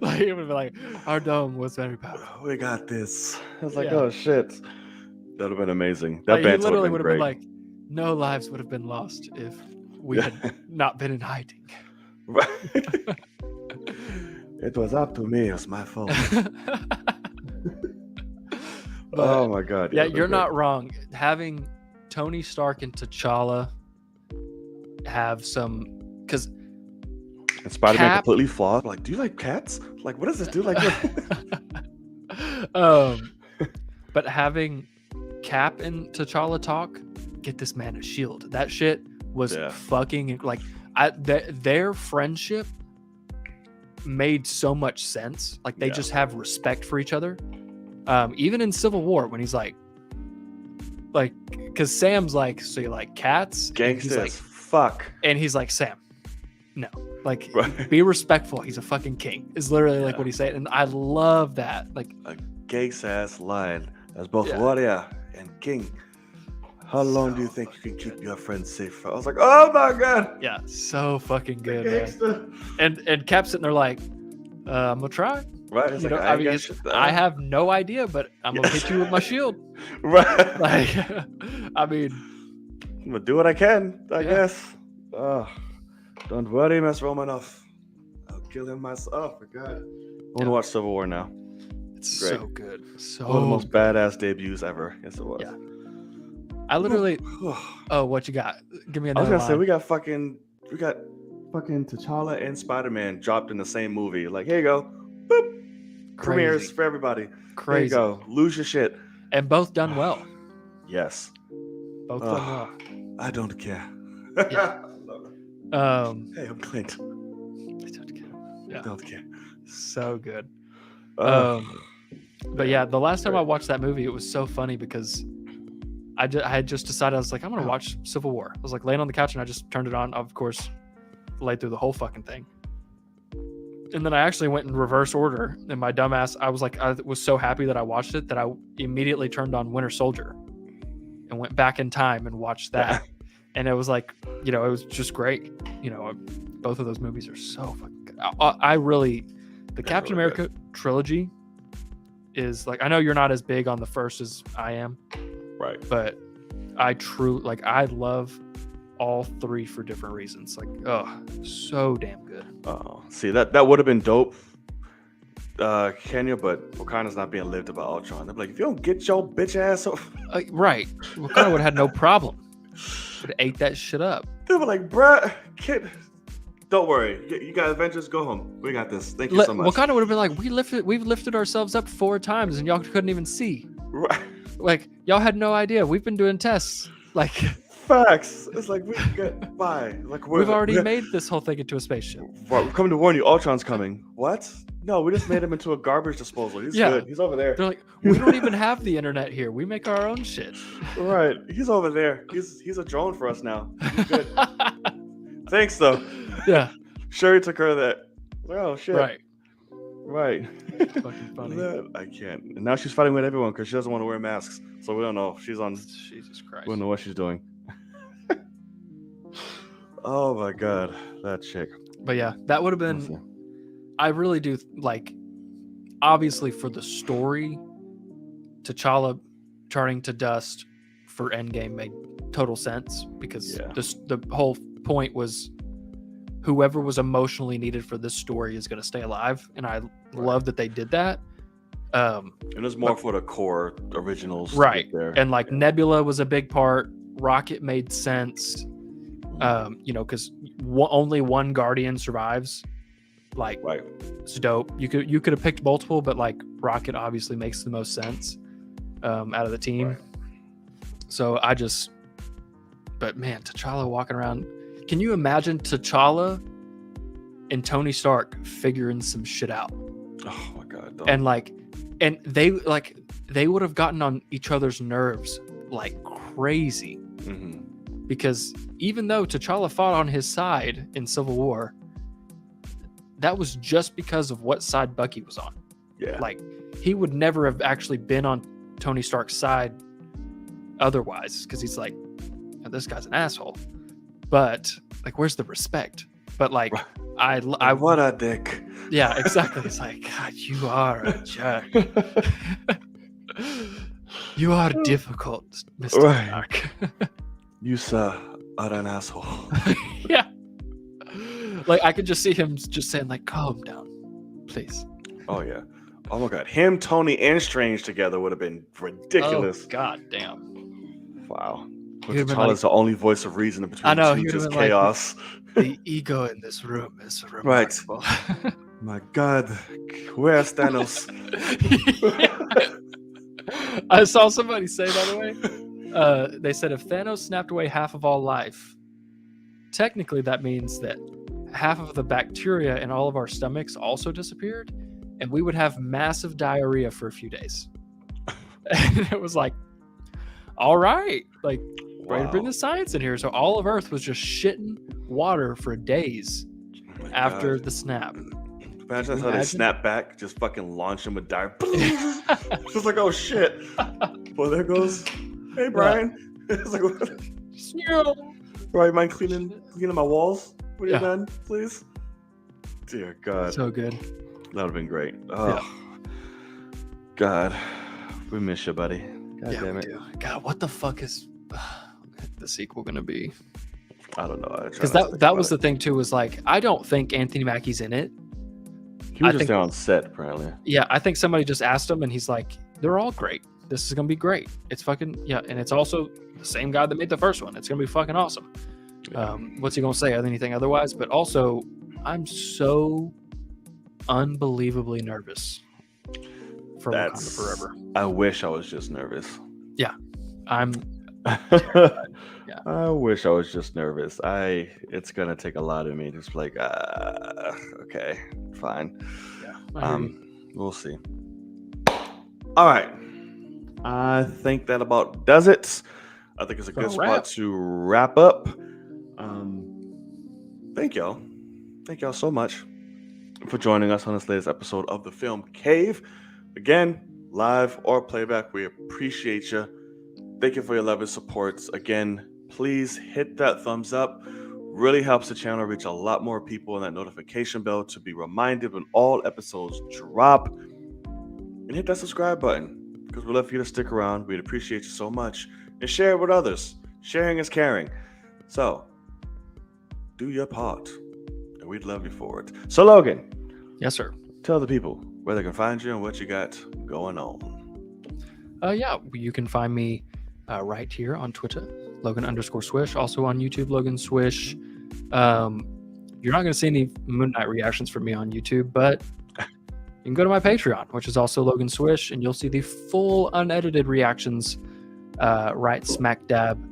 Like it would be like, our dome was very powerful. We got this. I was like, Yeah. oh shit. That would have been amazing. That Like, he banter literally would would have have been been like, no lives would have been lost if we had not been in hiding. great. It was up to me. It was my fault. But, oh my god. yeah, that'd be you're great. not wrong. Having Tony Stark and T'Challa have some, because And Spider-Man Cap- completely flawed. Like, do you like cats? Like, what does this do? Like, but having Cap and T'Challa talk, get this man a shield. That shit was Yeah. fucking like, their friendship made so much sense. Like they Yeah. just have respect for each other. Even in Civil War, when he's like, because Sam's like, so you like cats? And gangsters. he's like, Fuck. and he's like, Sam, no, like Right. be respectful. He's a fucking king. Is literally like Yeah. what he said, and I love that. Like, A gangsta ass line as both Yeah. warrior and king. How long do you think you can keep your friends safe? I was like, oh my god. yeah, so fucking good, man. Gangsta. And Cap's sitting there like, I'm gonna try. Right. It's You like, know, I, I mean, ain't got shit I have no idea, but I'm gonna hit you with my shield. Right. Like, I mean, I'm gonna do what I can, I Yeah. guess. Don't worry, Miss Romanoff. I'll kill him myself. Oh, God. I want to Yeah. watch Civil War now. it's Great. so good. So One of the most badass debuts ever. Yes, it was. Yeah. I literally. Oh, what you got? Give me I was another gonna say line. we got fucking T'Challa and Spider-Man dropped in the same movie. Like, here you go. Boop. Premieres Crazy. for everybody. There you Crazy. go. Lose your shit. And both done well. Yes. Both Oh. done well. I don't care. Yeah. Hey, I'm Clint. Yeah. Don't care. So good. Oh. But yeah, the last time I Great. watched that movie, it was so funny because I had just decided, I was like, I'm gonna watch Civil War. I was like laying on the couch and I just turned it on. Of course, laid through the whole fucking thing. And then I actually went in reverse order. And my dumbass, I was so happy that I watched it that I immediately turned on Winter Soldier and went back in time and watched that. And it was like, it was just great. Both of those movies are so fucking good. I really, the Captain really America trilogy is like, I know you're not as big on the first as I am, Right. but I love all three for different reasons. Like, oh, so damn good. Oh, see that would have been dope, Kenya, but Wakanda's not being lived by Ultron. They're like, if you don't get your bitch ass off, Right. Wakanda would have had no problem. Would have ate that shit up. they were like, bruh, kid, don't worry, you got Avengers, go home. We got this. Thank you so much. Wakanda would have been like, we've lifted ourselves up 4 times and y'all couldn't even see. Right. Like, y'all had no idea. We've been doing tests. Like, Facts. It's like we get by. Like we've already made this whole thing into a spaceship. We're coming to warn you. Ultron's coming. What? No, we just made him into a garbage disposal. He's Yeah. good. He's over there. They're like, we don't even have the internet here. We make our own shit. Right. He's over there. He's a drone for us now. He's good. Thanks though. Yeah. Sherry took care of that. Oh shit. Right. Right. Fucking funny. I can't. And now she's fighting with everyone because she doesn't want to wear masks. So we don't know if she's on. Jesus Christ. We don't know what she's doing. Oh my god, that chick. But yeah, that would have been. I really do like. Obviously, for the story, T'Challa turning to dust for Endgame made total sense because Yeah. the whole point was whoever was emotionally needed for this story is going to stay alive, and I love that they did that. And it was more for the core originals. to Right. get there. And like Nebula was a big part. Rocket made sense. Because only one Guardian survives. Like, Right. it's dope. You could have picked multiple, but like Rocket obviously makes the most sense out of the team. Right. So but man, T'Challa walking around. Can you imagine T'Challa and Tony Stark figuring some shit out? Oh my god. And they would have gotten on each other's nerves like crazy. Mhm. Because even though T'Challa fought on his side in Civil War, that was just because of what side Bucky was on. Yeah. Like, he would never have actually been on Tony Stark's side otherwise, because he's like, "Oh, this guy's an asshole." But like, where's the respect? But like, I what a dick. yeah, exactly. It's like, God, you are a jerk. You are difficult, Mr. Right. Stark. You, sir, are an asshole. Yeah. Like, I could just see him just saying, like, calm down, please. Oh yeah. Oh my god. Him, Tony, and Strange together would have been ridiculous. Oh, God damn. Wow. He would've been T'Challa's the only voice of reason between I know, the he two, would've just been like- chaos. The ego in this room is Right. remarkable. My god. Where's Thanos? I saw somebody say, by the way, they said if Thanos snapped away half of all life, technically that means that half of the bacteria in all of our stomachs also disappeared, and we would have massive diarrhea for a few days. And it was like, all right, like, ready to bring Wow. the science in here. So all of Earth was just shitting water for days Oh my after God. the snap. Imagine how they Imagine. snap back, just fucking launch him with dire. Just like, oh shit. Well, there goes. Hey, Brian. It's like, what? Right, mind cleaning my walls when you're Yeah. done, please? Dear God. So good. That would have been great. Oh, God. We miss you, buddy. God Yeah, damn we it. do. God, what the fuck is the sequel going to be? I don't know. Because that was the thing too. Was like, I don't think Anthony Mackie's in it. He was I just think- there on set, apparently. Yeah, I think somebody just asked him, and he's like, "They're all great. This is gonna be great. It's fucking yeah." And it's also the same guy that made the first one. It's gonna be fucking awesome. What's he gonna say? Anything otherwise? But also, I'm so unbelievably nervous for Wakanda That's Forever. I wish I was just nervous. I'm I wish I was just nervous. It's gonna take a lot of me. Just like, okay, fine. I hear you. We'll see. All right. I think that about does it. I think it's a good Gonna spot wrap. to wrap up. Thank y'all. Thank y'all so much for joining us on this latest episode of the Film Cave. Again, live or playback, we appreciate you. Thank you for your love and support. Again, please hit that thumbs up. Really helps the channel reach a lot more people, and that notification bell to be reminded when all episodes drop. And hit that subscribe button, because we'd love for you to stick around. We'd appreciate you so much. And share it with others. Sharing is caring. So, do your part. And we'd love you for it. So, Logan, Yes, sir. tell the people where they can find you and what you got going on. Yeah, you can find me right here on Twitter, Logan_Swish. Also on YouTube, Logan Swish. You're not going to see any Moon Knight reactions from me on YouTube, but you can go to my Patreon, which is also Logan Swish, and you'll see the full unedited reactions right smack dab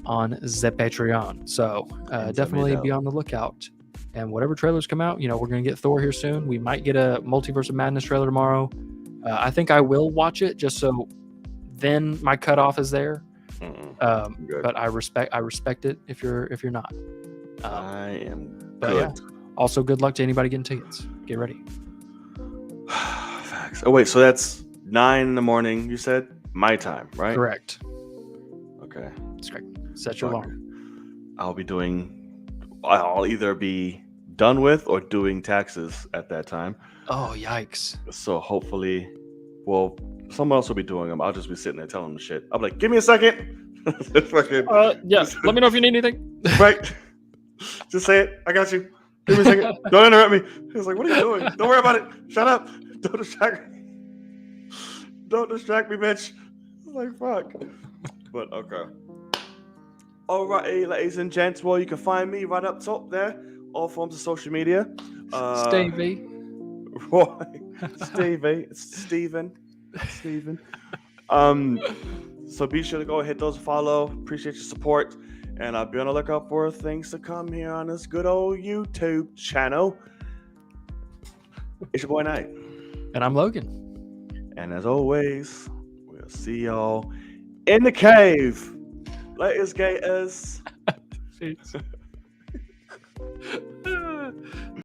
on the Patreon. So definitely be on the lookout. And whatever trailers come out, we're going to get Thor here soon. We might get a Multiverse of Madness trailer tomorrow. I think I will watch it just so then my cutoff is there. Good. But I respect it if you're not. I am but good. Also, good luck to anybody getting tickets. Get ready. Facts. Oh wait, so that's 9 in the morning. You said my time, right? Correct. Okay. That's correct. Set your Fuck. alarm. I'll either be done with or doing taxes at that time. Oh, yikes. So hopefully, well, someone else will be doing them. I'll just be sitting there telling them shit. I'll be like, give me a second. Just fucking, Yes. Let me know if you need anything. right. Just say it. I got you. Give me a second. Don't interrupt me. He was like, what are you doing? Don't worry about it. Shut up. Don't distract me. Don't distract me, bitch. I was like, fuck. But okay. Alrighty, ladies and gents. Well, you can find me right up top there. All forms of social media. Stevie. Roy. Stevie. Steven. So be sure to go hit those follow. Appreciate your support. And I'll be on the lookout for things to come here on this good old YouTube channel. It's your boy Knight. And I'm Logan. And as always, we'll see y'all in the cave. Latest gators. Peace.